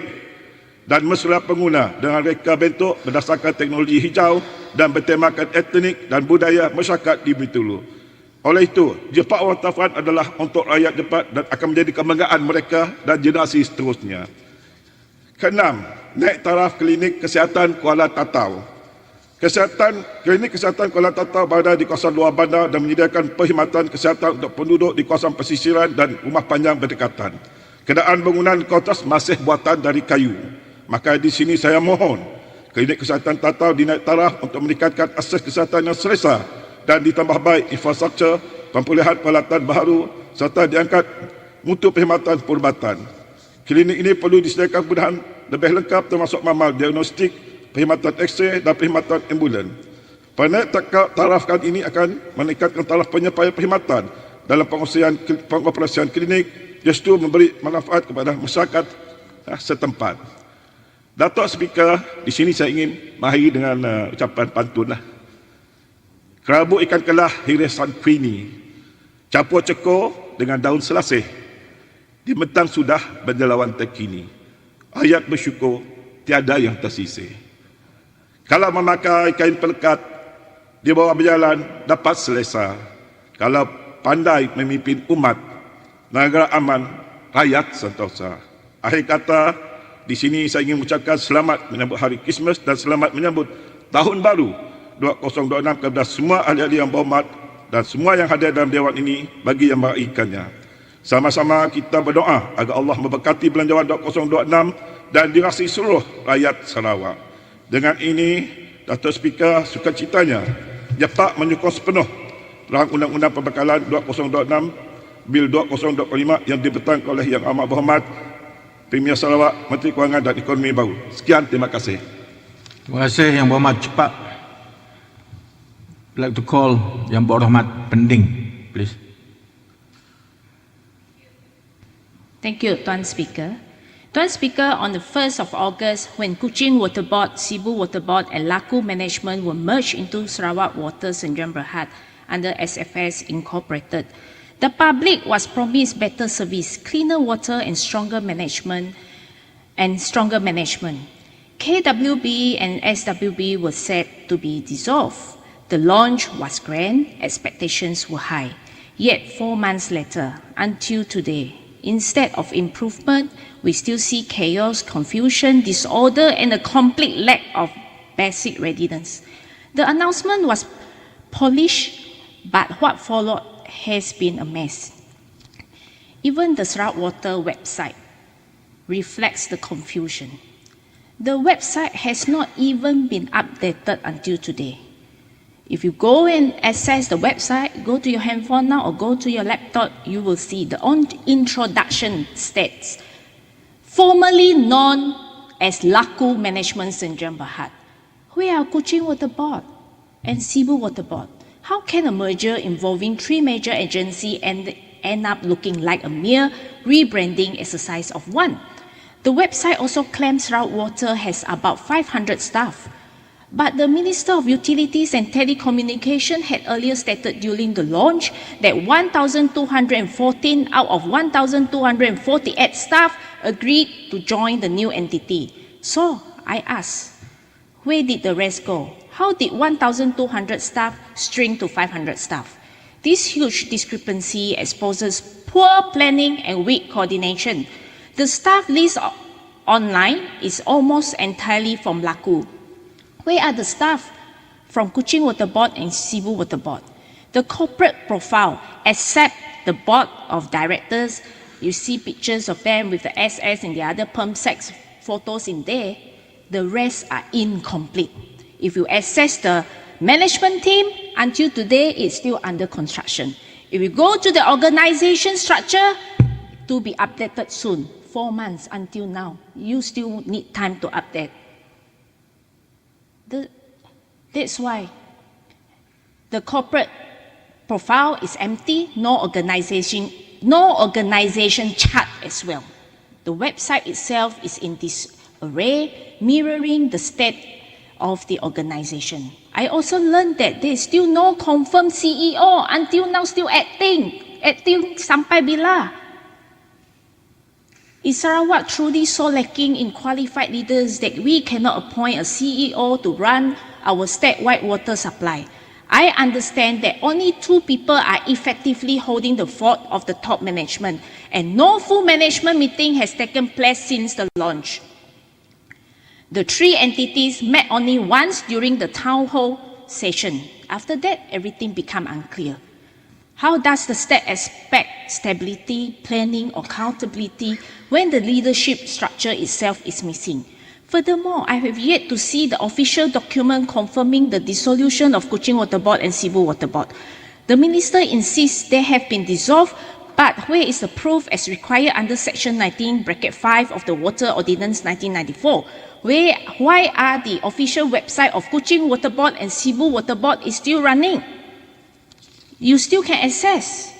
Speaker 5: dan mesra pengguna dengan reka bentuk berdasarkan teknologi hijau dan bertemakan etnik dan budaya masyarakat di Bintulu. Oleh itu, Jepak Waterfront adalah untuk rakyat Jepak dan akan menjadi kebanggaan mereka dan generasi seterusnya. Keenam, naik taraf klinik kesihatan Kuala Tatau. Klinik kesihatan Kuala Tatau berada di kawasan luar bandar dan menyediakan perkhidmatan kesihatan untuk penduduk di kawasan pesisiran dan rumah panjang berdekatan. Keadaan bangunan kontras masih buatan dari kayu. Maka di sini saya mohon klinik kesihatan Tatau dinaik taraf untuk meningkatkan akses kesihatan yang selesa dan ditambah baik infrastruktur, pemulihan peralatan baru serta diangkat mutu perkhidmatan perubatan. Klinik ini perlu disediakan kemudahan lebih lengkap termasuk mamal diagnostik, perkhidmatan X-ray dan perkhidmatan ambulan. Penaik taraf ini akan meningkatkan taraf penyepaya perkhidmatan dalam pengoperasian klinik, justru memberi manfaat kepada masyarakat setempat. Datuk Speaker, di sini saya ingin mahiri dengan ucapan pantun. Kerabu ikan kelah hirisan kuini, campur cekor dengan daun selasih, di mentang sudah berjelawan terkini. Ayat bersyukur tiada yang tersisih. Kalau memakai kain pelekat, di bawah berjalan dapat selesa. Kalau pandai memimpin umat, negara aman, rakyat sentosa. Akhir kata, di sini saya ingin mengucapkan selamat menyambut Hari Krismas dan selamat menyambut Tahun Baru 2026 kepada semua ahli-ahli yang berhormat dan semua yang hadir dalam Dewan ini bagi yang meraihkannya. Sama-sama kita berdoa agar Allah memberkati belanjawan 2026 dan dirahsiai seluruh rakyat Sarawak. Dengan ini, Datuk Speaker, sukacitanya Jepak menyokong sepenuh Rang Undang-Undang Pembekalan 2026 Bil 2025 yang dibentangkan oleh Yang Amat Berhormat Premier Sarawak, Menteri Kewangan dan Ekonomi Baru. Sekian, terima kasih.
Speaker 3: Terima kasih Yang Berhormat Jepak. I'd like to call Yang Berhormat Pending, please.
Speaker 6: Thank you, Tuan Speaker. Tuan Speaker, on the 1st of August, when Kuching Water Board, Sibu Water Board and Laku Management were merged into Sarawak Water Sdn Bhd under SFS Incorporated, the public was promised better service, cleaner water and stronger management. KWB and SWB were said to be dissolved. The launch was grand, expectations were high. Yet 4 months later, until today, instead of improvement, we still see chaos, confusion, disorder, and a complete lack of basic readiness. The announcement was polished, but what followed has been a mess. Even the Sarawak Water website reflects the confusion. The website has not even been updated until today. If you go and access the website, go to your handphone now or go to your laptop, you will see the introduction states, formerly known as Laku Management Sdn Bhd. Where are Kuching Water Board and Sibu Water Board? How can a merger involving 3 major agencies end up looking like a mere rebranding exercise of one? The website also claims Sarawak Water has about 500 staff. But the Minister of Utilities and Telecommunication had earlier stated during the launch that 1,214 out of 1,248 staff agreed to join the new entity. So I ask, where did the rest go? How did 1,200 staff shrink to 500 staff? This huge discrepancy exposes poor planning and weak coordination. The staff list online is almost entirely from Laku. Where are the staff from Kuching Water Board and Sibu Water Board? The corporate profile, except the board of directors, you see pictures of them with the SS and the other perm sex photos in there, the rest are incomplete. If you access the management team, until today it's still under construction. If you go to the organization structure, to be updated soon, 4 months until now, you still need time to update. That's why the corporate profile is empty, no organization chart as well. The website itself is in disarray, mirroring the state of the organization. I also learned that there is still no confirmed CEO until now, still acting sampai bila. Is Sarawak truly so lacking in qualified leaders that we cannot appoint a CEO to run our statewide water supply? I understand that only 2 people are effectively holding the fort of the top management, and no full management meeting has taken place since the launch. The 3 entities met only once during the town hall session. After that, everything became unclear. How does the state expect stability, planning, or accountability when the leadership structure itself is missing? Furthermore, I have yet to see the official document confirming the dissolution of Kuching Water Board and Cebu Water Board. The minister insists they have been dissolved, but where is the proof as required under Section 19(5) of the Water Ordinance 1994? Why are the official website of Kuching Water Board and Cebu Water Board is still running? You still can access.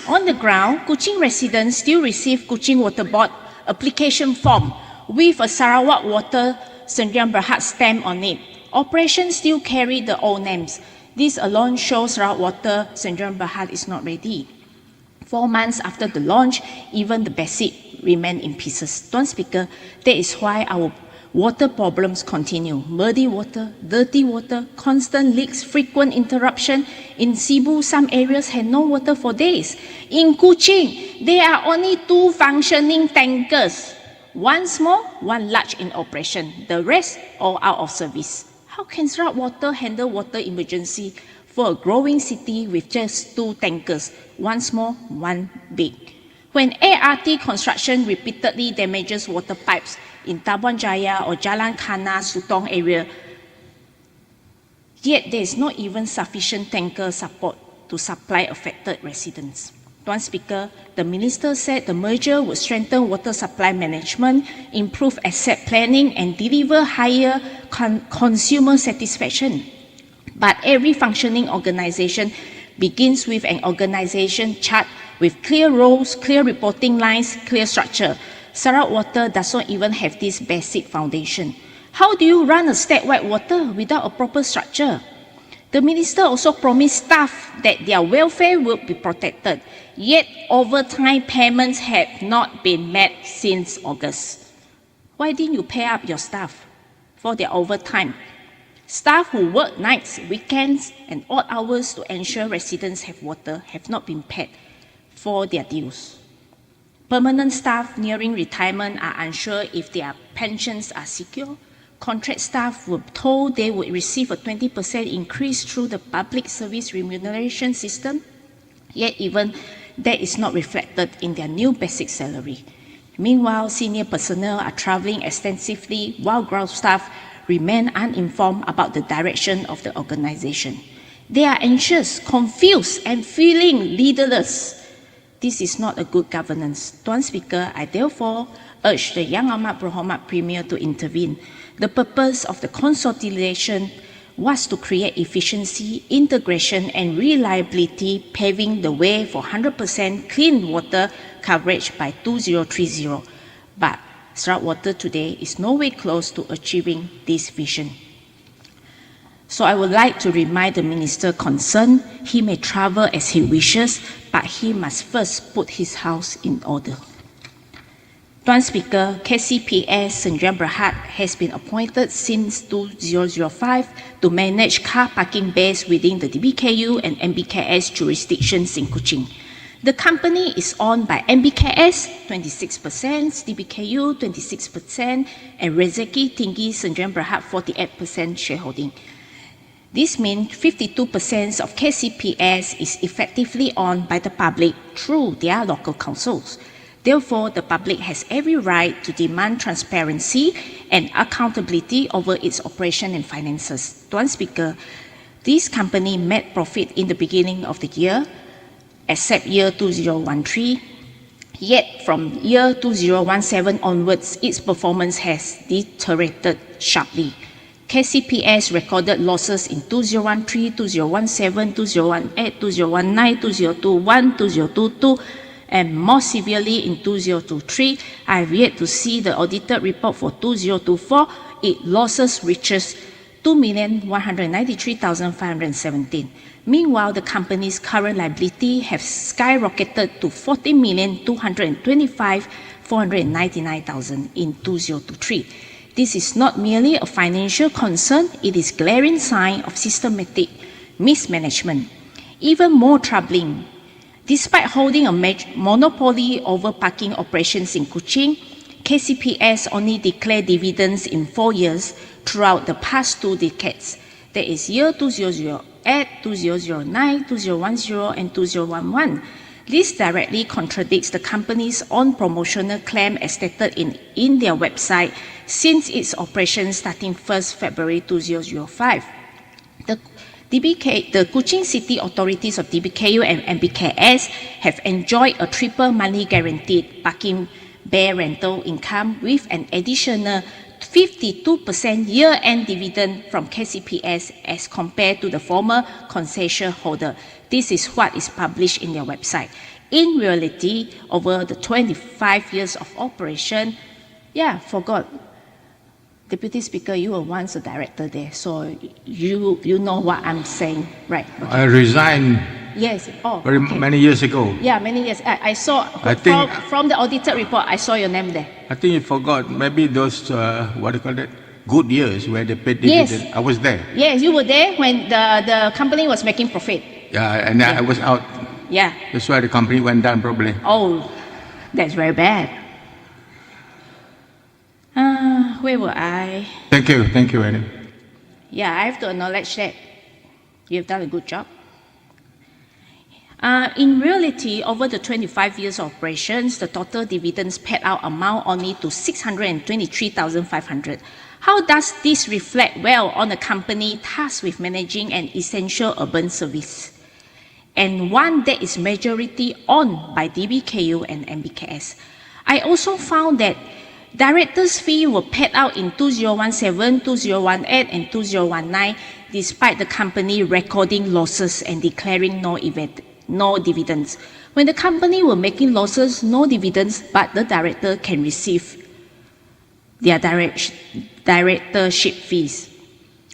Speaker 6: On the ground, Kuching residents still receive Kuching Water Board application form with a Sarawak Water Sdn Bhd stamp on it. Operations still carry the old names. This alone shows Sarawak Water Sdn Bhd is not ready. 4 months after the launch, even the basic remain in pieces. Tuan Speaker, that is why our water problems continue. Muddy water, dirty water, constant leaks, frequent interruption. In Cebu, some areas had no water for days. In Kuching, there are only 2 functioning tankers. 1 small, 1 large in operation. The rest all out of service. How can Sarawak Water handle water emergency for a growing city with just 2 tankers, 1 small, 1 big? When ART construction repeatedly damages water pipes in Tabuan Jaya or Jalan Kana, Sutong area, yet there is not even sufficient tanker support to supply affected residents. Tuan Speaker, the Minister said the merger would strengthen water supply management, improve asset planning, and deliver higher consumer satisfaction. But every functioning organization begins with an organization chart with clear roles, clear reporting lines, clear structure. Sarawak Water does not even have this basic foundation. How do you run a statewide water without a proper structure? The minister also promised staff that their welfare will be protected, yet overtime payments have not been met since August. Why didn't you pay up your staff for their overtime? Staff who work nights, weekends, and odd hours to ensure residents have water have not been paid for their dues. Permanent staff nearing retirement are unsure if their pensions are secure. Contract staff were told they would receive a 20% increase through the public service remuneration system, yet even that is not reflected in their new basic salary. Meanwhile, senior personnel are travelling extensively while ground staff remain uninformed about the direction of the organization. They are anxious, confused, and feeling leaderless. This is not a good governance. Tuan Speaker, I therefore urge the Yang Amat Berhormat Premier to intervene. The purpose of the consolidation was to create efficiency, integration, and reliability, paving the way for 100% clean water coverage by 2030. But Sarawak Water today is no way close to achieving this vision. So I would like to remind the minister concerned, he may travel as he wishes, but he must first put his house in order. Tuan Speaker, KCPS Sdn Bhd has been appointed since 2005 to manage car parking bays within the DBKU and MBKS jurisdictions in Kuching. The company is owned by MBKS 26%, DBKU 26%, and Rezeki Tinggi Sdn Bhd 48% shareholding. This means 52% of KCPS is effectively owned by the public through their local councils. Therefore, the public has every right to demand transparency and accountability over its operation and finances. Tuan Speaker, this company made profit in the beginning of the year, except year 2013. Yet from year 2017 onwards, its performance has deteriorated sharply. KCPS recorded losses in 2013, 2017, 2018, 2019, 2021, 2022, and more severely in 2023. I have yet to see the audited report for 2024. Its losses reaches 2,193,517. Meanwhile, the company's current liability have skyrocketed to 40,225,499,000 in 2023. This is not merely a financial concern, it is a glaring sign of systematic mismanagement. Even more troubling, despite holding a monopoly over parking operations in Kuching, KCPS only declared dividends in 4 years throughout the past 2 decades. That is year 2008, 2009, 2010, and 2011. This directly contradicts the company's own promotional claim as stated in their website since its operation starting 1st February 2005. The Kuching City authorities of DBKU and MBKS have enjoyed a triple money guaranteed parking bay rental income with an additional 52% year-end dividend from KCPS as compared to the former concession holder. This is what is published in their website. In reality, over the 25 years of operation, forgot. Deputy Speaker, you were once a director there, so you know what I'm saying, right? Okay.
Speaker 3: I resigned.
Speaker 6: Yes.
Speaker 3: Many years ago.
Speaker 6: Yeah, many years. I saw from the audited report. I saw your name there.
Speaker 3: I think you forgot. Maybe those what do you call it? Good years where they paid dividend.
Speaker 6: Yes.
Speaker 3: I was there.
Speaker 6: Yes, you were there when the company was making profit.
Speaker 3: Yeah, and I was out.
Speaker 6: Yeah.
Speaker 3: That's why the company went down probably.
Speaker 6: Oh, that's very bad. Where were I?
Speaker 3: Thank you, Annie.
Speaker 6: Yeah, I have to acknowledge that you've done a good job. In reality, over the 25 years of operations, the total dividends paid out amount only to 623,500. How does this reflect well on a company tasked with managing an essential urban service, and one that is majority owned by DBKU and MBKS? I also found that directors' fees were paid out in 2017, 2018, and 2019, despite the company recording losses and declaring no dividends. When the company were making losses, no dividends, but the director can receive their directorship fees.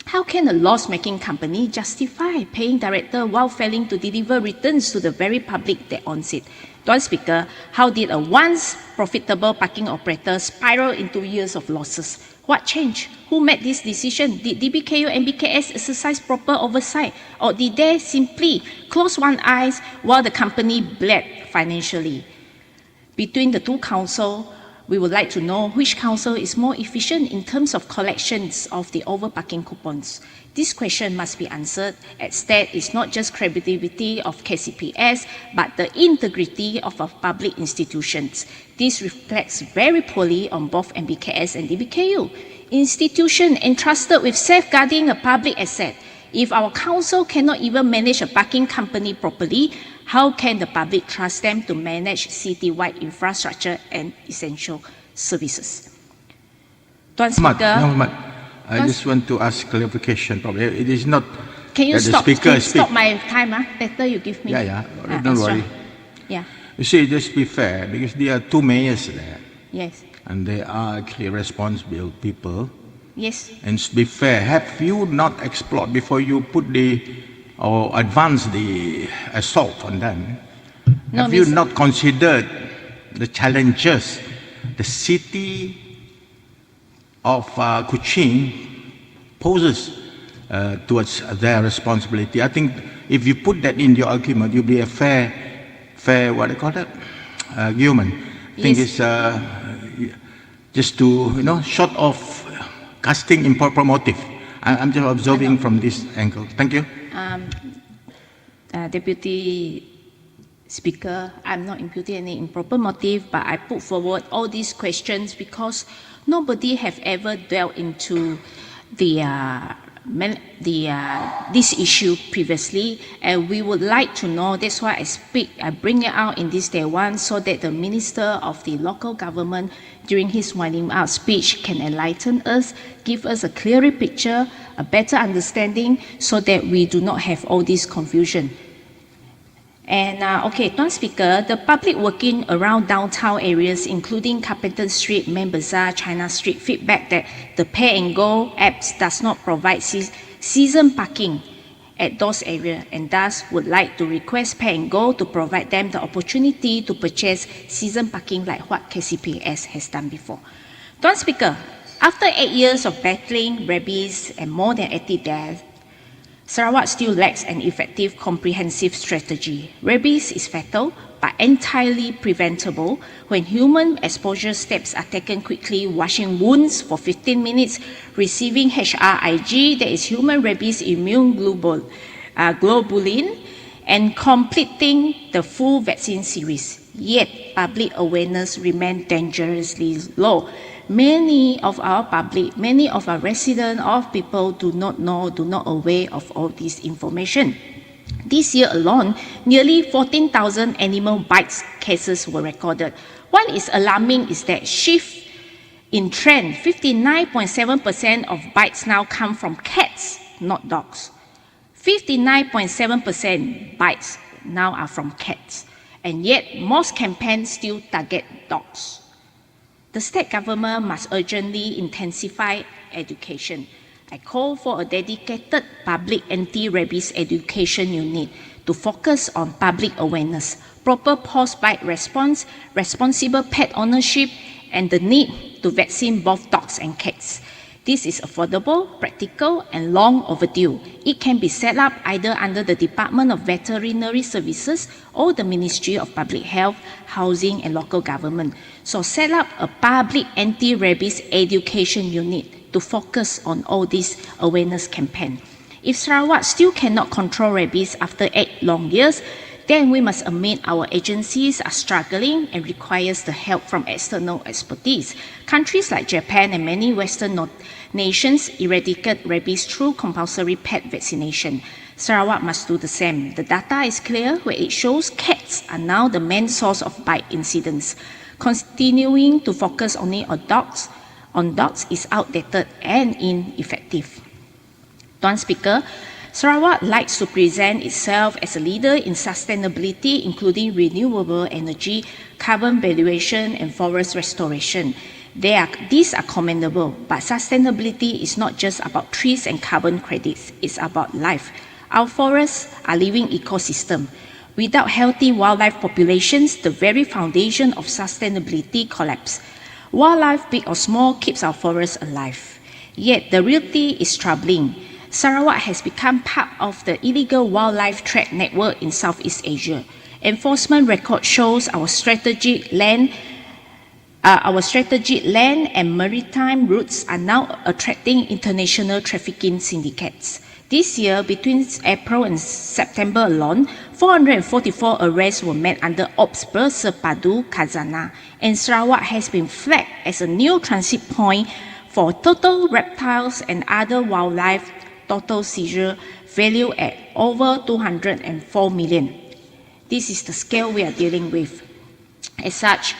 Speaker 6: How can a loss-making company justify paying director while failing to deliver returns to the very public that owns it? Dewan Speaker, how did a once profitable parking operator spiral into years of losses? What changed? Who made this decision? Did DBKU and BKS exercise proper oversight, or did they simply close one eye while the company bled financially? Between the two councils, we would like to know which council is more efficient in terms of collections of the overparking coupons. This question must be answered, as that is not just credibility of KCPS, but the integrity of our public institutions. This reflects very poorly on both MBKS and DBKU. Institution entrusted with safeguarding a public asset. If our council cannot even manage a parking company properly, how can the public trust them to manage city-wide infrastructure and essential services? Dewan Speaker,
Speaker 3: I just want to ask clarification. Probably it is not.
Speaker 6: Can you stop? Stop my time? Later you give me.
Speaker 3: Don't worry.
Speaker 6: Yeah.
Speaker 3: You see, just be fair, because there are two mayors there.
Speaker 6: Yes.
Speaker 3: And they are actually responsible people.
Speaker 6: Yes.
Speaker 3: And to be fair, have you not explored before you put or advance the assault on them?
Speaker 6: No,
Speaker 3: have you not considered the challenges the city of Kuching poses towards their responsibility? I think if you put that in your argument, you'll be a fair, what do you call that, argument. I think it's just to, short of casting improper motive. I'm just observing from this angle. Thank you.
Speaker 6: Deputy Speaker, I'm not imputing any improper motive, but I put forward all these questions because nobody have ever delved into the this issue previously, and we would like to know. That's why I bring it out in this Dewan, so that the Minister of the Local Government, during his winding up speech, can enlighten us, give us a clearer picture, a better understanding, so that we do not have all this confusion. And Tuan Speaker, the public working around downtown areas, including Carpenter Street, Main Bazaar, China Street, feedback that the Pay and Go apps does not provide season parking at those areas, and thus would like to request Pay and Go to provide them the opportunity to purchase season parking like what KCPS has done before. Tuan Speaker, after 8 years of battling rabies and more than 80 deaths, Sarawak still lacks an effective, comprehensive strategy. Rabies is fatal, but entirely preventable when human exposure steps are taken quickly, washing wounds for 15 minutes, receiving HRIG, that is human rabies immune globulin, and completing the full vaccine series. Yet, public awareness remains dangerously low. Many of our residents, of people do not aware of all this information. This year alone, nearly 14,000 animal bites cases were recorded. What is alarming is that shift in trend. 59.7% of bites now come from cats, not dogs. 59.7% bites now are from cats, and yet most campaigns still target dogs. The state government must urgently intensify education. I call for a dedicated public anti-rabies education unit to focus on public awareness, proper post-bite response, responsible pet ownership, and the need to vaccine both dogs and cats. This is affordable, practical, and long overdue. It can be set up either under the Department of Veterinary Services or the Ministry of Public Health, Housing and Local Government. So set up a public anti-rabies education unit to focus on all this awareness campaign. If Sarawak still cannot control rabies after 8 long years, then we must admit our agencies are struggling and requires the help from external expertise. Countries like Japan and many Western nations eradicate rabies through compulsory pet vaccination. Sarawak must do the same. The data is clear where it shows cats are now the main source of bite incidents. Continuing to focus only on dogs is outdated and ineffective. Tuan Speaker, Sarawak likes to present itself as a leader in sustainability, including renewable energy, carbon valuation, and forest restoration. These are commendable, but sustainability is not just about trees and carbon credits, it's about life. Our forests are living ecosystems. Without healthy wildlife populations, the very foundation of sustainability collapses. Wildlife, big or small, keeps our forests alive. Yet the reality is troubling. Sarawak has become part of the illegal wildlife trade network in Southeast Asia. Enforcement record shows our strategic land and maritime routes are now attracting international trafficking syndicates. This year, between April and September alone, 444 arrests were made under Ops Bersepadu Khazanah, and Sarawak has been flagged as a new transit point for total reptiles and other wildlife. Total seizure value at over 204 million. This is the scale we are dealing with. As such,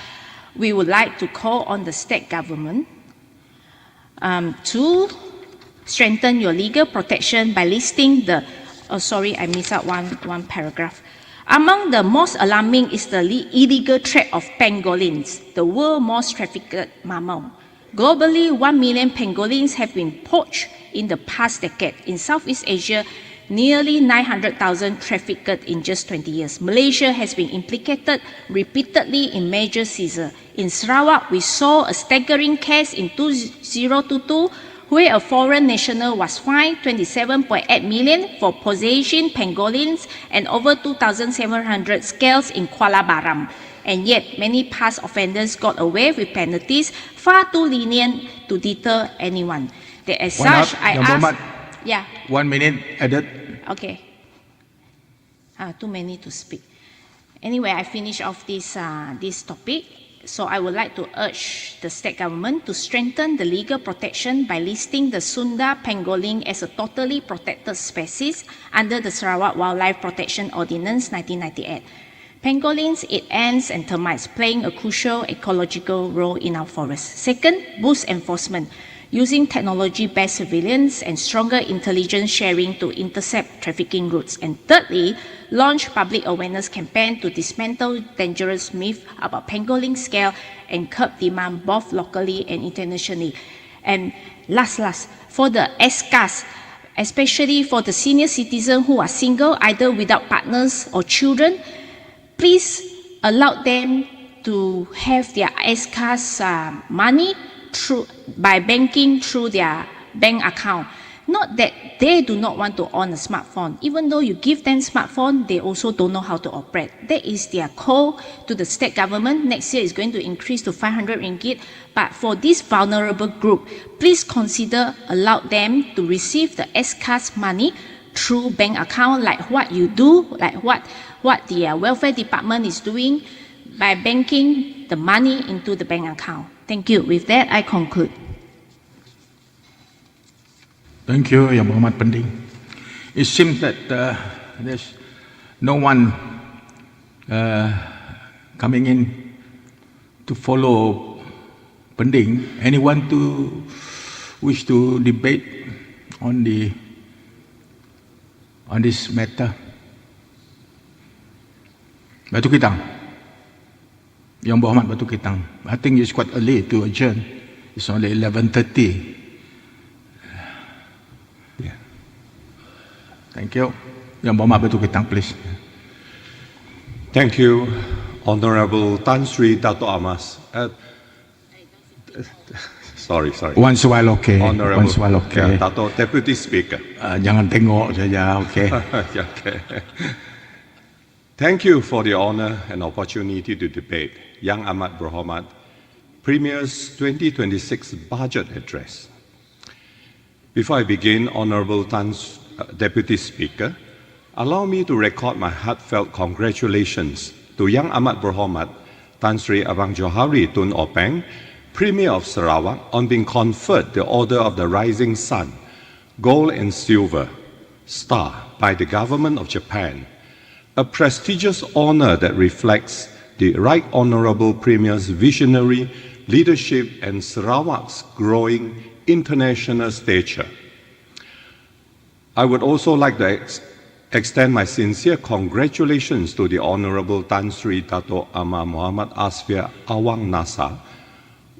Speaker 6: we would like to call on the state government to strengthen your legal protection by listing the, I missed out one paragraph. Among the most alarming is the illegal trade of pangolins, the world's most trafficked mammal. Globally, 1 million pangolins have been poached in the past decade. In Southeast Asia, nearly 900,000 trafficked in just 20 years. Malaysia has been implicated repeatedly in major seizures. In Sarawak, we saw a staggering case in 2022 where a foreign national was fined 27.8 million for possessing pangolins and over 2,700 scales in Kuala Baram. And yet, many past offenders got away with penalties far too lenient to deter anyone. As such, I ask... Yeah.
Speaker 3: 1 minute added.
Speaker 6: Okay. Too many to speak. Anyway, I finish off this topic. So I would like to urge the state government to strengthen the legal protection by listing the Sunda pangolin as a totally protected species under the Sarawak Wildlife Protection Ordinance 1998. Pangolins eat ants and termites, playing a crucial ecological role in our forests. Second, boost enforcement using technology-based surveillance and stronger intelligence sharing to intercept trafficking routes. And thirdly, launch public awareness campaign to dismantle dangerous myths about pangolin scale and curb demand both locally and internationally. And last, for the SCAS, especially for the senior citizens who are single, either without partners or children, please allow them to have their SCAS money by banking through their bank account. Not that they do not want to own a smartphone. Even though you give them smartphone, they also don't know how to operate. That is their call to the state government. Next year is going to increase to 500 ringgit. But for this vulnerable group, please consider allow them to receive the SCAS money through bank account, like what you do, like what the welfare department is doing by banking the money into the bank account. Thank you. With that, I conclude.
Speaker 3: Thank you, Yang Berhormat Pending. It seems that there's no one coming in to follow Pending. Anyone to wish to debate on this matter? Batu Kitang. Yang Berhormat Batu Kitang. I think it's quite early to adjourn. It's only 11:30. Yeah. Thank you. Yang Berhormat Batu Kitang, please.
Speaker 8: Thank you, Honorable Tan Sri Dato' Amas. Sorry.
Speaker 3: Once a while, okay.
Speaker 8: Honorable,
Speaker 3: Once a while, okay.
Speaker 8: Dato' Deputy Speaker.
Speaker 3: Jangan tengok saja, okay.
Speaker 8: Okay. Thank you for the honor and opportunity to debate Yang Amat Berhormat Premier's 2026 Budget Address. Before I begin, Honorable Deputy Speaker, allow me to record my heartfelt congratulations to Yang Amat Berhormat Tan Sri Abang Johari Tun Openg, Premier of Sarawak, on being conferred the Order of the Rising Sun, Gold and Silver Star by the Government of Japan, a prestigious honor that reflects the Right Honourable Premier's visionary leadership and Sarawak's growing international stature. I would also like to extend my sincere congratulations to the Honourable Tan Sri Dato' Amar Muhammad Asfia Awang Nasa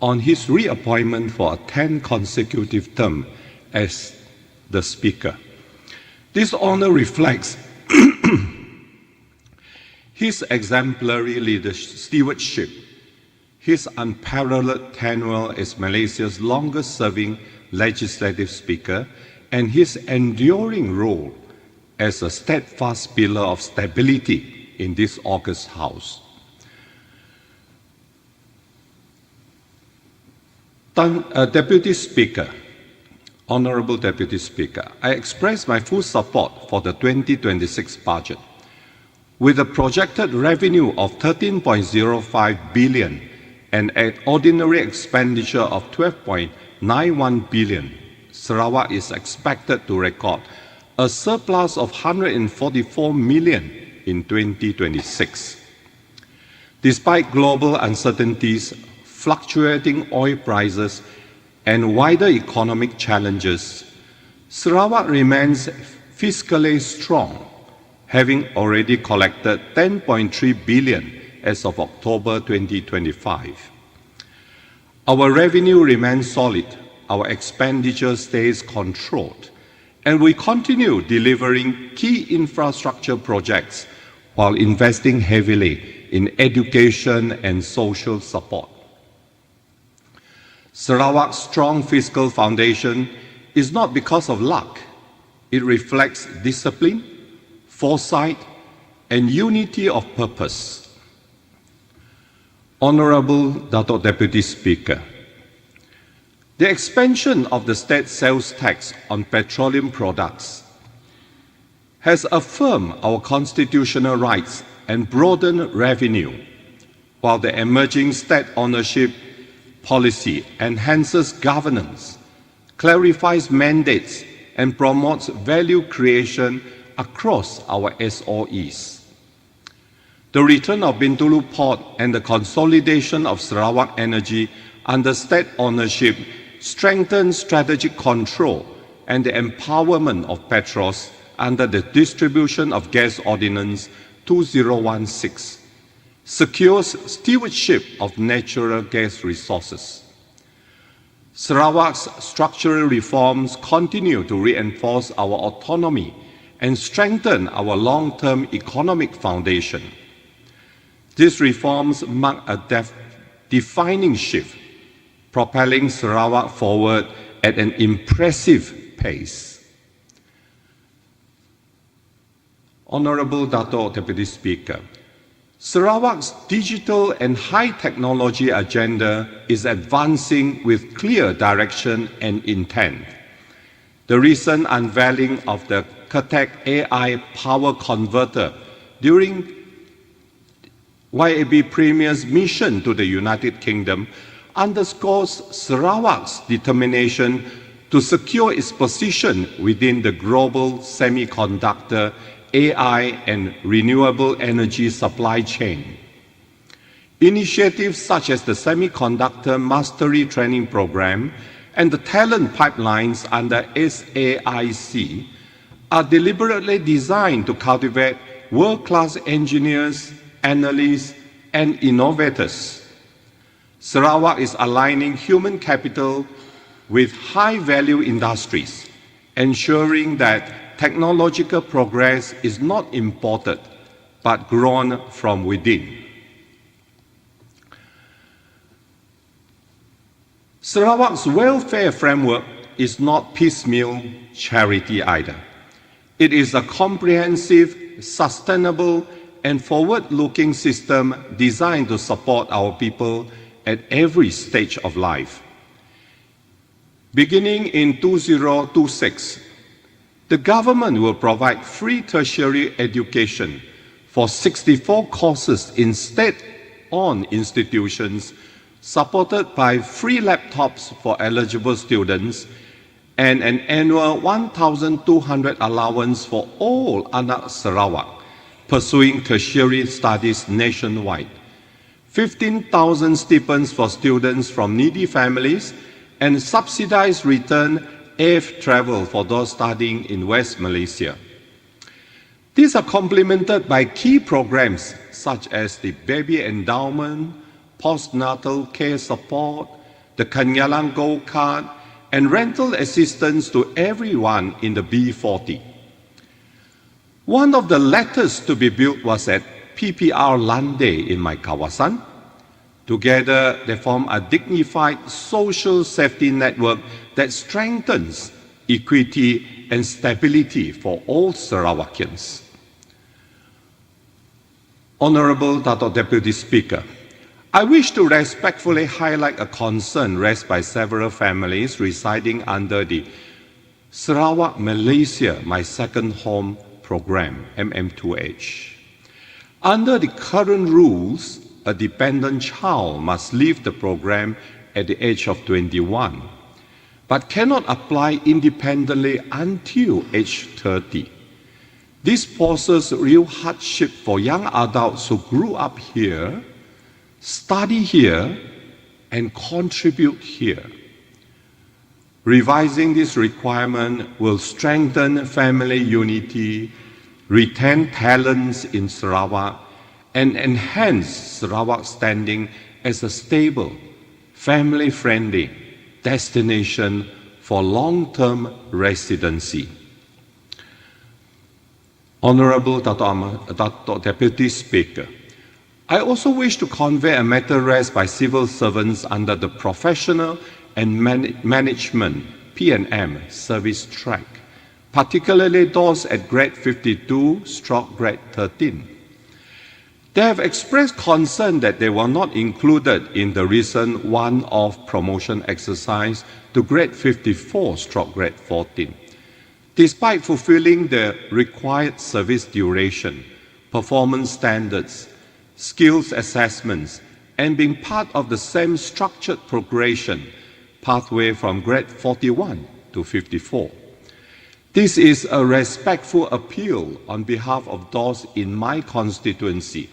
Speaker 8: on his reappointment for a 10th consecutive term as the Speaker. This honour reflects his exemplary stewardship, his unparalleled tenure as Malaysia's longest-serving legislative speaker, and his enduring role as a steadfast pillar of stability in this august House. Deputy Speaker, Honourable Deputy Speaker, I express my full support for the 2026 budget. With a projected revenue of 13.05 billion and an ordinary expenditure of 12.91 billion, Sarawak is expected to record a surplus of 144 million in 2026. Despite global uncertainties, fluctuating oil prices, and wider economic challenges, Sarawak remains fiscally strong, having already collected 10.3 billion as of October 2025. Our revenue remains solid, our expenditure stays controlled, and we continue delivering key infrastructure projects while investing heavily in education and social support. Sarawak's strong fiscal foundation is not because of luck. It reflects discipline, foresight, and unity of purpose. Honourable Dato' Deputy Speaker, the expansion of the state sales tax on petroleum products has affirmed our constitutional rights and broadened revenue, while the emerging state ownership policy enhances governance, clarifies mandates, and promotes value creation across our SOEs. The return of Bintulu Port and the consolidation of Sarawak Energy under state ownership strengthens strategic control and the empowerment of Petros under the Distribution of Gas Ordinance 2016, secures stewardship of natural gas resources. Sarawak's structural reforms continue to reinforce our autonomy and strengthen our long-term economic foundation. These reforms mark a defining shift, propelling Sarawak forward at an impressive pace. Honorable Dato' Deputy Speaker, Sarawak's digital and high technology agenda is advancing with clear direction and intent. The recent unveiling of the Ketek AI Power Converter during YAB Premier's mission to the United Kingdom underscores Sarawak's determination to secure its position within the global semiconductor, AI, and renewable energy supply chain. Initiatives such as the Semiconductor Mastery Training Program and the talent pipelines under SAIC are deliberately designed to cultivate world-class engineers, analysts, and innovators. Sarawak is aligning human capital with high-value industries, ensuring that technological progress is not imported, but grown from within. Sarawak's welfare framework is not piecemeal charity either. It is a comprehensive, sustainable, and forward-looking system designed to support our people at every stage of life. Beginning in 2026, the government will provide free tertiary education for 64 courses in state-owned institutions, supported by free laptops for eligible students and an annual 1,200 allowance for all anak Sarawak pursuing tertiary studies nationwide, 15,000 stipends for students from needy families, and subsidized return air travel for those studying in West Malaysia. These are complemented by key programs such as the baby endowment, postnatal care support, the Kanyalang Gold Card, and rental assistance to everyone in the B40. One of the latest to be built was at PPR Lande in my kawasan. Together, they form a dignified social safety network that strengthens equity and stability for all Sarawakians. Honorable Dato' Deputy Speaker, I wish to respectfully highlight a concern raised by several families residing under the Sarawak Malaysia My Second Home program, MM2H. Under the current rules, a dependent child must leave the program at the age of 21, but cannot apply independently until age 30. This poses real hardship for young adults who grew up here, study here, and contribute here. Revising this requirement will strengthen family unity, retain talents in Sarawak, and enhance Sarawak's standing as a stable, family-friendly destination for long-term residency. Honorable Dato' Deputy Speaker, I also wish to convey a matter raised by civil servants under the Professional and Management P&M service track, particularly those at grade 52/grade 13. They have expressed concern that they were not included in the recent one-off promotion exercise to grade 54/grade 14. Despite fulfilling the required service duration, performance standards, skills assessments, and being part of the same structured progression pathway from grade 41 to 54. This is a respectful appeal on behalf of those in my constituency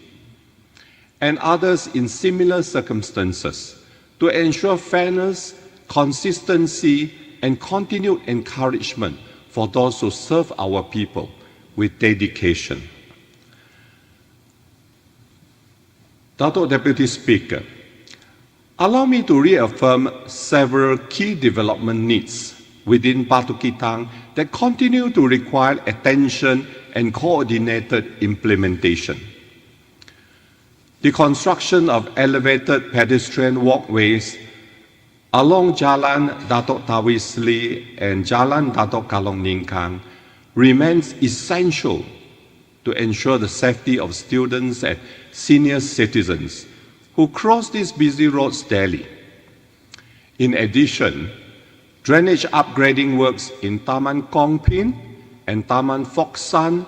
Speaker 8: and others in similar circumstances to ensure fairness, consistency, and continued encouragement for those who serve our people with dedication. Dato' Deputy Speaker, allow me to reaffirm several key development needs within Batu Kitang that continue to require attention and coordinated implementation. The construction of elevated pedestrian walkways along Jalan Datuk Tawi Sli and Jalan Datuk Kalong Ningkang remains essential to ensure the safety of students and senior citizens who cross these busy roads daily. In addition, drainage upgrading works in Taman Kongpin and Taman Foksan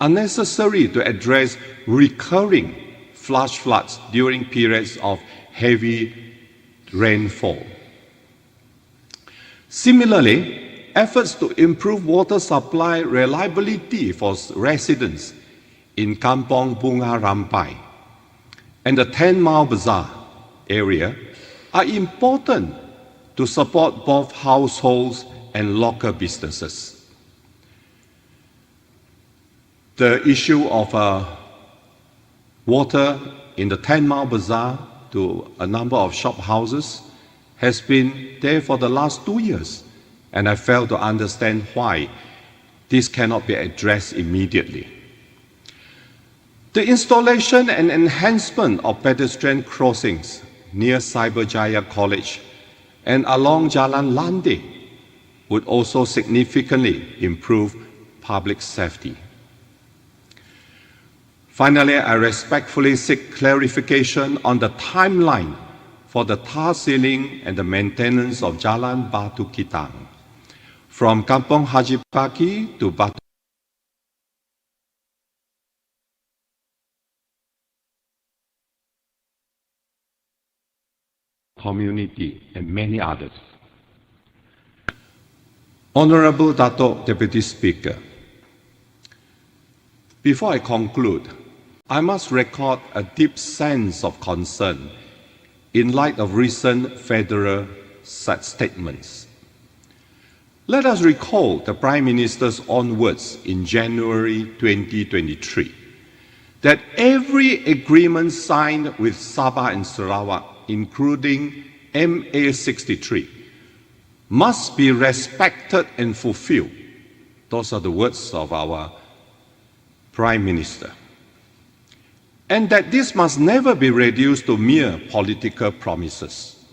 Speaker 8: are necessary to address recurring flash floods during periods of heavy rainfall. Similarly, efforts to improve water supply reliability for residents in Kampong Bunga Rampai and the 10-Mile Bazaar area are important to support both households and local businesses. The issue of water in the 10-Mile Bazaar to a number of shop houses has been there for the last 2 years, and I fail to understand why this cannot be addressed immediately. The installation and enhancement of pedestrian crossings near Cyberjaya College and along Jalan Lande would also significantly improve public safety. Finally, I respectfully seek clarification on the timeline for the tar sealing and the maintenance of Jalan Batu Kitang from Kampong Haji Paki to Batu community and many others. Honorable Dato' Deputy Speaker, before I conclude, I must record a deep sense of concern in light of recent federal statements. Let us recall the Prime Minister's own words in January 2023 that every agreement signed with Sabah and Sarawak, including MA63, must be respected and fulfilled. Those are the words of our Prime Minister. And that this must never be reduced to mere political promises.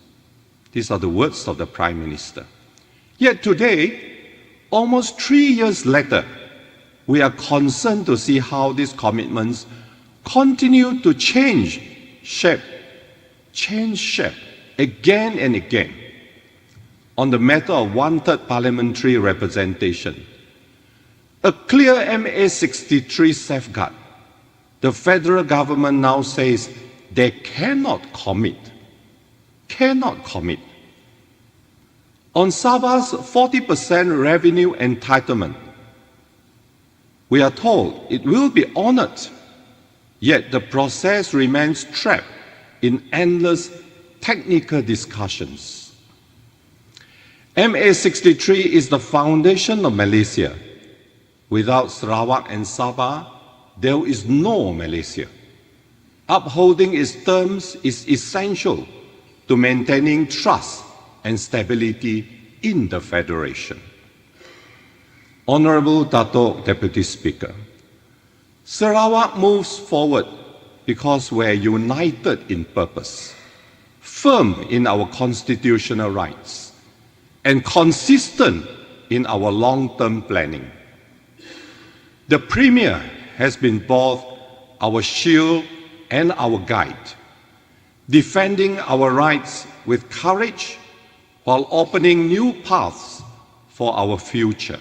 Speaker 8: These are the words of the Prime Minister. Yet today, almost 3 years later, we are concerned to see how these commitments continue to change shape again and again. On the matter of one-third parliamentary representation, a clear MA63 safeguard, the federal government now says they cannot commit. On Sabah's 40% revenue entitlement, we are told it will be honored, yet the process remains trapped in endless technical discussions. MA63 is the foundation of Malaysia. Without Sarawak and Sabah, there is no Malaysia. Upholding its terms is essential to maintaining trust and stability in the Federation. Honorable Dato' Deputy Speaker, Sarawak moves forward because we are united in purpose, firm in our constitutional rights, and consistent in our long-term planning. The Premier has been both our shield and our guide, defending our rights with courage while opening new paths for our future.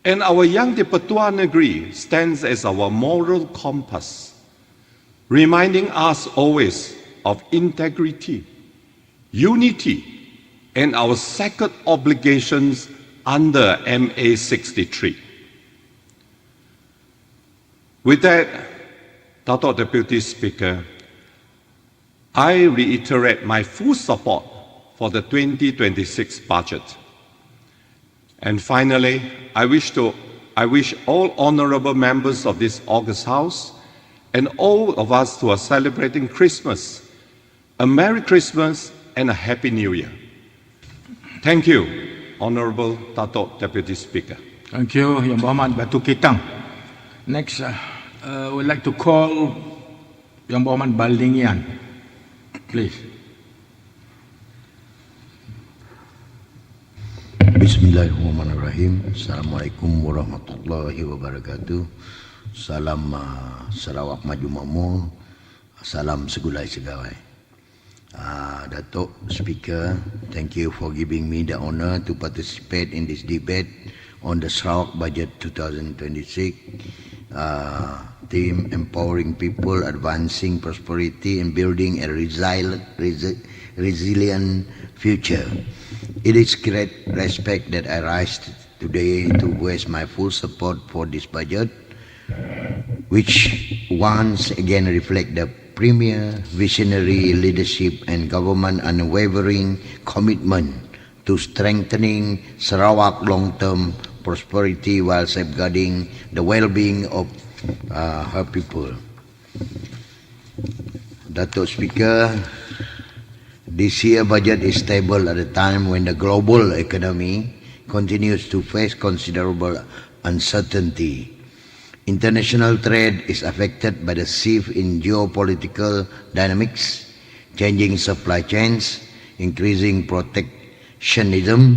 Speaker 8: And our young Di-Pertua Negeri stands as our moral compass, reminding us always of integrity, unity, and our sacred obligations under MA 63. With that, Dato' Deputy Speaker, I reiterate my full support for the 2026 budget. And finally, I wish all honorable members of this August House and all of us who are celebrating Christmas a Merry Christmas and a Happy New Year. Thank you, Honorable Dato' Deputy Speaker.
Speaker 3: Thank you, Yang Berhormat Batu Ketang. Next, we'd like to call Yang Berhormat Baldingian, please.
Speaker 2: Bismillahirrahmanirrahim. Assalamualaikum warahmatullahi wabarakatuh. Salam Sarawak Maju Makmur. Salam segulai segawai. Datuk Speaker, thank you for giving me the honor to participate in this debate on the Sarawak Budget 2026. Theme empowering people, advancing prosperity and building a resilient future. It is great respect that I rise today to voice my full support for this budget, which once again reflect the premier visionary leadership and government unwavering commitment to strengthening Sarawak long-term prosperity while safeguarding the well-being of her people. Datuk Speaker, this year budget is stable at a time when the global economy continues to face considerable uncertainty. International trade is affected by the shift in geopolitical dynamics, changing supply chains, increasing protectionism,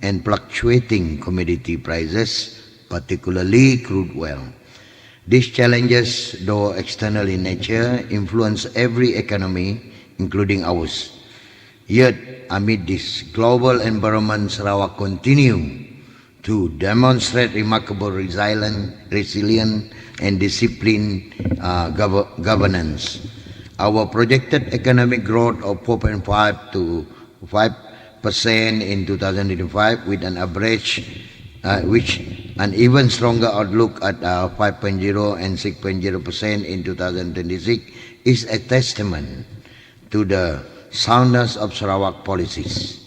Speaker 2: and fluctuating commodity prices, particularly crude oil. These challenges, though external in nature, influence every economy, including ours. Yet, amid this global environment, Sarawak continue to demonstrate remarkable resilience and disciplined governance. Our projected economic growth of 4.5 to 5% in 2025, with an average, which an even stronger outlook at 5.0 and 6.0% in 2026, is a testament to the soundness of Sarawak policies,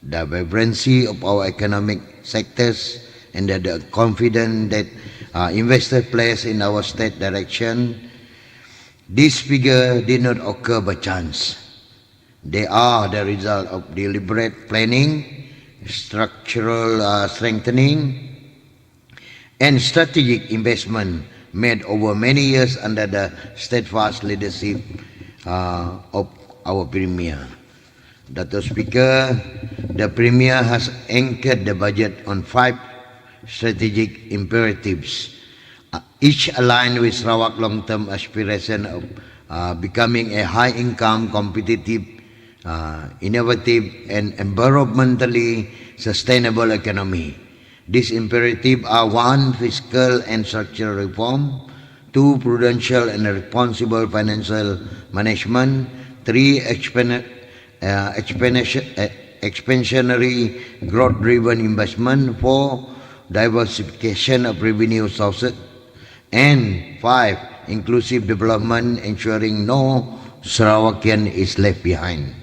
Speaker 2: the vibrancy of our economic sectors, and the confidence that investors place in our state direction. This figure did not occur by chance. They are the result of deliberate planning, structural strengthening, and strategic investment made over many years under the steadfast leadership of our Premier. Dato' Speaker, the Premier has anchored the budget on 5 strategic imperatives, each aligned with Sarawak's long-term aspiration of becoming a high-income, competitive, innovative, and environmentally sustainable economy. These imperatives are 1. Fiscal and structural reform, 2. Prudential and responsible financial management, 3. Expansionary growth-driven investment, 4. Diversification of revenue sources, and 5. Inclusive development, ensuring no Sarawakian is left behind.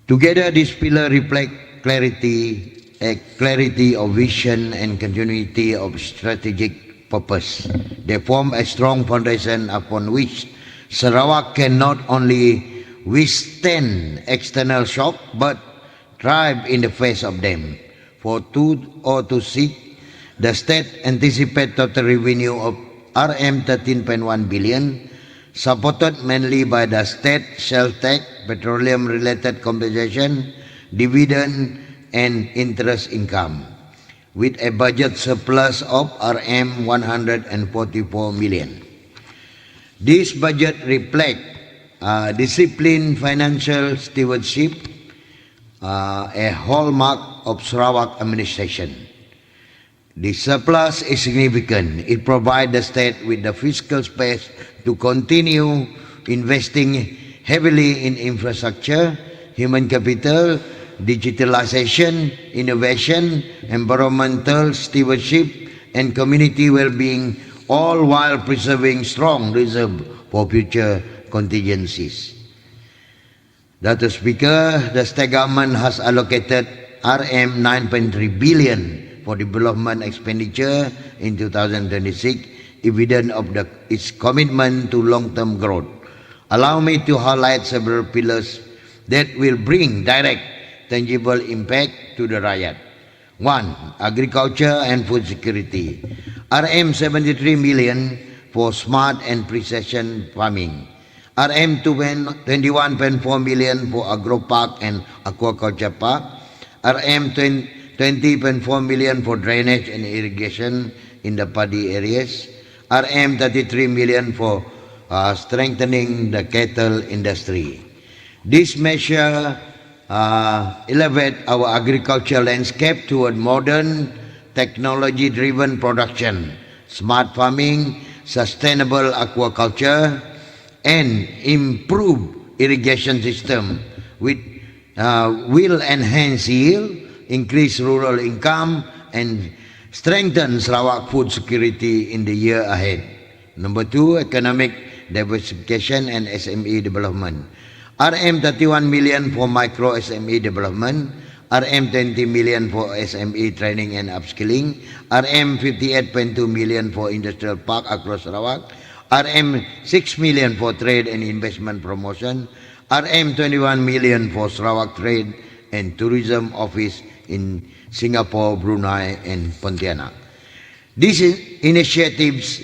Speaker 2: Together, these pillars reflect clarity of vision and continuity of strategic purpose. They form a strong foundation upon which Sarawak can not only withstand external shock but thrive in the face of them. For 2026, the state anticipates total revenue of RM 13.1 billion, supported mainly by the state sales tax, petroleum-related compensation, dividend, and interest income, with a budget surplus of RM 144 million. This budget reflects disciplined financial stewardship, a hallmark of Sarawak administration. The surplus is significant. It provides the state with the fiscal space to continue investing heavily in infrastructure, human capital, digitalization, innovation, environmental stewardship, and community well-being, all while preserving strong reserve for future contingencies. Dr. Speaker, the state government has allocated RM 9.3 billion for development expenditure in 2026, evident of its commitment to long-term growth. Allow me to highlight several pillars that will bring direct, tangible impact to the Rakyat. 1. Agriculture and food security. RM 73 million for smart and precision farming. RM 21.4 million for agro park and aquaculture park. RM 20.4 million for drainage and irrigation in the paddy areas. RM 33 million for strengthening the cattle industry. This measure elevate our agricultural landscape toward modern, technology-driven production, smart farming, sustainable aquaculture, and improve irrigation system, which will enhance yield, increase rural income, and strengthen Sarawak food security in the year ahead. Number 2, economic diversification and SME development. RM 31 million for micro SME development, RM 20 million for SME training and upskilling, RM 58.2 million for industrial park across Sarawak, RM 6 million for trade and investment promotion, RM 21 million for Sarawak Trade and Tourism Office in Singapore, Brunei, and Pontianak. These initiatives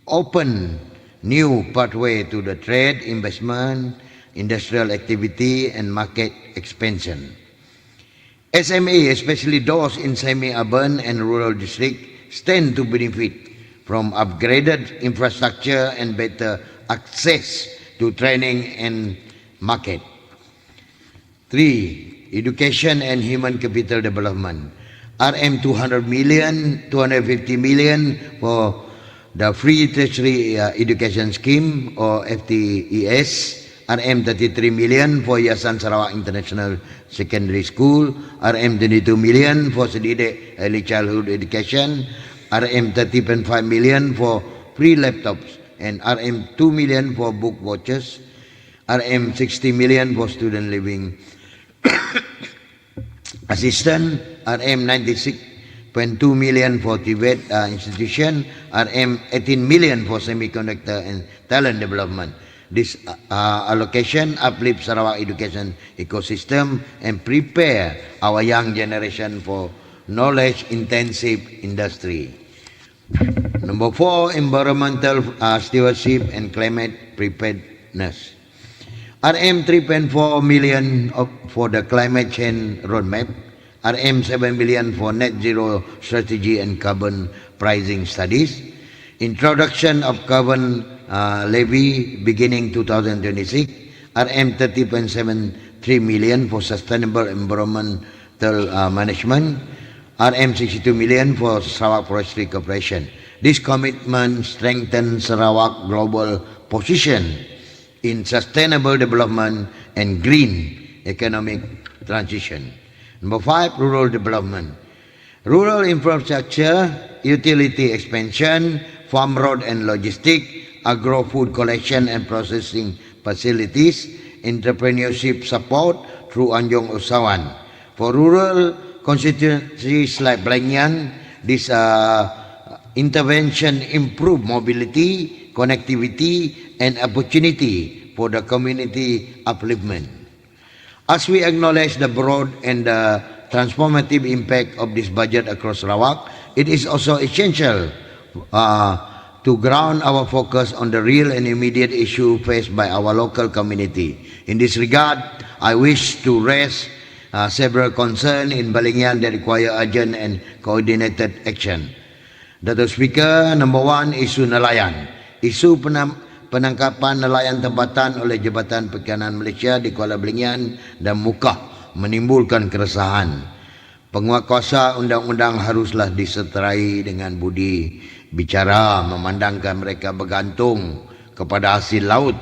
Speaker 2: open new pathway to the trade, investment, industrial activity, and market expansion. SME, especially those in semi-urban and rural districts, stand to benefit from upgraded infrastructure and better access to training and market. 3. Education and human capital development. RM 250 million for the Free Tertiary Education Scheme or FTES, RM 33 million for Yayasan Sarawak International Secondary School, RM 22 million for Sedidik Early Childhood Education, RM 30.5 million for free laptops, and RM 2 million for book vouchers, RM 60 million for student living assistance, RM 96.2 million for Tibet institution, RM 18 million for semiconductor and talent development. This allocation uplifts Sarawak education ecosystem and prepare our young generation for knowledge-intensive industry. Number 4, environmental stewardship and climate preparedness. RM 3.4 million for the climate change roadmap, RM 7 million for net zero strategy and carbon pricing studies, introduction of carbon levy beginning 2026, RM 30.73 million for sustainable environmental management, RM 62 million for Sarawak Forestry Corporation. This commitment strengthens Sarawak global position in sustainable development and green economic transition. Number 5, rural development. Rural infrastructure, utility expansion, farm road and logistic, agro-food collection and processing facilities, entrepreneurship support through Anjong Usahawan. For rural constituencies like Blanyan, this intervention improve mobility, connectivity, and opportunity for the community upliftment. As we acknowledge the broad and transformative impact of this budget across Sarawak, it is also essential to ground our focus on the real and immediate issue faced by our local community. In this regard, I wish to raise several concerns in Balingian that require urgent and coordinated action. Dr. Speaker, number 1, isu nelayan. Isu penangkapan nelayan tempatan oleh Jabatan Perikanan Malaysia di Kuala Balingian dan Mukah menimbulkan keresahan. Penguatkuasa undang-undang haruslah disertai dengan budi bicara, memandangkan mereka bergantung kepada hasil laut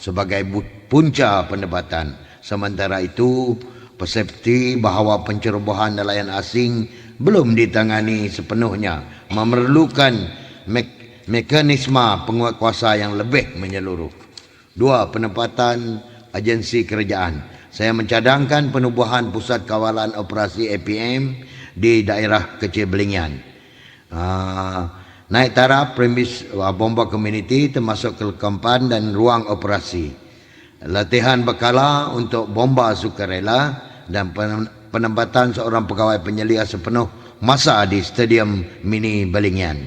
Speaker 2: sebagai punca pendapatan. Sementara itu, persepsi bahawa pencerobohan nelayan asing belum ditangani sepenuhnya memerlukan mekanisme penguatkuasa yang lebih menyeluruh. 2. Penempatan agensi kerajaan. Saya mencadangkan penubuhan pusat kawalan operasi APM di daerah Kecil Belingian. Naik taraf premis bomba komuniti termasuk kelengkapan dan ruang operasi. Latihan berkala untuk bomba sukarela dan penempatan seorang pegawai penyelia sepenuh masa di Stadium Mini Belingian.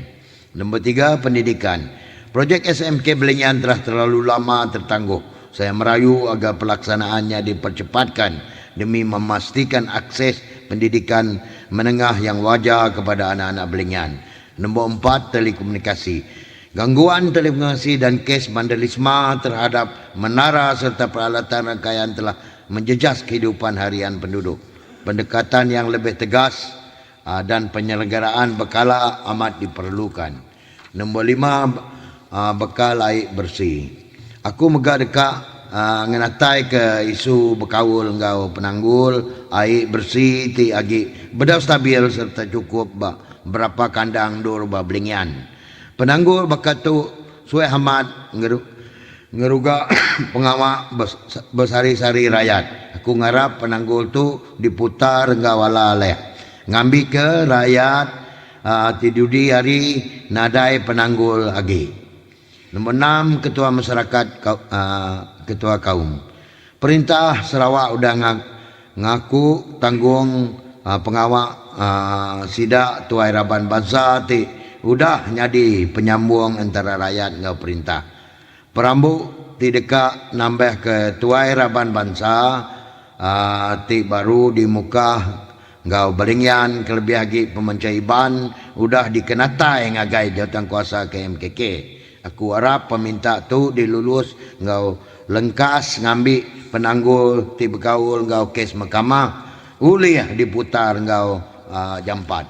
Speaker 2: Nombor 3, pendidikan. Projek SMK Belingian telah terlalu lama tertangguh. Saya merayu agar pelaksanaannya dipercepatkan demi memastikan akses pendidikan menengah yang wajar kepada anak-anak Belingian. Nombor 4, telekomunikasi. Gangguan telekomunikasi dan kes vandalisme terhadap menara serta peralatan rangkaian telah menjejas kehidupan harian penduduk. Pendekatan yang lebih tegas dan penyelenggaraan berkala amat diperlukan. Nombor 5, bekal air bersih. Aku megah dekat ngenatai ke isu berkawul engkau penanggul air bersih ti agi bedau stabil serta cukup berapa kandang dur Belingian. Penanggul bakat tu suai hamad ngeruga pengawak bersari-sari rakyat. Aku ngarap penanggul tu diputar ngawala leh. Ngambil ke rakyat tidudi hari nadai penanggul agi. Nombor 6, ketua masyarakat ketua kaum. Perintah Sarawak udah ngaku tanggung pengawak sidak tuai raban bangsa ti udah jadi penyambung antara rakyat dengan perintah. Perambuk ti dekat nambah ke tuai raban bangsa ti baru di muka ngau Belingian kelebih lagi pemencaiban udah dikenatai ngagai jawatan kuasa KMKK. Aku harap peminta tu dilulus ngau lengkas ngambil penanggul ti bergaul ngau kes mahkamah uliah diputar ngau jampat.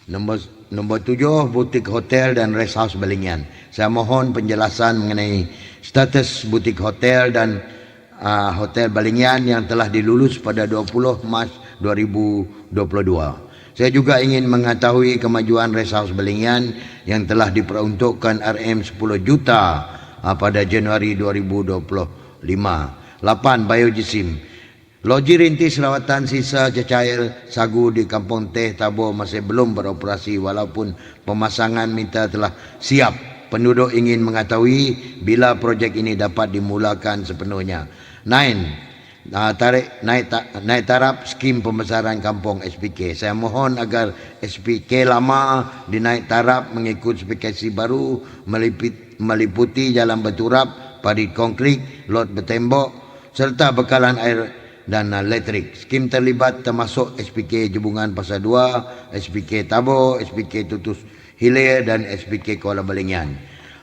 Speaker 2: Nombor 7, butik hotel dan rest house Belingian. Saya mohon penjelasan mengenai status butik hotel dan hotel Belingian yang telah dilulus pada 20 Mac 2022. Saya juga ingin mengetahui kemajuan rest house Belingian yang telah diperuntukkan RM 10 juta pada Januari 2025. 8, biojisim. Loji rintis rawatan sisa cecair sagu di Kampung Teh Tabor masih belum beroperasi walaupun pemasangan meter telah siap. Penduduk ingin mengetahui bila projek ini dapat dimulakan sepenuhnya. 9. Naik taraf skim pembesaran kampung SPK. Saya mohon agar SPK lama dinaik taraf mengikut spesifikasi baru meliputi jalan berturap, parit konkrit, lot bertembok serta bekalan air dan elektrik. Skim terlibat termasuk SPK Jebungan Pasar 2, SPK Tabor, SPK Tutus Hilir dan SPK Kuala Belingian.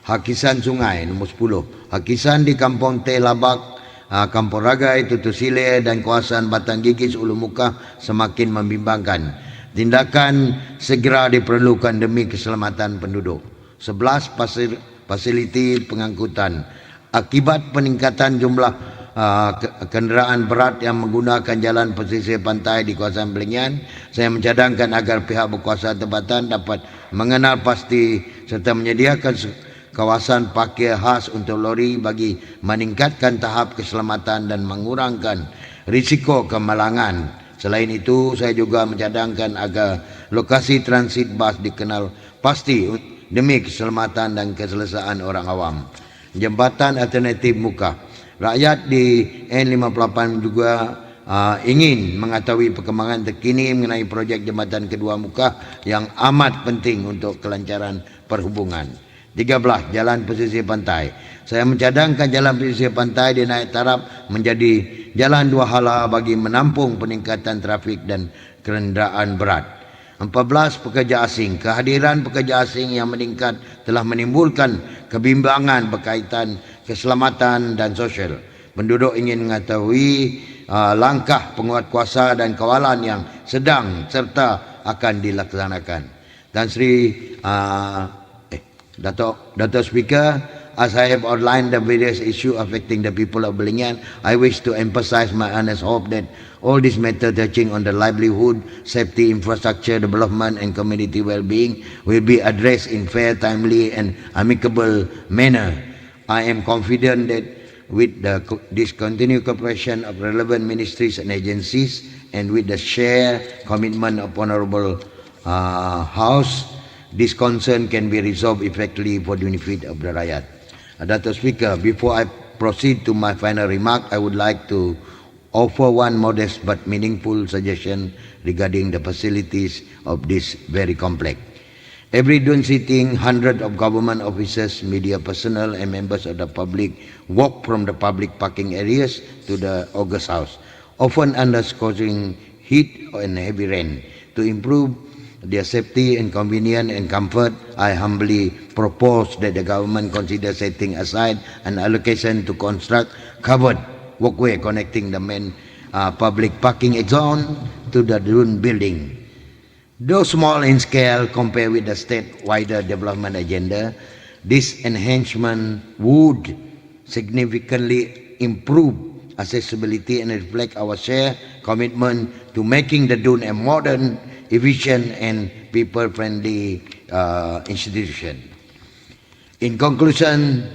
Speaker 2: Hakisan sungai nombor 10. Hakisan di Kampung Teh Labak, Kampung Ragai, Tutus Hilir dan kawasan Batang Gigis Ulu Mukah semakin membimbangkan. Tindakan segera diperlukan demi keselamatan penduduk. 11. Fasiliti pengangkutan. Akibat peningkatan jumlah kenderaan berat yang menggunakan jalan pesisir pantai di kawasan Belingian, saya mencadangkan agar pihak berkuasa tempatan dapat mengenal pasti serta menyediakan kawasan parkir khas untuk lori bagi meningkatkan tahap keselamatan dan mengurangkan risiko kemalangan. Selain itu, saya juga mencadangkan agar lokasi transit bas dikenal pasti demi keselamatan dan keselesaan orang awam. Jambatan alternatif muka. Rakyat di N58 juga ingin mengetahui perkembangan terkini mengenai projek jambatan kedua muka yang amat penting untuk kelancaran perhubungan. 13. Jalan pesisir pantai. Saya mencadangkan jalan pesisir pantai dinaik taraf menjadi jalan dua hala bagi menampung peningkatan trafik dan kenderaan berat. 14. Pekerja asing. Kehadiran pekerja asing yang meningkat telah menimbulkan kebimbangan berkaitan keselamatan dan sosial. Penduduk ingin mengetahui langkah penguatkuasa dan kawalan yang sedang serta akan dilaksanakan. Dan Sri Datuk Speaker, as I have outlined the various issues affecting the people of Belingan, I wish to emphasize my earnest hope that all these matters touching on the livelihood, safety, infrastructure, development, and community well-being will be addressed in fair, timely, and amicable manner. I am confident that with this continued cooperation of relevant ministries and agencies, and with the shared commitment of Honorable House, this concern can be resolved effectively for the benefit of the Rakyat. Dr. Speaker, before I proceed to my final remark, I would like to offer one modest but meaningful suggestion regarding the facilities of this very complex. Every Dun sitting, hundreds of government officers, media personnel, and members of the public walk from the public parking areas to the August House, often under scorching heat and heavy rain. To improve their safety and convenience and comfort, I humbly propose that the government consider setting aside an allocation to construct covered walkway connecting the main public parking zone to the Dun building. Though small in scale compared with the state-wider development agenda, this enhancement would significantly improve accessibility and reflect our shared commitment to making the Dun a modern, efficient, and people-friendly institution. In conclusion,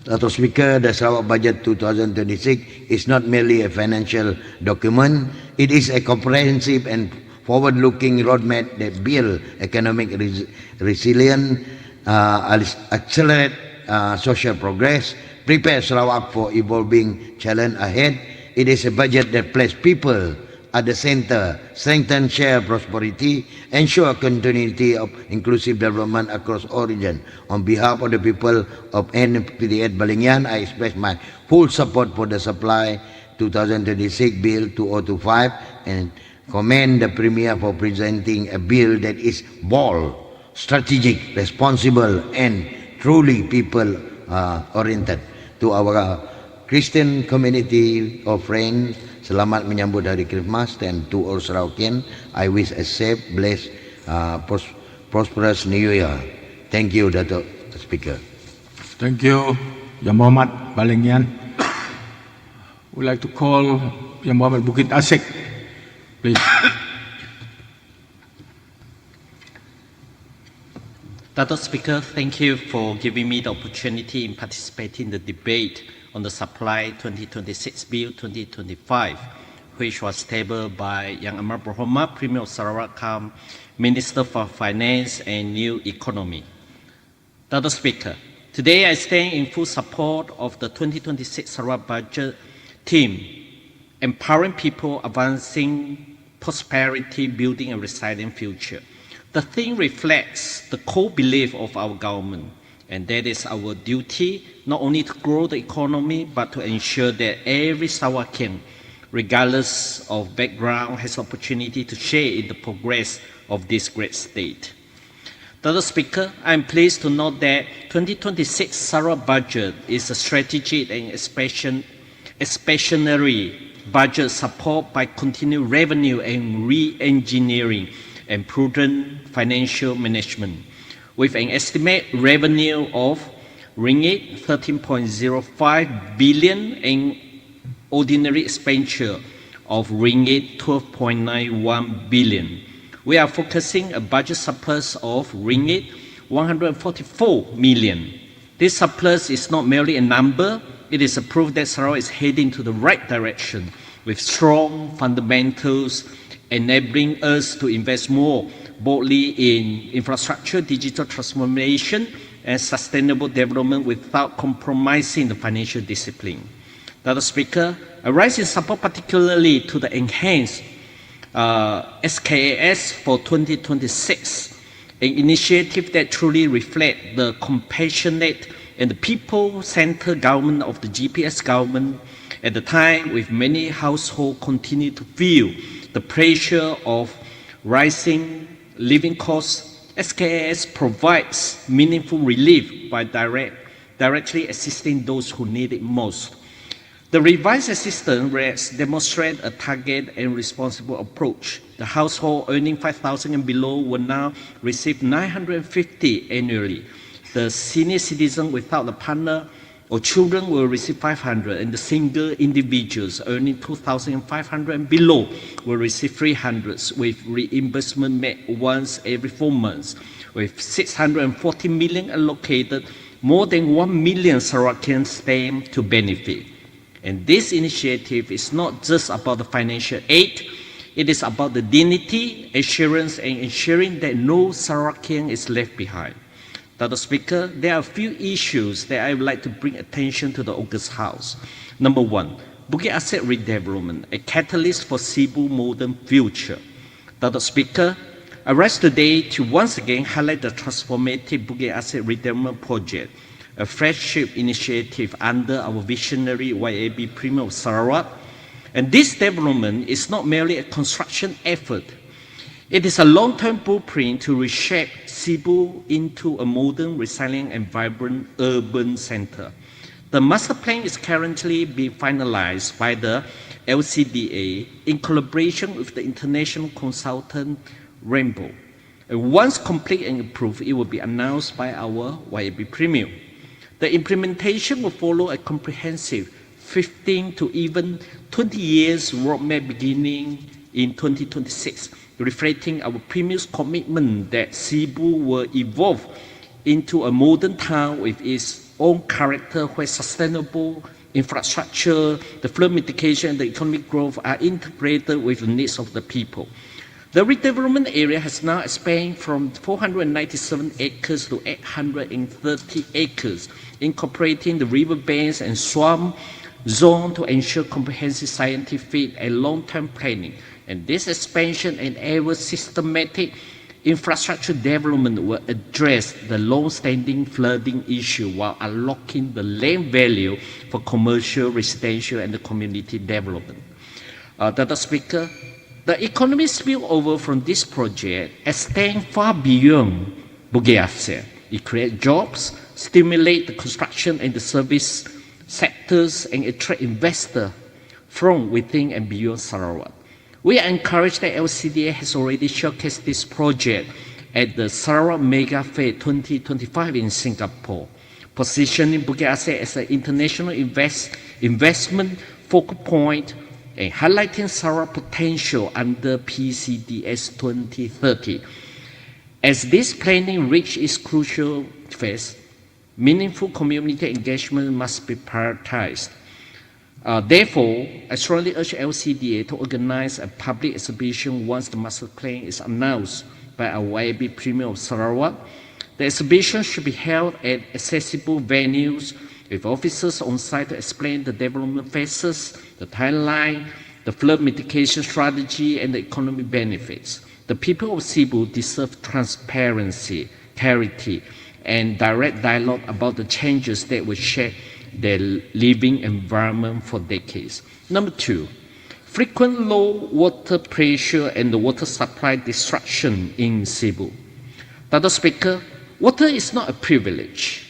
Speaker 2: Dr. Speaker, the Sarawak Budget 2026 is not merely a financial document, it is a comprehensive and forward-looking roadmap that builds economic resilience, accelerate social progress, prepare Sarawak for evolving challenge ahead. It is a budget that places people at the center, strengthen shared prosperity, ensure continuity of inclusive development across all regions. On behalf of the people of NPTH Belingan, I express my full support for the Supply 2026 Bill 2025 and commend the Premier for presenting a bill that is bold, strategic, responsible, and truly people-oriented. To our Christian community of friends, selamat menyambut Hari Christmas, and to all Sarawakian, I wish a safe, blessed, prosperous New Year. Thank you, Dr. Speaker.
Speaker 3: Thank you, Yang Mohamad Balingian. We'd like to call Yang Mohamad Bukit Asik, please.
Speaker 9: Dr. Speaker, thank you for giving me the opportunity in participating in the debate on the Supply 2026 Bill 2025, which was tabled by Yang Amat Berhormat, Premier of Sarawak, Minister for Finance and New Economy. Dr. Speaker, today I stand in full support of the 2026 Sarawak budget theme, empowering people, advancing prosperity, building a resilient future. The theme reflects the core belief of our government, and that is our duty not only to grow the economy, but to ensure that every Sarawakian, regardless of background, has opportunity to share in the progress of this great state. Dr. Speaker, I am pleased to note that 2026 Sarawak budget is a strategic and expansionary budget support by continued revenue and re-engineering and prudent financial management, with an estimated revenue of ringgit 13.05 billion and ordinary expenditure of ringgit 12.91 billion. We are focusing a budget surplus of ringgit 144 million. This surplus is not merely a number, it is a proof that Sarawak is heading to the right direction with strong fundamentals enabling us to invest more boldly in infrastructure, digital transformation, and sustainable development without compromising the financial discipline. Dr. Speaker, I rise in support particularly to the enhanced SKAS for 2026, an initiative that truly reflects the compassionate and the people-centered government of the GPS government at the time with many households continue to feel the pressure of rising living costs. SKAS provides meaningful relief by directly assisting those who need it most. The revised assistance rates demonstrate a targeted and responsible approach. The household earning 5,000 and below will now receive 950 annually. the senior citizen without a partner or children will receive 500, and the single individuals earning 2,500 and below will receive 300, with reimbursement made once every 4 months. With 640 million allocated, more than 1 million Sarawakians stand to benefit. And this initiative is not just about the financial aid, it is about the dignity, assurance, and ensuring that no Sarawakian is left behind. Dr. Speaker, there are a few issues that I would like to bring attention to the August House. Number one, Bukit Asset redevelopment, a catalyst for Cebu modern future. Dr. Speaker, I rise today to once again highlight the transformative Bukit Asset redevelopment project, a flagship initiative under our visionary YAB Premier of Sarawak. And this development is not merely a construction effort. It is a long-term blueprint to reshape Cebu into a modern, resilient, and vibrant urban center. The master plan is currently being finalized by the LCDA in collaboration with the international consultant Rainbow. And once complete and approved, it will be announced by our YAB Premier. The implementation will follow a comprehensive 15 to even 20 years roadmap beginning in 2026, reflecting our previous commitment that Cebu will evolve into a modern town with its own character where sustainable infrastructure, the flood mitigation, and the economic growth are integrated with the needs of the people. The redevelopment area has now expanded from 497 acres to 830 acres, incorporating the riverbanks and swamp zone to ensure comprehensive scientific and long-term planning. And this expansion enables systematic infrastructure development will address the long-standing flooding issue while unlocking the land value for commercial, residential, and community development. Dr. Speaker, the economic spillover from this project extends far beyond Bukit Asset. It creates jobs, stimulates the construction and the service sectors, and attract investors from within and beyond Sarawak. We are encouraged that LCDA has already showcased this project at the Sarawak Mega Fair 2025 in Singapore, positioning Bukit Asset as an international investment focal point and highlighting Sarawak potential under PCDS 2030. As this planning reaches its crucial phase, meaningful community engagement must be prioritized. Therefore, I strongly urge LCDA to organize a public exhibition once the master plan is announced by our YAB Premier of Sarawak. The exhibition should be held at accessible venues with officers on site to explain the development phases, the timeline, the flood mitigation strategy, and the economic benefits. The people of Cebu deserve transparency, clarity, and direct dialogue about the changes that will shape their living environment for decades. Number two, frequent low water pressure and the water supply disruption in Cebu. Dr. Speaker, water is not a privilege.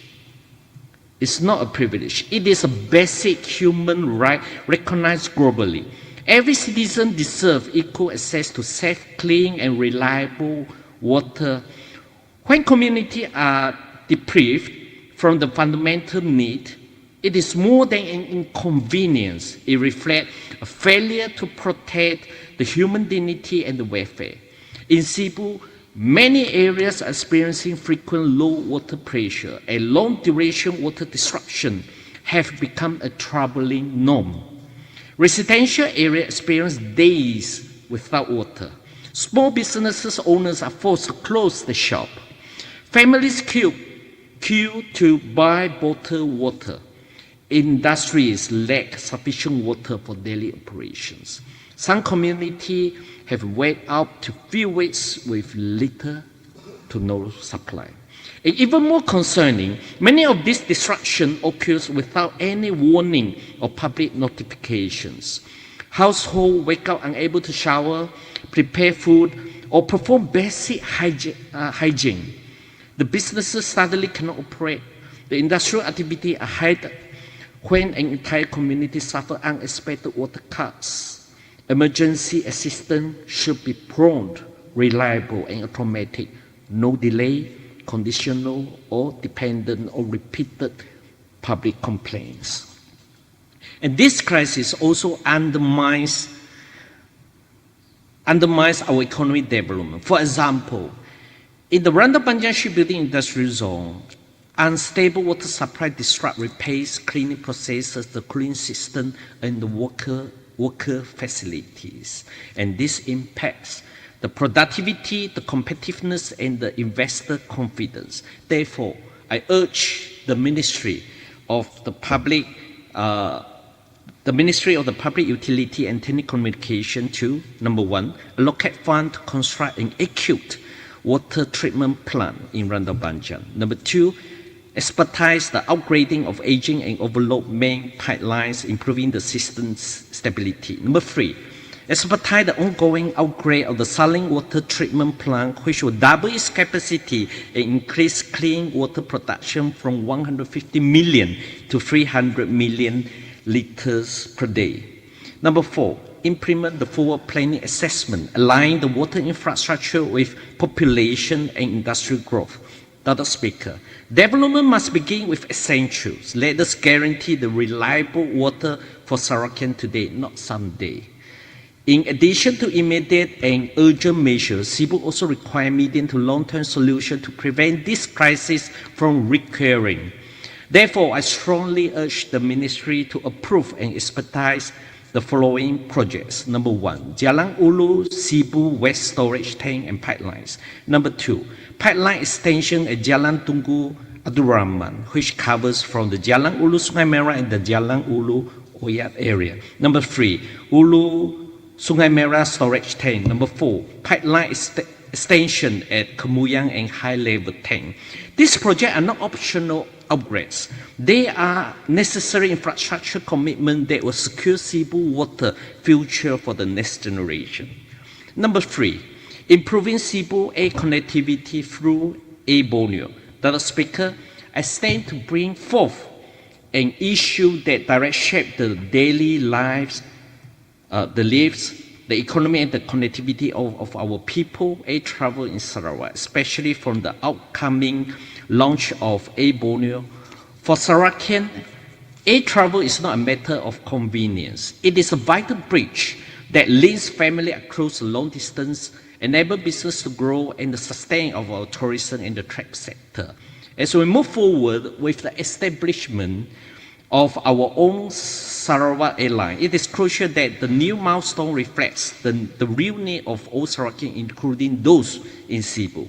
Speaker 9: It's not a privilege. It is a basic human right recognized globally. Every citizen deserves equal access to safe, clean, and reliable water. When communities are deprived from the fundamental need, it is more than an inconvenience. It reflects a failure to protect the human dignity and the welfare. In Cebu, many areas are experiencing frequent low water pressure and long-duration water disruption have become a troubling norm. Residential areas experience days without water. Small businesses owners are forced to close the shop. Families queue to buy bottled water. Industries lack sufficient water for daily operations. Some communities have waited up to few weeks with little to no supply. And even more concerning, many of these disruptions occurs without any warning or public notifications. Households wake up unable to shower, prepare food, or perform basic hygiene. The businesses suddenly cannot operate. The industrial activity are hindered when an entire community suffers unexpected water cuts. Emergency assistance should be prompt, reliable, and automatic. No delay,
Speaker 11: conditional or dependent or repeated public complaints. And this crisis also undermines our economic development. For example, in the Randau-Banjang shipbuilding industrial zone, unstable water supply disrupt repairs, cleaning processes, the cooling system, and the worker facilities. And this impacts the productivity, the competitiveness, and the investor confidence. Therefore, I urge the Ministry of the Public Utility and Telecommunication to, number one, allocate funds to construct an acute water treatment plant in Randau-Banjang. Number two, expertise the upgrading of aging and overload main pipelines, improving the system's stability. Number three, expertise the ongoing upgrade of the saline water treatment plant, which will double its capacity and increase clean water production from 150 million to 300 million liters per day. Number four, implement the forward planning assessment, align the water infrastructure with population and industrial growth. Dr. Speaker, development must begin with essentials. Let us guarantee the reliable water for Sarawakian today, not someday. In addition to immediate and urgent measures, Cebu also requires medium to long-term solutions to prevent this crisis from recurring. Therefore, I strongly urge the Ministry to approve and expertise the following projects. Number one, Jalan Ulu, Cebu West Storage Tank and Pipelines. Number two, pipeline extension at Jalan Tungu Abdul Rahman, which covers from the Jalan Ulu Sungai Merah and the Jalan Ulu Oyat area. Number three, Ulu Sungai Merah Storage Tank. Number four, pipeline extension at Kemuyang and High Level Tank. These projects are not optional upgrades. They are necessary infrastructure commitment that will secure Cebu water future for the next generation. Number three, improving Cebu air connectivity through Air Borneo. Dr. Speaker, I stand to bring forth an issue that directly shape the daily lives, the economy and the connectivity of our people, air travel in Sarawak, especially from the upcoming launch of Air Borneo. For Sarawakian, air travel is not a matter of convenience. It is a vital bridge that links family across a long distance, enable business to grow, and the sustain of our tourism and the trade sector. As we move forward with the establishment of our own Sarawak airline, it is crucial that the new milestone reflects the real need of all Sarawakians, including those in Cebu.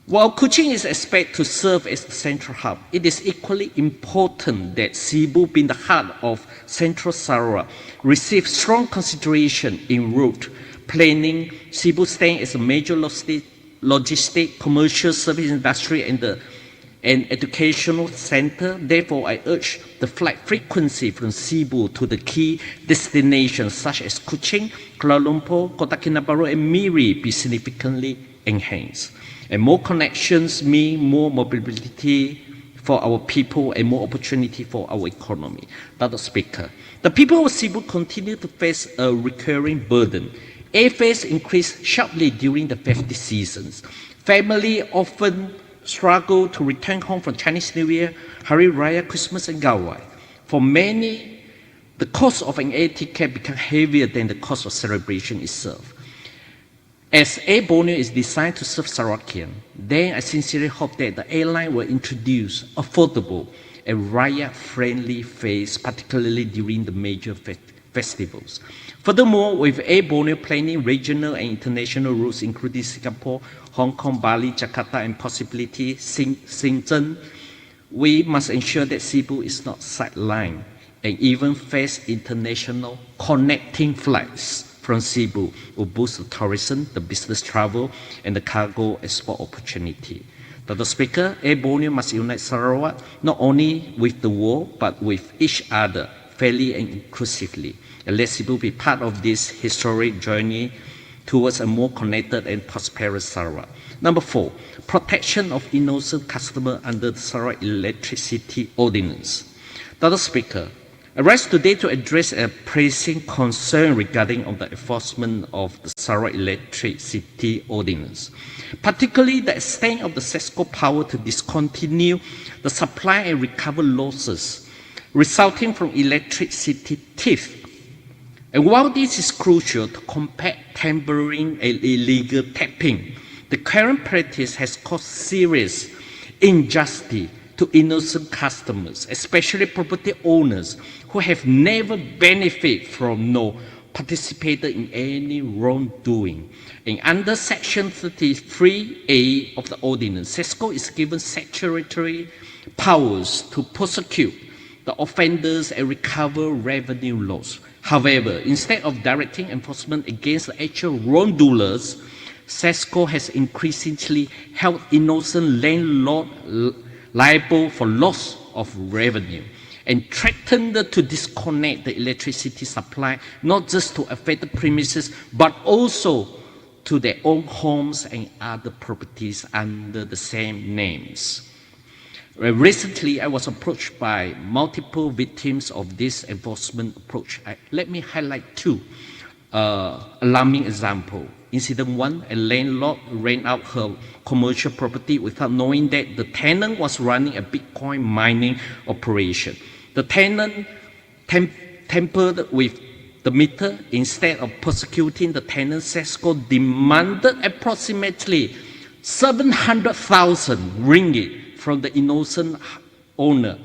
Speaker 11: While Kuching is expected to serve as the central hub, it is equally important that Cebu, being the heart of Central Sarawak, receive strong consideration in route planning. Cebu stands as a major logistic, commercial, service industry, and an educational center. Therefore, I urge the flight frequency from Cebu to the key destinations such as Kuching, Kuala Lumpur, Kota Kinabalu, and Miri be significantly enhanced. And more connections mean more mobility for our people and more opportunity for our economy. Dr. Speaker, the people of Cebu continue to face a recurring burden. Airfares increase sharply during the festive seasons. Families often struggle to return home from Chinese New Year, Hari Raya, Christmas, and Gawai. For many, the cost of an air ticket becomes heavier than the cost of celebration itself. As Air Borneo is designed to serve Sarawakian, then I sincerely hope that the airline will introduce affordable and Raya-friendly fares, particularly during the major festivals. Furthermore, with Air Borneo planning regional and international routes, including Singapore, Hong Kong, Bali, Jakarta, and possibly Shenzhen, we must ensure that Cebu is not sidelined and even face international connecting flights from Cebu will boost the tourism, the business travel, and the cargo export opportunity. Dr. Speaker, Air Borneo must unite Sarawak not only with the world, but with each other, fairly and inclusively. And let Cebu be part of this historic journey towards a more connected and prosperous Sarawak. Number four, protection of innocent customers under the Sarawak Electricity Ordinance. Dr. Speaker, I rise today to address a pressing concern regarding the enforcement of the Sarawak Electricity Ordinance, particularly the extent of the SESCO power to discontinue the supply and recover losses resulting from electricity theft. And while this is crucial to combat tampering and illegal tapping, the current practice has caused serious injustice to innocent customers, especially property owners who have never benefited from nor participated in any wrongdoing. And under Section 33A of the Ordinance, SESCO is given statutory powers to prosecute the offenders and recover revenue loss. However, instead of directing enforcement against the actual wrongdoers, SESCO has increasingly held innocent landlords liable for loss of revenue and threatened to disconnect the electricity supply, not just to affected premises, but also to their own homes and other properties under the same names. Recently, I was approached by multiple victims of this enforcement approach. Let me highlight two alarming examples. Incident 1, a landlord rent out her commercial property without knowing that the tenant was running a Bitcoin mining operation. The tenant tampered with the meter. Instead of prosecuting the tenant, SESCO demanded approximately 700,000 ringgit from the innocent owner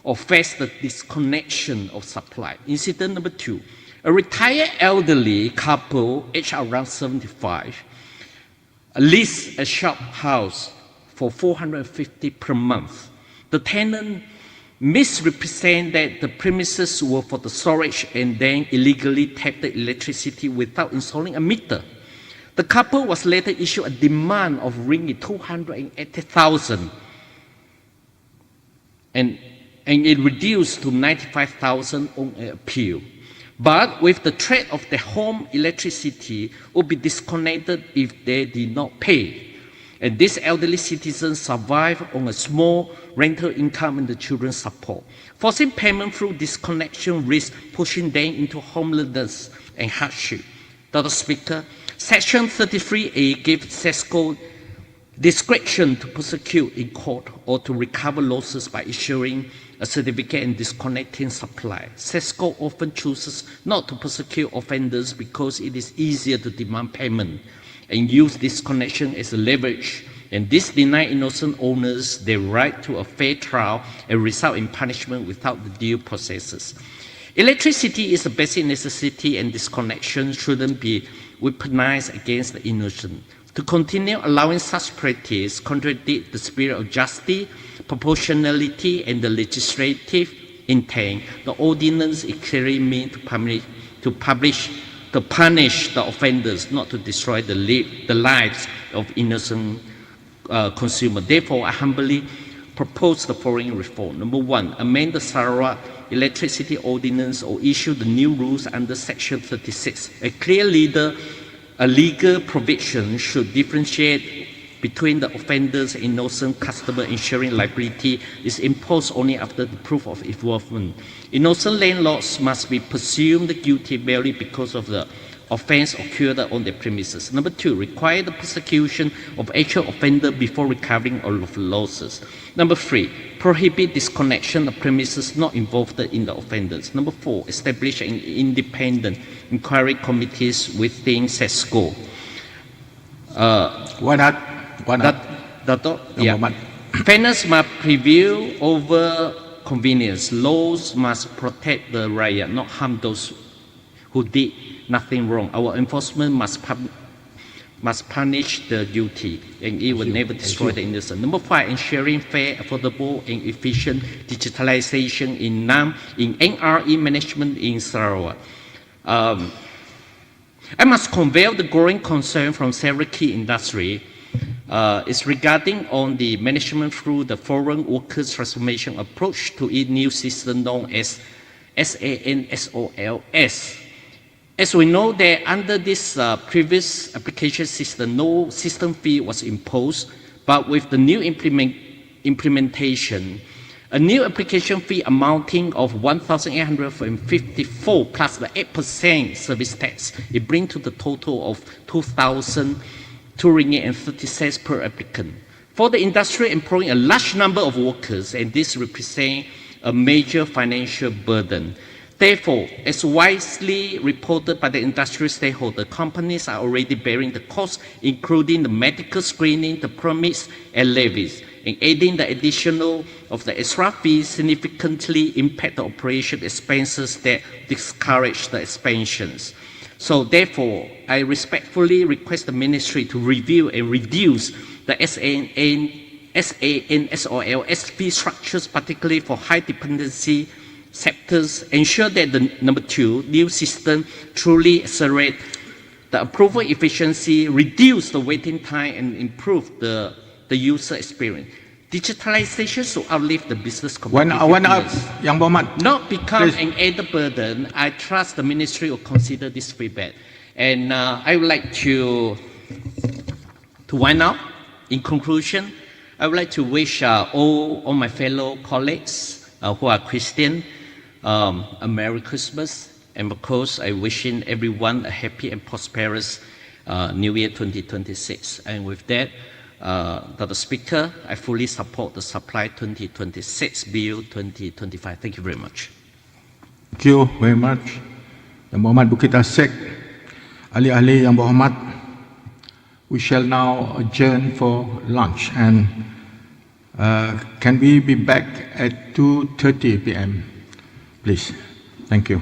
Speaker 11: or faced the disconnection of supply. Incident number 2. A retired elderly couple, aged around 75, leased a shop house for 450 per month. The tenant misrepresented that the premises were for the storage and then illegally tapped the electricity without installing a meter. The couple was later issued a demand of ringgit 280,000 and it reduced to 95,000 on appeal. But with the threat of the home electricity would be disconnected if they did not pay. And this elderly citizen survived on a small rental income and the children's support. Forcing payment through disconnection risks pushing them into homelessness and hardship. Dr. Speaker, Section 33A gives SESCO discretion to prosecute in court or to recover losses by issuing a certificate and disconnecting supply. SESCO often chooses not to prosecute offenders because it is easier to demand payment and use disconnection as a leverage, and this denies innocent owners their right to a fair trial and result in punishment without the due processes. Electricity is a basic necessity and disconnection shouldn't be weaponized against the innocent. To continue allowing such practice contradicts the spirit of justice, proportionality, and the legislative intent. The ordinance is clearly meant to punish the offenders, not to destroy the lives of innocent consumers. Therefore, I humbly propose the following reform. Number 1, amend the Sarawak Electricity Ordinance or issue the new rules under Section 36. A legal provision should differentiate between the offenders and innocent customer, ensuring liability is imposed only after the proof of involvement. Innocent landlords must be presumed guilty merely because of the offense occurred on their premises. Number 2, require the prosecution of actual offender before recovering all of losses. Number 3, prohibit disconnection of premises not involved in the offenders. Number 4, establish an independent inquiry committees within SESCO. Fairness must prevail over convenience. Laws must protect the riot, not harm those who did nothing wrong. Our enforcement must punish the guilty, and it will never destroy the innocent. Number 5, ensuring fair, affordable, and efficient digitalization in NRE management in Sarawak. I must convey the growing concern from several key industries. It's regarding on the management through the foreign workers transformation approach to a new system known as SANSOLS. As we know that under this previous application system, no system fee was imposed, but with the new implementation,
Speaker 9: A new application fee amounting of 1,854 plus the 8% service tax, it brings to the total of 2,002 ringgit and 30 cents per applicant. For the industry employing a large number of workers, and this represents a major financial burden. Therefore, as wisely reported by the industry stakeholder, companies are already bearing the cost, including the medical screening, the permits, and levies. And adding the additional of the extra fees significantly impact the operation expenses that discourage the expansions. So therefore, I respectfully request the ministry to review and reduce the SANSOLS fee structures, particularly for high dependency sectors, ensure that the number two, new system truly accelerate the approval efficiency, reduce the waiting time, and improve the user experience. Digitalization should outlive the business competitiveness.
Speaker 3: Yang Berhormat,
Speaker 9: not become
Speaker 3: please.
Speaker 9: an added burden. I trust the ministry will consider this feedback. And I would like to wind up. In conclusion, I would like to wish all my fellow colleagues who are Christian a Merry Christmas. And of course, I wishing everyone a happy and prosperous New Year 2026. And with that, Dr. Speaker, I fully support the Supply 2026 Bill 2025. Thank you very much.
Speaker 3: Thank you very much. Yang Berhormat Bukit Asik, ahli-ahli yang berhormat, we shall now adjourn for lunch, and can we be back at 2:30 p.m. please? Thank you.